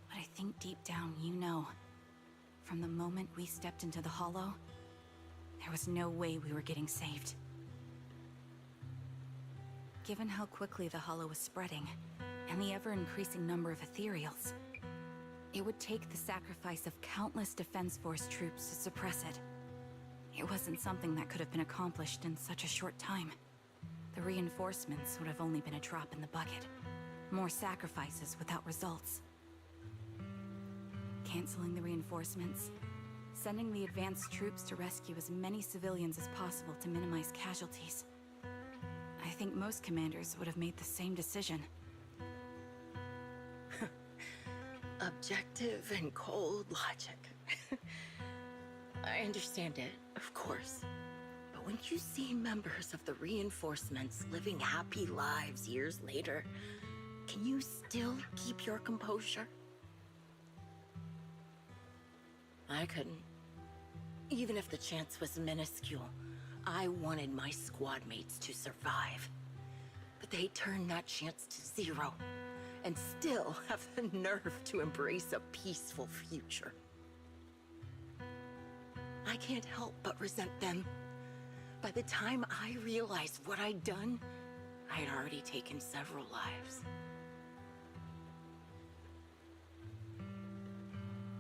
Speaker 6: But I think deep down you know. From the moment we stepped into the hollow, there was no way we were getting saved. Given how quickly the hollow was spreading, and the ever-increasing number of ethereals, it would take the sacrifice of countless Defense Force troops to suppress it. It wasn't something that could have been accomplished in such a short time.
Speaker 10: the reinforcements would have only been a drop in the bucket. More sacrifices without results. Canceling the reinforcements, sending the advanced troops to rescue as many civilians as possible to minimize casualties. I think most commanders would have made the same decision.
Speaker 8: Objective and cold logic. I understand it, of course. But when you see members of the reinforcements living happy lives years later, can you still keep your composure? I couldn't. Even if the chance was minuscule, I wanted my squad mates to survive. But they turned that chance to zero, and still have the nerve to embrace a peaceful future. I can't help but resent them. By the time I realized what I'd done, I had already taken several lives.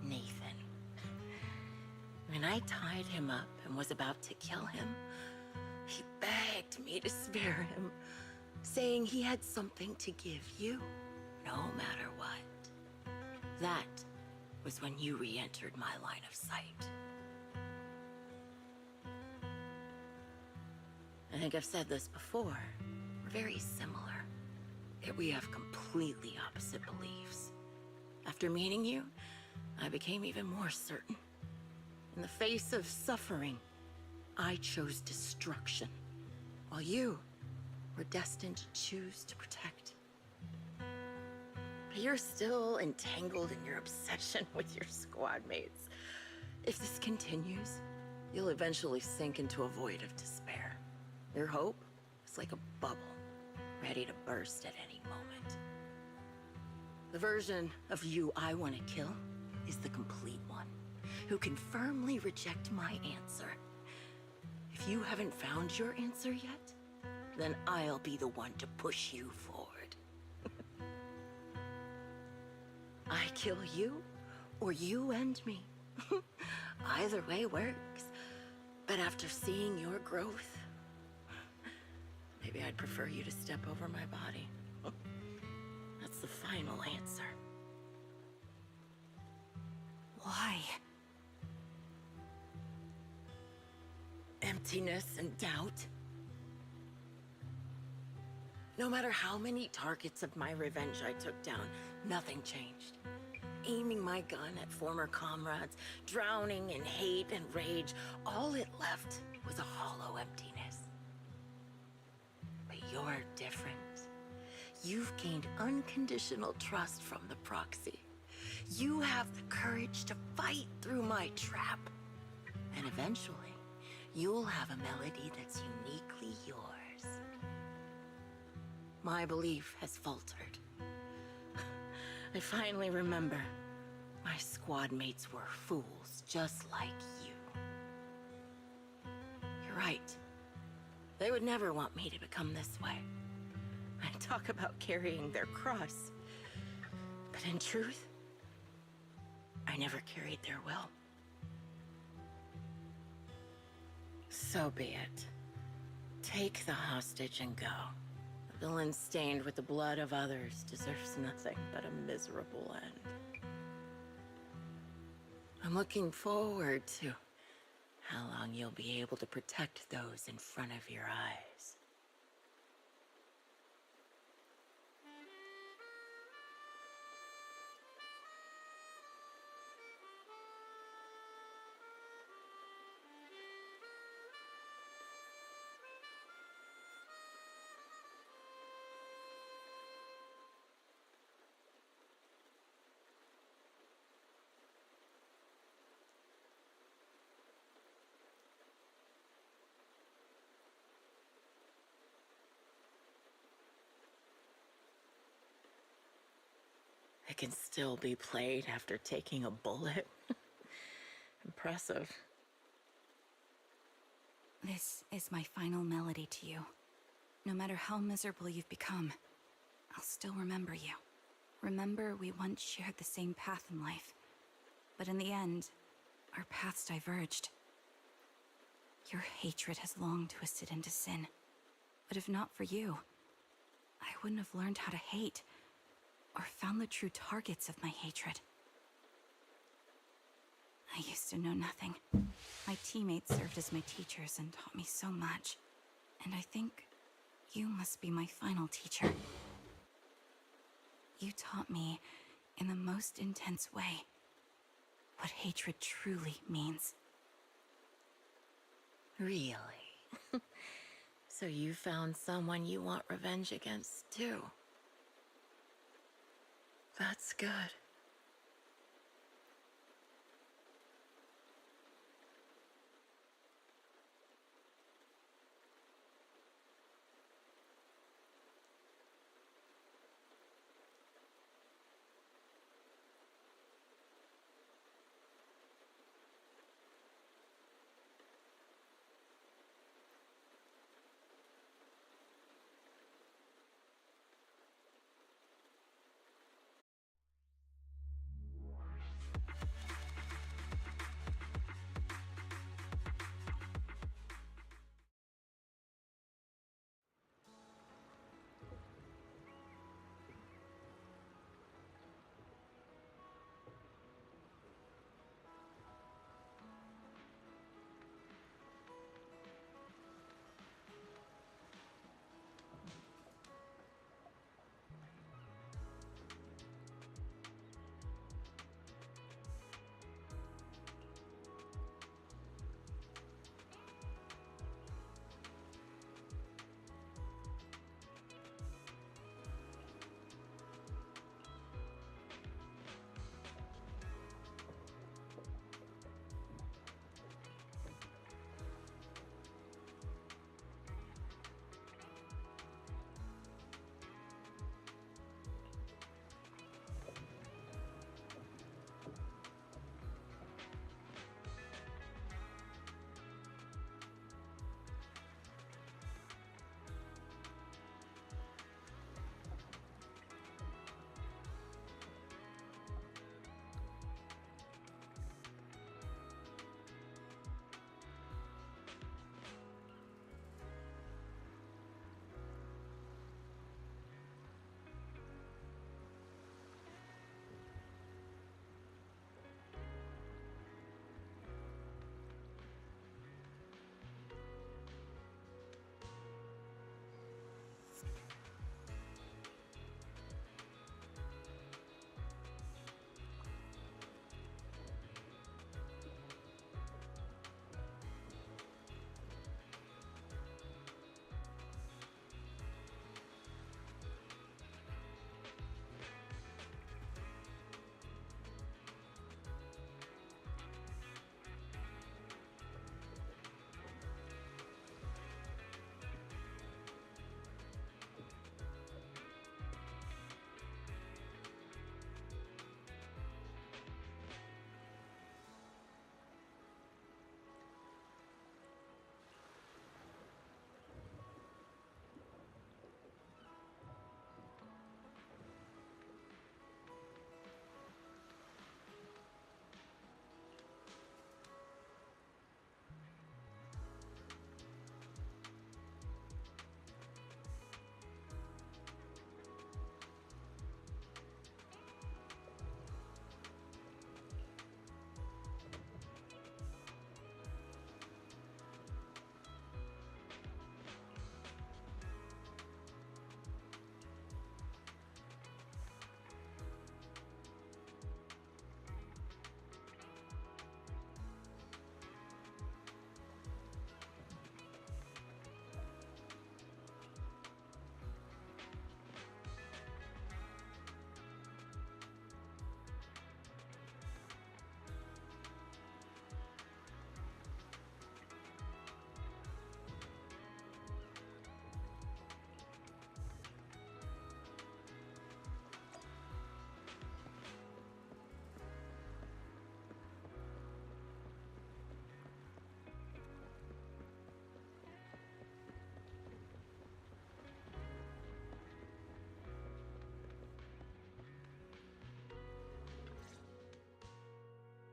Speaker 8: Nathan. When I tied him up and was about to kill him, he begged me to spare him, saying he had something to give you, no matter what. That was when you re-entered my line of sight. I think I've said this before. We're very similar, yet we have completely opposite beliefs. After meeting you, I became even more certain. In the face of suffering, I chose destruction, while you were destined to choose to protect. But you're still entangled in your obsession with your squad mates. If this continues, you'll eventually sink into a void of despair. Your hope is like a bubble, ready to burst at any moment. The version of you I want to kill is the complete one, who can firmly reject my answer. If you haven't found your answer yet, then I'll be the one to push you forward. I kill you, or you end me. Either way works. But after seeing your growth, maybe I'd prefer you to step over my body. That's the final answer.
Speaker 10: Why?
Speaker 8: Emptiness and doubt. No matter how many targets of my revenge I took down, nothing changed. Aiming my gun at former comrades, drowning in hate and rage, all it left was a hollow emptiness. But you're different. You've gained unconditional trust from the proxy. You have the courage to fight through my trap. And eventually, you'll have a melody that's uniquely yours. My belief has faltered. I finally remember my squad mates were fools just like you. You're right. They would never want me to become this way. I talk about carrying their cross, but in truth, I never carried their will. So be it. Take the hostage and go. The villain stained with the blood of others deserves nothing but a miserable end. I'm looking forward to how long you'll be able to protect those in front of your eyes. It can still be played after taking a bullet. Impressive.
Speaker 10: This is my final melody to you. No matter how miserable you've become, I'll still remember you. Remember we once shared the same path in life, but in the end, our paths diverged. Your hatred has long twisted into sin,
Speaker 6: But if not for you, I wouldn't have learned how to hate, or found the true targets of my hatred. I used to know nothing. My teammates served as my teachers and taught me so much. And I think you must be my final teacher. You taught me, in the most intense way, what hatred truly means.
Speaker 8: Really? So you found someone you want revenge against, too. That's good.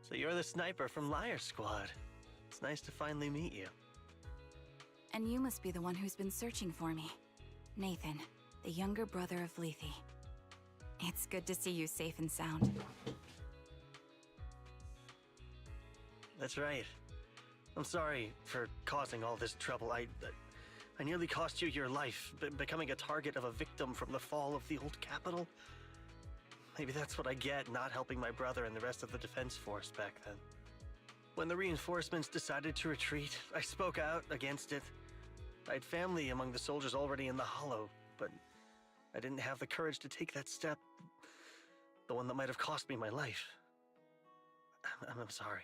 Speaker 13: So you're the sniper from Liar Squad. It's nice to finally meet you.
Speaker 10: And you must be the one who's been searching for me. Nathan, the younger brother of Lethe. It's good to see you safe and sound.
Speaker 13: That's right. I'm sorry for causing all this trouble. I nearly cost you your life, becoming a target of a victim from the fall of the old capital. Maybe that's what I get not helping my brother and the rest of the defense force back then. When the reinforcements decided to retreat, I spoke out against it. I had family among the soldiers already in the Hollow, but I didn't have the courage to take that step. The one that might have cost me my life. I'm sorry.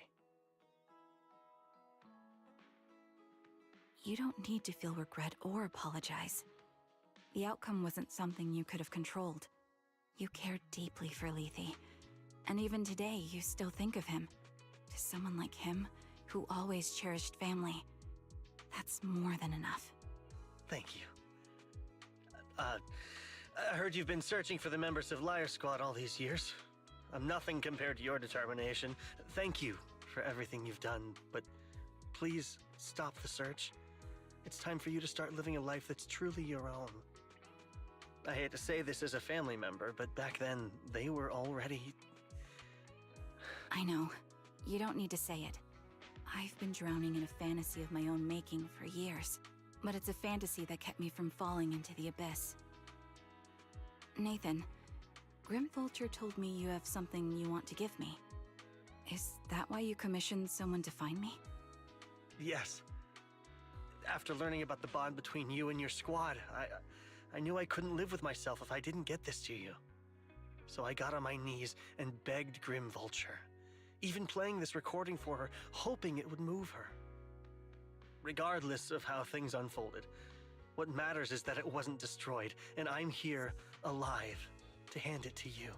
Speaker 10: You don't need to feel regret or apologize. The outcome wasn't something you could have controlled. You cared deeply for Lethe, and even today you still think of him. To someone like him, who always cherished family, that's more than enough.
Speaker 13: Thank you. I heard you've been searching for the members of Liar Squad all these years. I'm nothing compared to your determination. Thank you for everything you've done, but please stop the search. It's time for you to start living a life that's truly your own. I hate to say this as a family member, but back then, they were already...
Speaker 10: I know. You don't need to say it. I've been drowning in a fantasy of my own making for years, but it's a fantasy that kept me from falling into the abyss. Nathan, Grim Vulture told me you have something you want to give me. Is that why you commissioned someone to find me?
Speaker 13: Yes. After learning about the bond between you and your squad, I knew I couldn't live with myself if I didn't get this to you. So I got on my knees and begged Grim Vulture, even playing this recording for her, hoping it would move her. Regardless of how things unfolded, what matters is that it wasn't destroyed, and I'm here, alive, to hand it to you.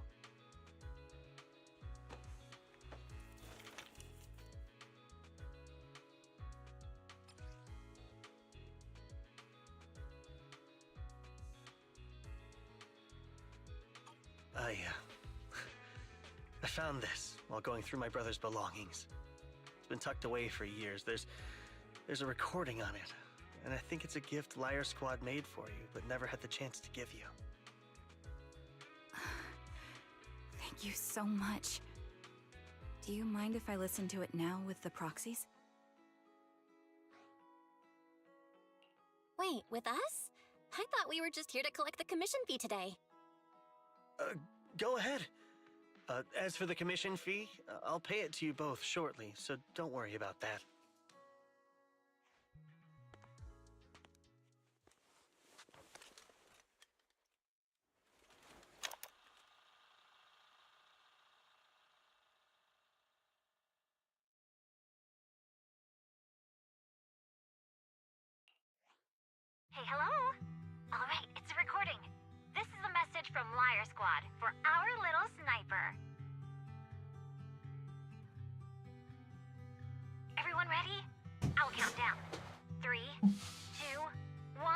Speaker 13: I found this while going through my brother's belongings. It's been tucked away for years. There's a recording on it, and I think it's a gift Liar Squad made for you, but never had the chance to give you.
Speaker 10: Thank you so much. Do you mind if I listen to it now with the proxies?
Speaker 2: Wait, with us? I thought we were just here to collect the commission fee today.
Speaker 13: Go ahead. As for the commission fee, I'll pay it to you both shortly, so don't worry about that.
Speaker 3: Hey, hello? Alright, it's a recording. This is a message from Liar Squad for our little sniper. Everyone ready? I'll count down. 3, 2, 1.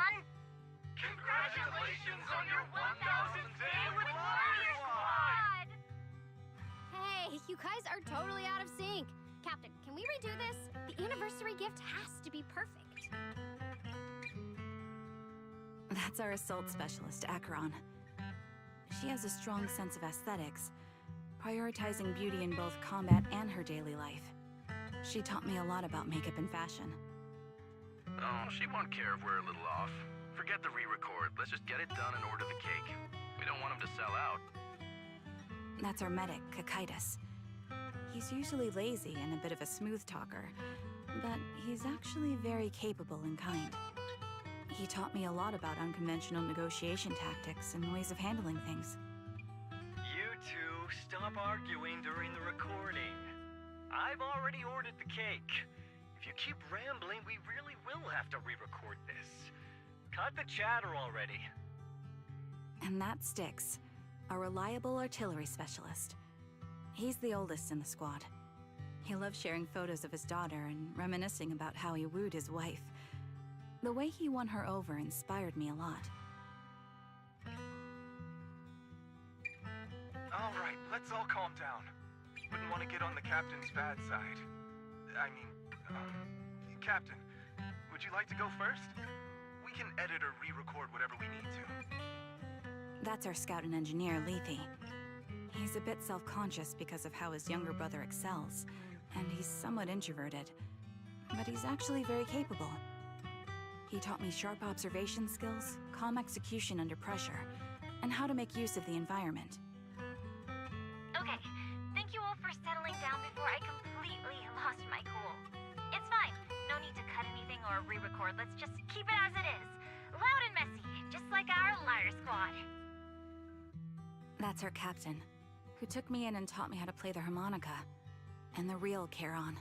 Speaker 14: Congratulations on your 1000th day with Liar Squad!
Speaker 15: Hey, you guys are totally out of sync. Captain, can we redo this? The anniversary gift has to be perfect.
Speaker 10: That's our assault specialist, Acheron. She has a strong sense of aesthetics, prioritizing beauty in both combat and her daily life. She taught me a lot about makeup and fashion.
Speaker 5: Oh, she won't care if we're a little off. Forget the re-record. Let's just get it done and order the cake. We don't want him to sell out.
Speaker 10: That's our medic, Keyvis. He's usually lazy and a bit of a smooth talker, but he's actually very capable and kind. He taught me a lot about unconventional negotiation tactics and ways of handling things.
Speaker 16: You two, stop arguing during the recording. I've already ordered the cake. If you keep rambling, we really will have to re-record this. Cut the chatter already.
Speaker 10: And that Styx, a reliable artillery specialist. He's the oldest in the squad. He loves sharing photos of his daughter and reminiscing about how he wooed his wife. The way he won her over inspired me a lot.
Speaker 17: All right, let's all calm down. Wouldn't want to get on the captain's bad side. I mean, Captain, would Would you like to go first? We can edit or re-record whatever we need to.
Speaker 6: That's our scout and engineer, Lethe. He's a bit self-conscious because of how his younger brother excels, and he's somewhat introverted. But he's actually very capable. He taught me sharp observation skills, calm execution under pressure, and how to make use of the environment.
Speaker 3: Okay, thank you all for settling down before I completely lost my cool. It's fine. No need to cut anything or re-record. Let's just keep it as it is. Loud and messy, just like our liar squad.
Speaker 6: That's our captain, who took me in and taught me how to play the harmonica. And the real Charon.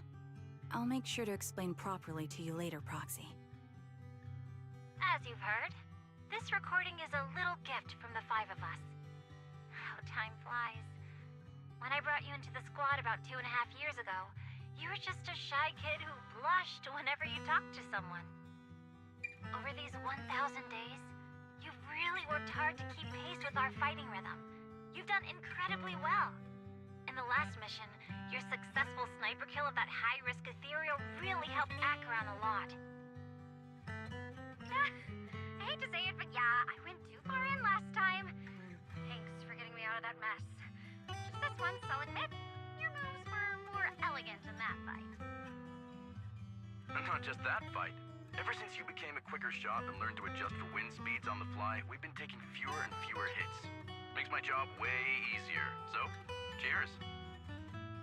Speaker 6: I'll make sure to explain properly to you later, Proxy.
Speaker 3: As you've heard, this recording is a little gift from the 5 of us. How time flies. When I brought you into the squad about 2.5 years ago, you were just a shy kid who blushed whenever you talked to someone. Over these 1,000 days, you've really worked hard to keep pace with our fighting rhythm. You've done incredibly well. In the last mission, your successful sniper kill of that high-risk ethereal really helped Acheron a lot. I hate to say it, but yeah, I went too far in last time. Thanks for getting me out of that mess. Just this once, I'll admit, your moves were more elegant in that fight.
Speaker 18: And not just that fight. Ever since you became a quicker shot and learned to adjust for wind speeds on the fly, we've been taking fewer and fewer hits. Makes my job way easier. So, cheers.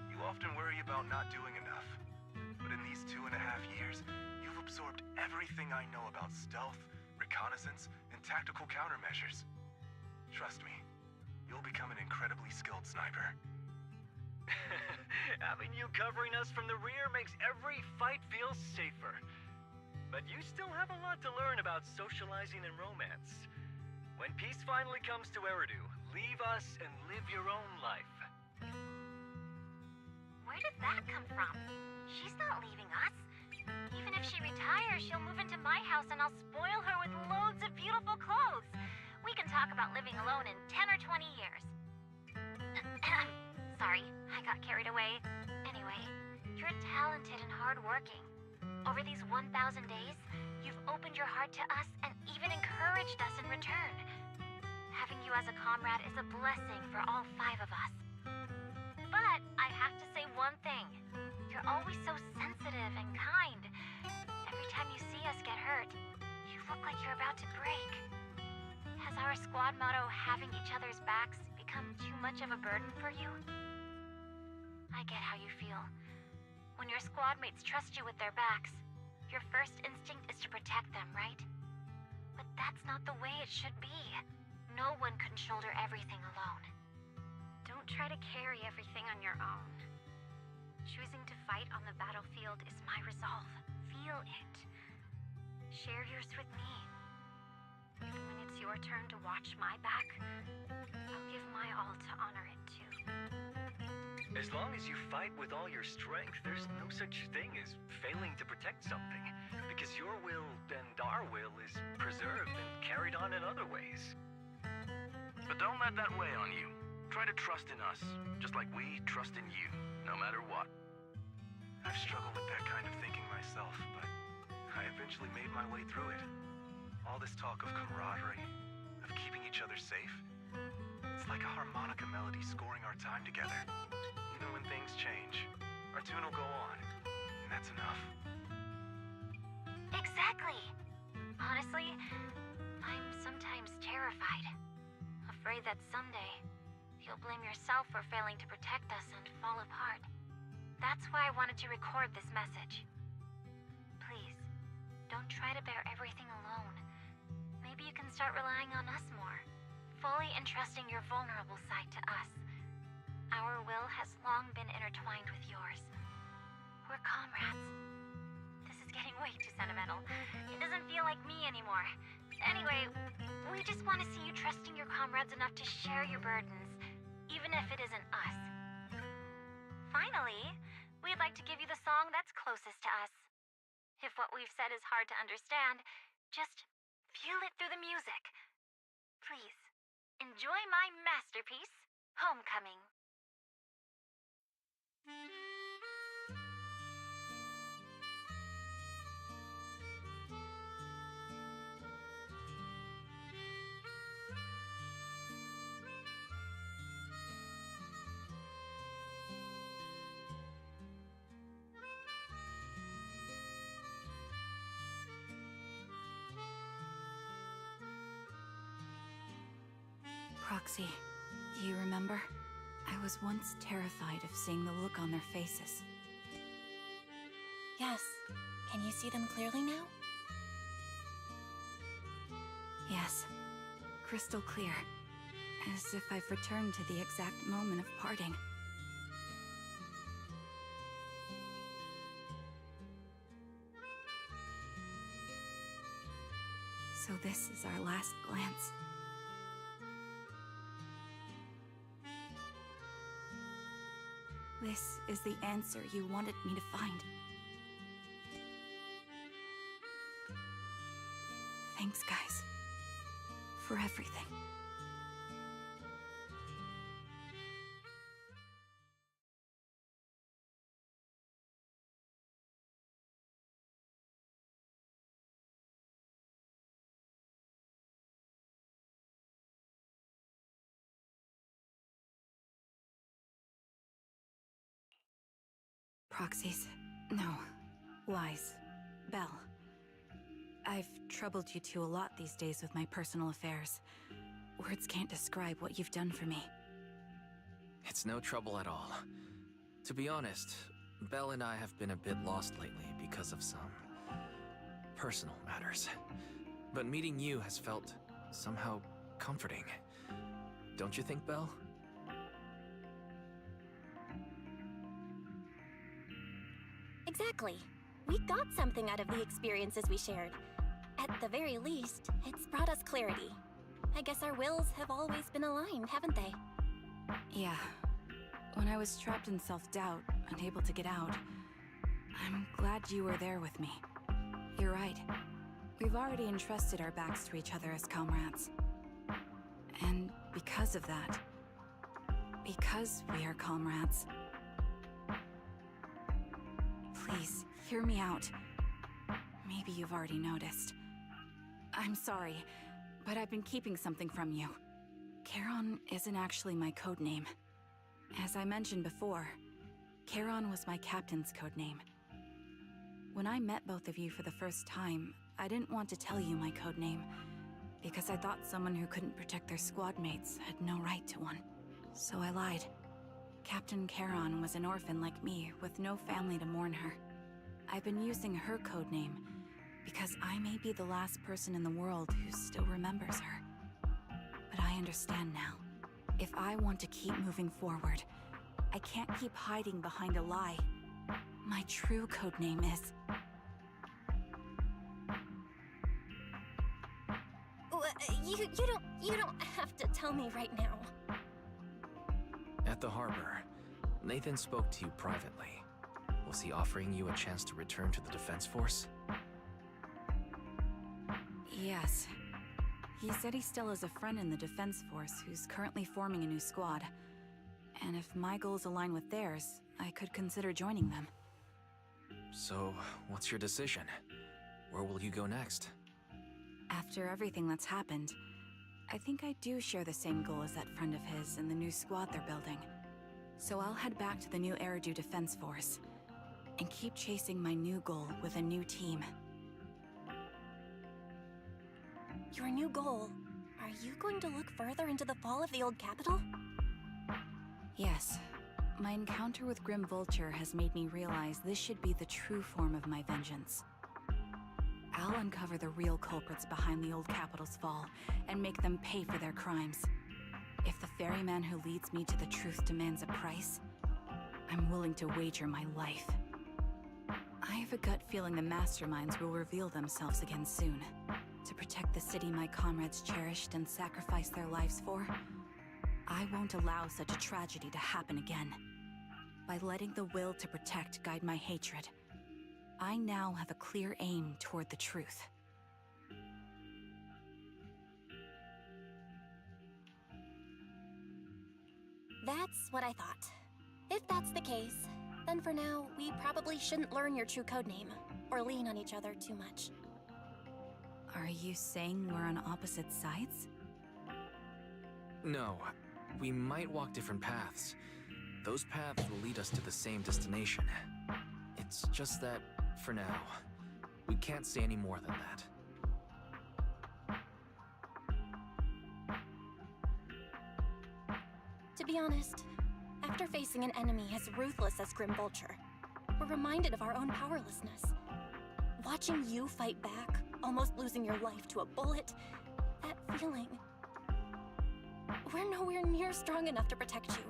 Speaker 17: You often worry about not doing enough. But in these 2.5 years, you've absorbed everything I know about stealth, reconnaissance, and tactical countermeasures. Trust me, you'll become an incredibly skilled sniper.
Speaker 16: Having you covering us from the rear makes every fight feel safer. But you still have a lot to learn about socializing and romance. When peace finally comes to Eridu, leave us and live your own life.
Speaker 3: Where did that come from? She's not leaving us. Even if she retires, she'll move into my house and I'll spoil her with loads of beautiful clothes. We can talk about living alone in 10 or 20 years. Sorry, I got carried away. Anyway, you're talented and hardworking. Over these 1,000 days, you've opened your heart to us and even encouraged us in return. Having you as a comrade is a blessing for all 5 of us. But I have to say one thing. You're always so sensitive and kind. Every time you see us get hurt, you look like you're about to break. Has our squad motto, having each other's backs, become too much of a burden for you? I get how you feel. When your squad mates trust you with their backs, your first instinct is to protect them, right? But that's not the way it should be. No one can shoulder everything alone. Don't try to carry everything on your own. Choosing to fight on the battlefield is my resolve. Feel it. Share yours with me. Even when it's your turn to watch my back, I'll give my all to honor it too.
Speaker 16: As long as you fight with all your strength, there's no such thing as failing to protect something, because your will and our will is preserved and carried on in other ways.
Speaker 18: But don't let that weigh on you. Try to trust in us, just like we trust in you, no matter what.
Speaker 17: I've struggled with that kind of thinking myself, but I eventually made my way through it. All this talk of camaraderie, of keeping each other safe, it's like a harmonica melody scoring our time together. Even when things change, our tune will go on, and that's enough.
Speaker 3: Exactly. Honestly, I'm sometimes terrified. Afraid that someday, you'll blame yourself for failing to protect us and fall apart. That's why I wanted to record this message. Please, don't try to bear everything alone. Maybe you can start relying on us more, fully entrusting your vulnerable side to us. Our will has long been intertwined with yours. We're comrades. This is getting way too sentimental. It doesn't feel like me anymore. Anyway, we just want to see you trusting your comrades enough to share your burdens, even if it isn't us. Finally, we'd like to give you the song that's closest to us. If what we've said is hard to understand, just feel it through the music. Please, enjoy my masterpiece, Homecoming.
Speaker 10: Proxy, do you remember? I was once terrified of seeing the look on their faces.
Speaker 2: Yes. Can you see them clearly now?
Speaker 10: Yes. Crystal clear. As if I've returned to the exact moment of parting. So this is our last glance. This is the answer you wanted me to find. Thanks, guys. For everything. Proxies. No. Lies. Belle. I've troubled you two a lot these days with my personal affairs. Words can't describe what you've done for me.
Speaker 5: It's no trouble at all. To be honest, Belle and I have been a bit lost lately because of some personal matters. But meeting you has felt somehow comforting. Don't you think, Belle?
Speaker 2: Exactly. We got something out of the experiences we shared. At the very least, it's brought us clarity. I guess our wills have always been aligned, haven't they?
Speaker 10: Yeah. When I was trapped in self-doubt, unable to get out, I'm glad you were there with me. You're right. We've already entrusted our backs to each other as comrades. And because of that, because we are comrades, please, hear me out. Maybe you've already noticed. I'm sorry, but I've been keeping something from you. Charon isn't actually my code name. As I mentioned before, Charon was my captain's code name. When I met both of you for the first time, I didn't want to tell you my code name, because I thought someone who couldn't protect their squad mates had no right to one. So I lied. Captain Charon was an orphan like me, with no family to mourn her. I've been using her code name because I may be the last person in the world who still remembers her. But I understand now. If I want to keep moving forward, I can't keep hiding behind a lie. My true code name is...
Speaker 2: You don't have to tell me right now.
Speaker 5: At the harbor, Nathan spoke to you privately. Was he offering you a chance to return to the Defense Force?
Speaker 10: Yes. He said he still has a friend in the Defense Force who's currently forming a new squad. And if my goals align with theirs, I could consider joining them.
Speaker 5: So, what's your decision? Where will you go next?
Speaker 10: After everything that's happened, I think I do share the same goal as that friend of his and the new squad they're building. So I'll head back to the new Eridu Defense Force and keep chasing my new goal with a new team.
Speaker 2: Your new goal? Are you going to look further into the fall of the old capital?
Speaker 10: Yes. My encounter with Grim Vulture has made me realize this should be the true form of my vengeance. I'll uncover the real culprits behind the old capital's fall and make them pay for their crimes. If the ferryman who leads me to the truth demands a price, I'm willing to wager my life. I have a gut feeling the masterminds will reveal themselves again soon. To protect the city my comrades cherished and sacrificed their lives for, I won't allow such a tragedy to happen again. By letting the will to protect guide my hatred, I now have a clear aim toward the truth.
Speaker 2: That's what I thought. If that's the case, then for now, we probably shouldn't learn your true codename, or lean on each other too much.
Speaker 10: Are you saying we're on opposite sides?
Speaker 5: No. We might walk different paths. Those paths will lead us to the same destination. It's just that, for now, we can't say any more than that.
Speaker 2: be honest, after facing an enemy as ruthless as Grim Vulture, we're reminded of our own powerlessness. Watching you fight back, almost losing your life to a bullet, that feeling. We're nowhere near strong enough to protect you,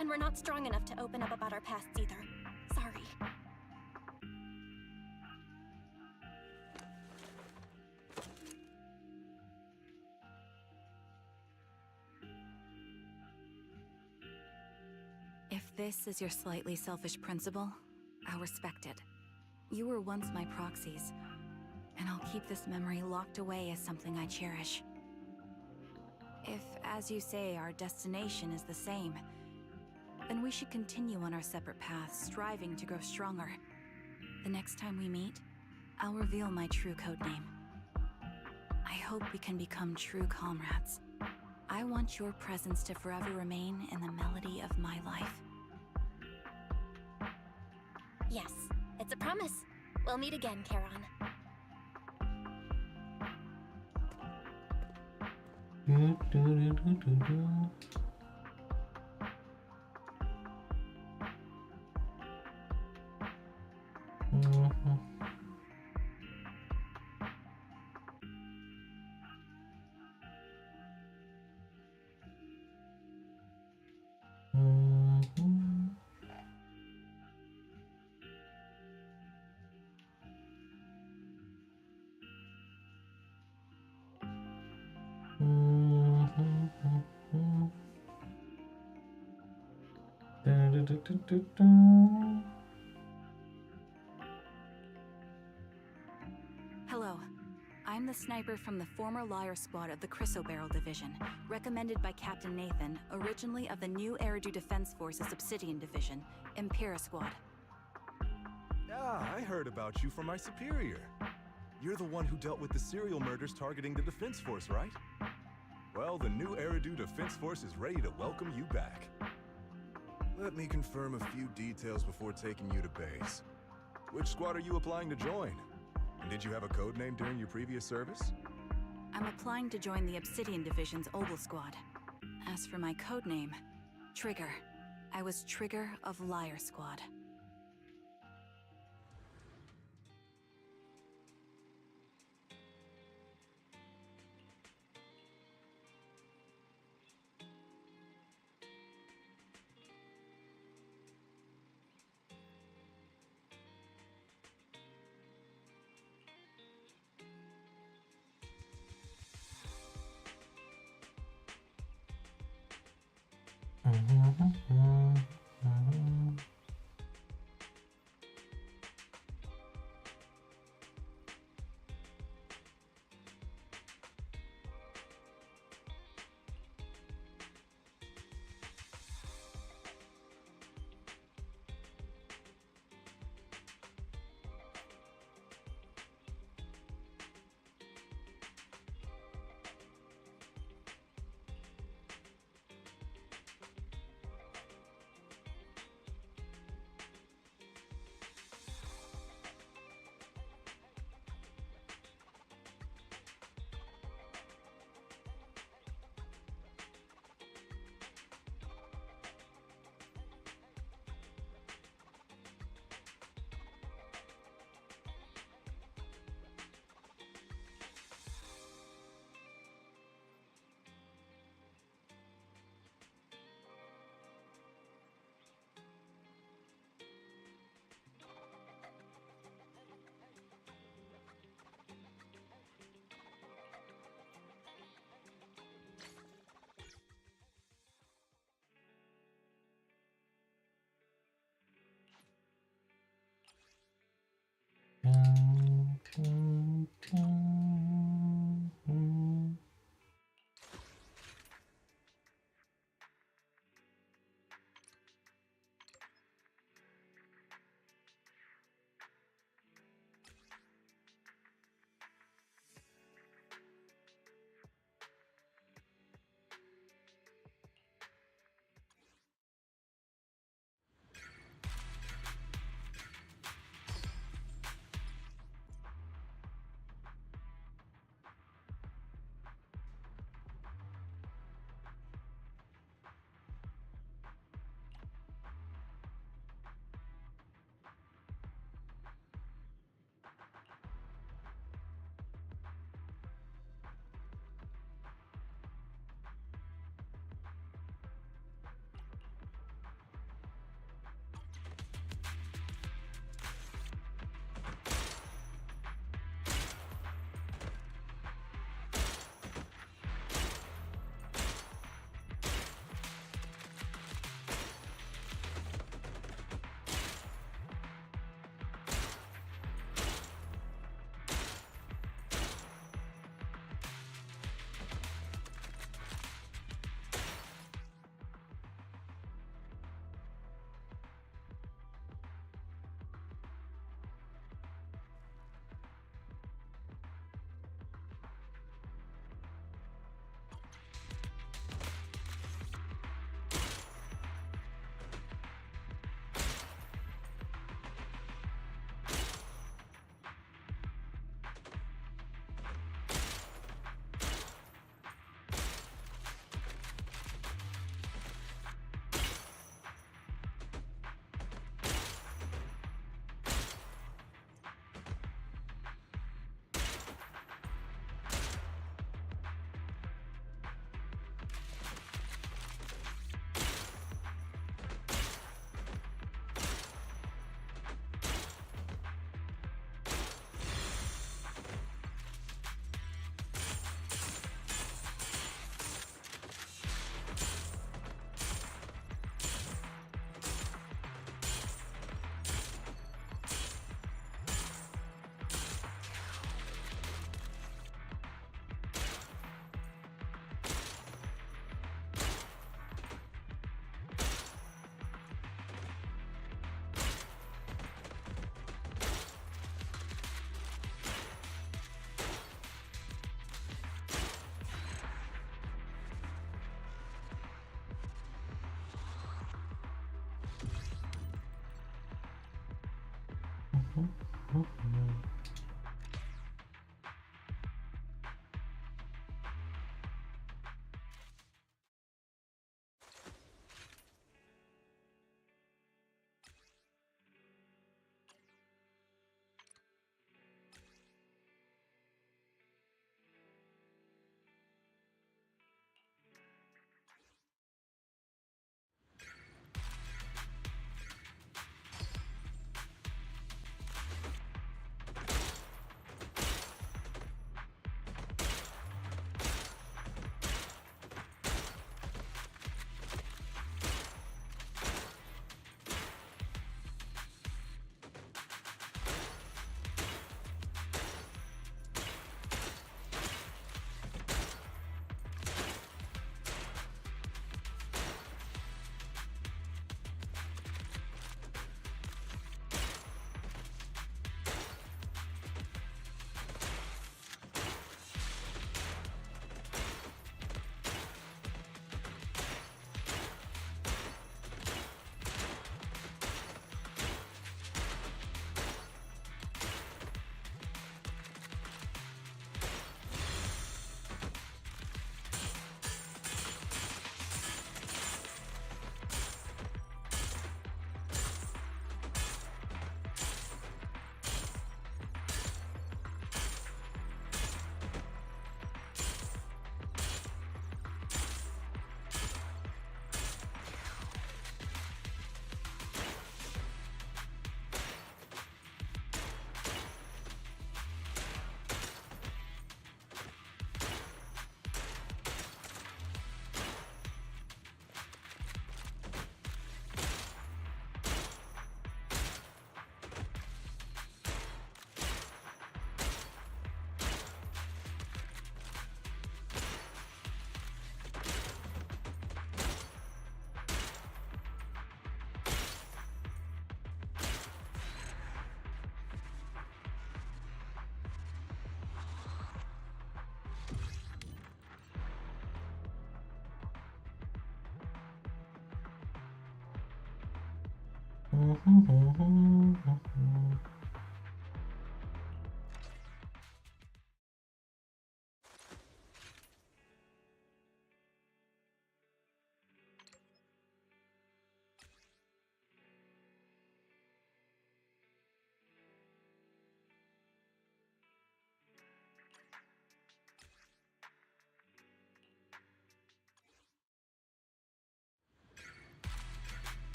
Speaker 2: and we're not strong enough to open up about our pasts either. Sorry.
Speaker 6: If this is your slightly selfish principle, I'll respect it. You were once my proxies, and I'll keep this memory locked away as something I cherish. If, as you say, our destination is the same, then we should continue on our separate paths, striving to grow stronger. The next time we meet, I'll reveal my true codename. I hope we can become true comrades. I want your presence to forever remain in the melody of my life.
Speaker 2: Yes, it's a promise. We'll meet again, Charon.
Speaker 6: Hello. I'm the sniper from the former Liar Squad of the Chrysoberyl Division, recommended by Captain Nathan, originally of the new Eridu Defense Forces Obsidian Division, Impera Squad.
Speaker 19: Ah, I heard about you from my superior. You're the one who dealt with the serial murders targeting the Defense Force, right? Well, the new Eridu Defense Force is ready to welcome you back. Let me confirm a few details before taking you to base. Which squad are you applying to join? And did you have a code name during your previous service?
Speaker 6: I'm applying to join the Obsidian Division's Oval Squad. As for my code name, Trigger. I was Trigger of Liar Squad.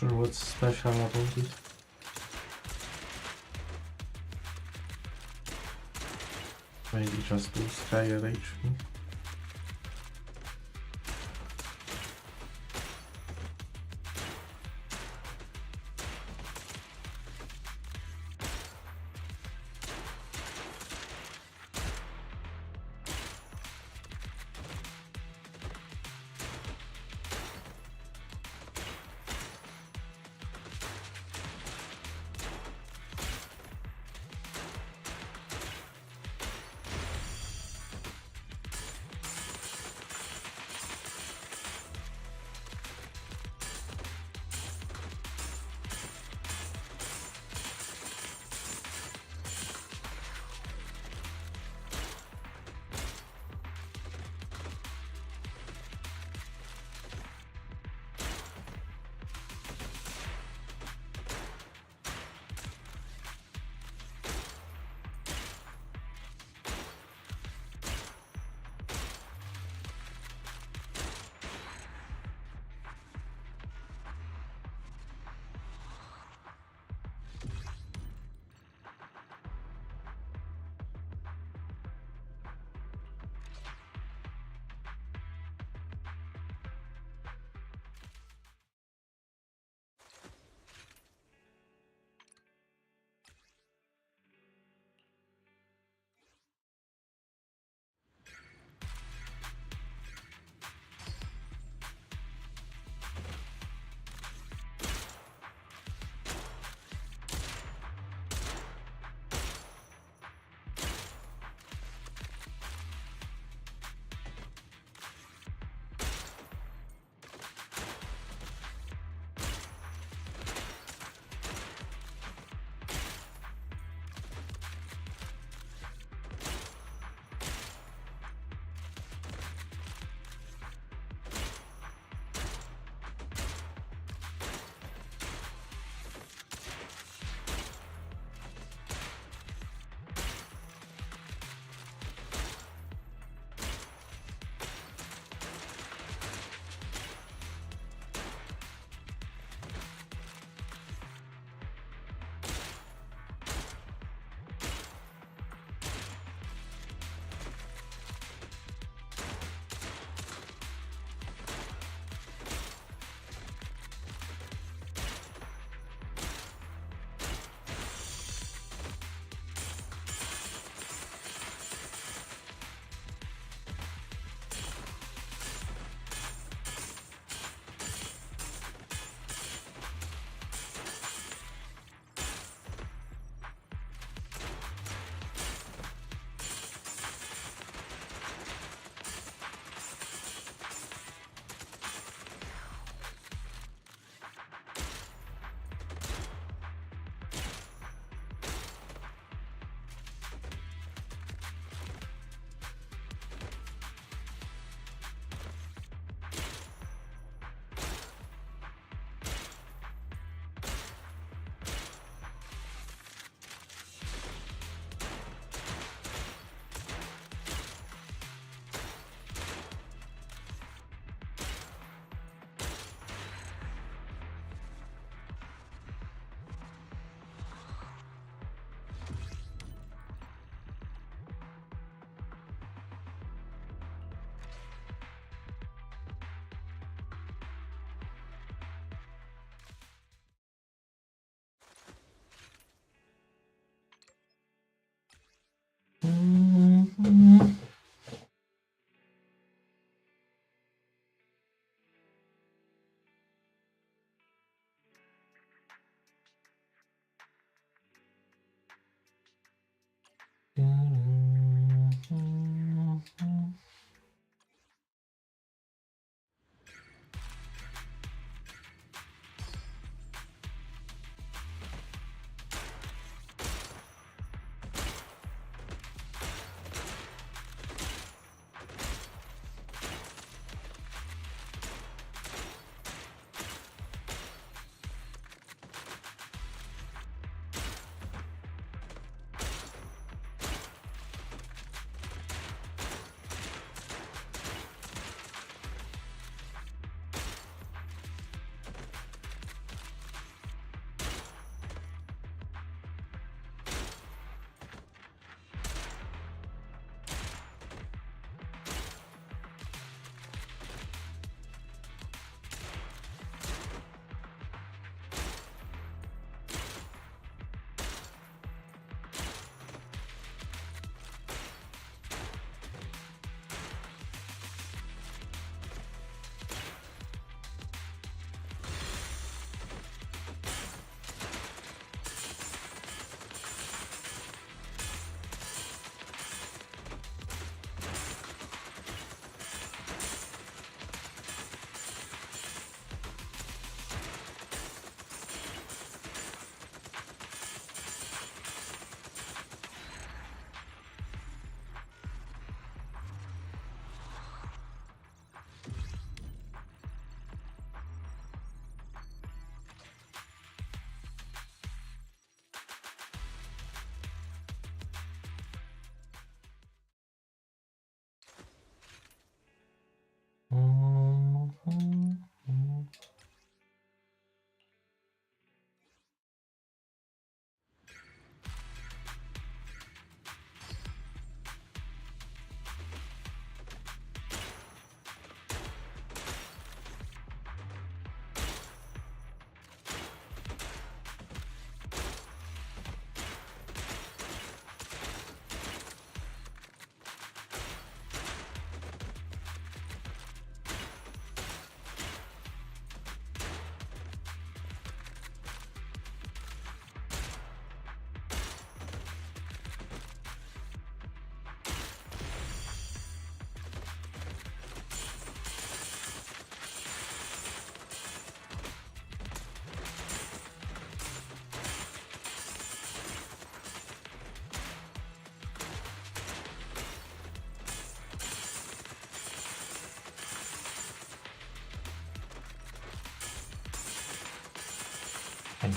Speaker 1: sure what's special about it. Maybe just lose higher HP.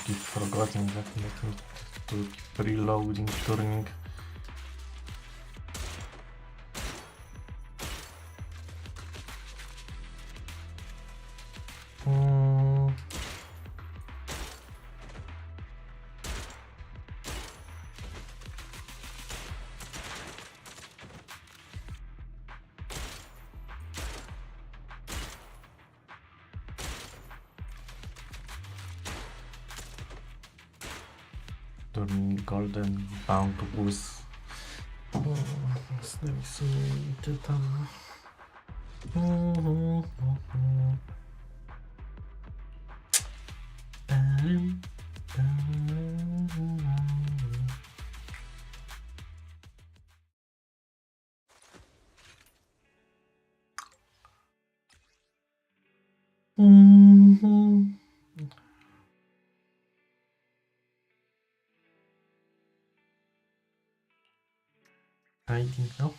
Speaker 1: keep forgetting that I need to keep reloading, turning. Turning golden bound to ooze. Znajdziemy tam. Hiding now.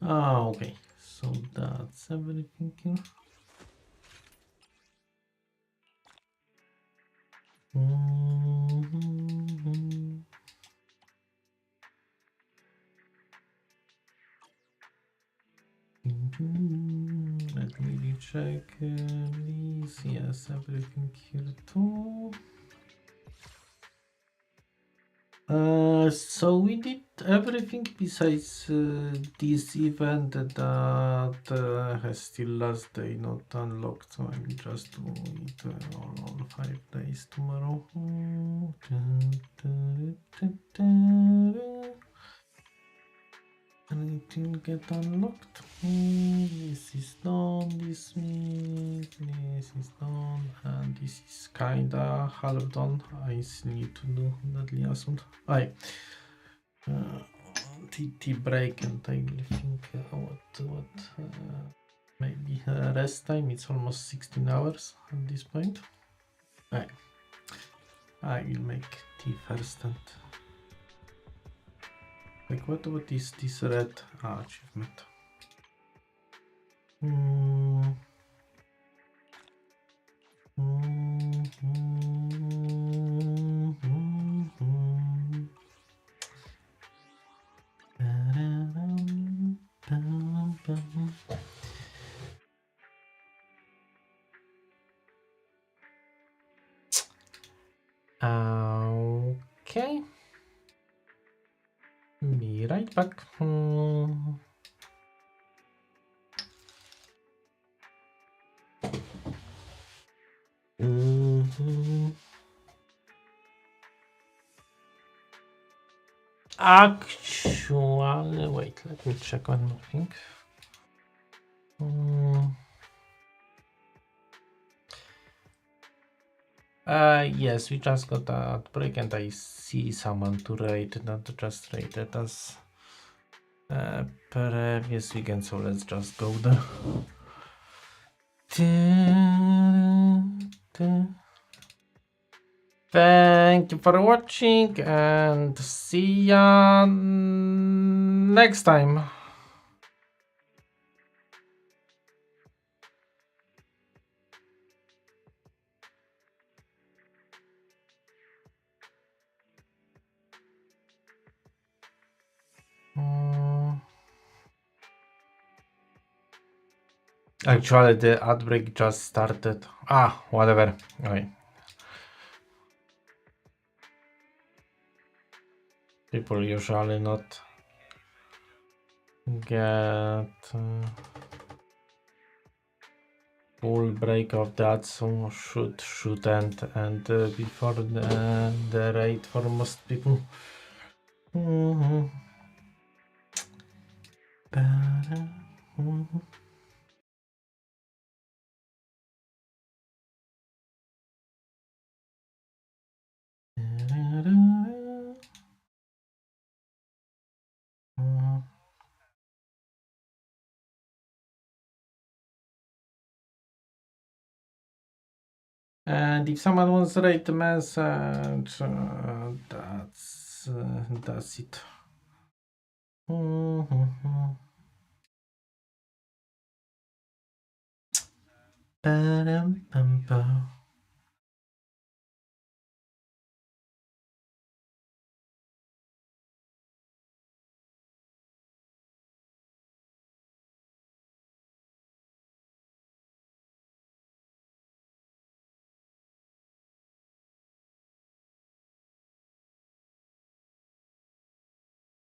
Speaker 1: Okay, so that's everything here. Let me recheck these. Yes, everything here too. So we did everything besides this event that has still last day not unlocked, so I will just do it all 5 days tomorrow. Anything get unlocked? This is done this week, this is done, and this is kinda half done. I still need to do that liaison. Tea break, and I will think what maybe rest time. It's almost 16 hours at this point. I will make tea first and like what is this red achievement? Okay. Be right back. Actually, wait, let me check one more thing. Yes, we just got an outbreak and I see someone to raid, not just raided us previous weekend, so let's just go there. Thank you for watching and see ya next time. Actually, the outbreak just started. Whatever. Okay. People usually not get full break of that, so should end and before the raid for most people. And if someone wants to write a message, that's it. Ba-dum-bum-bum.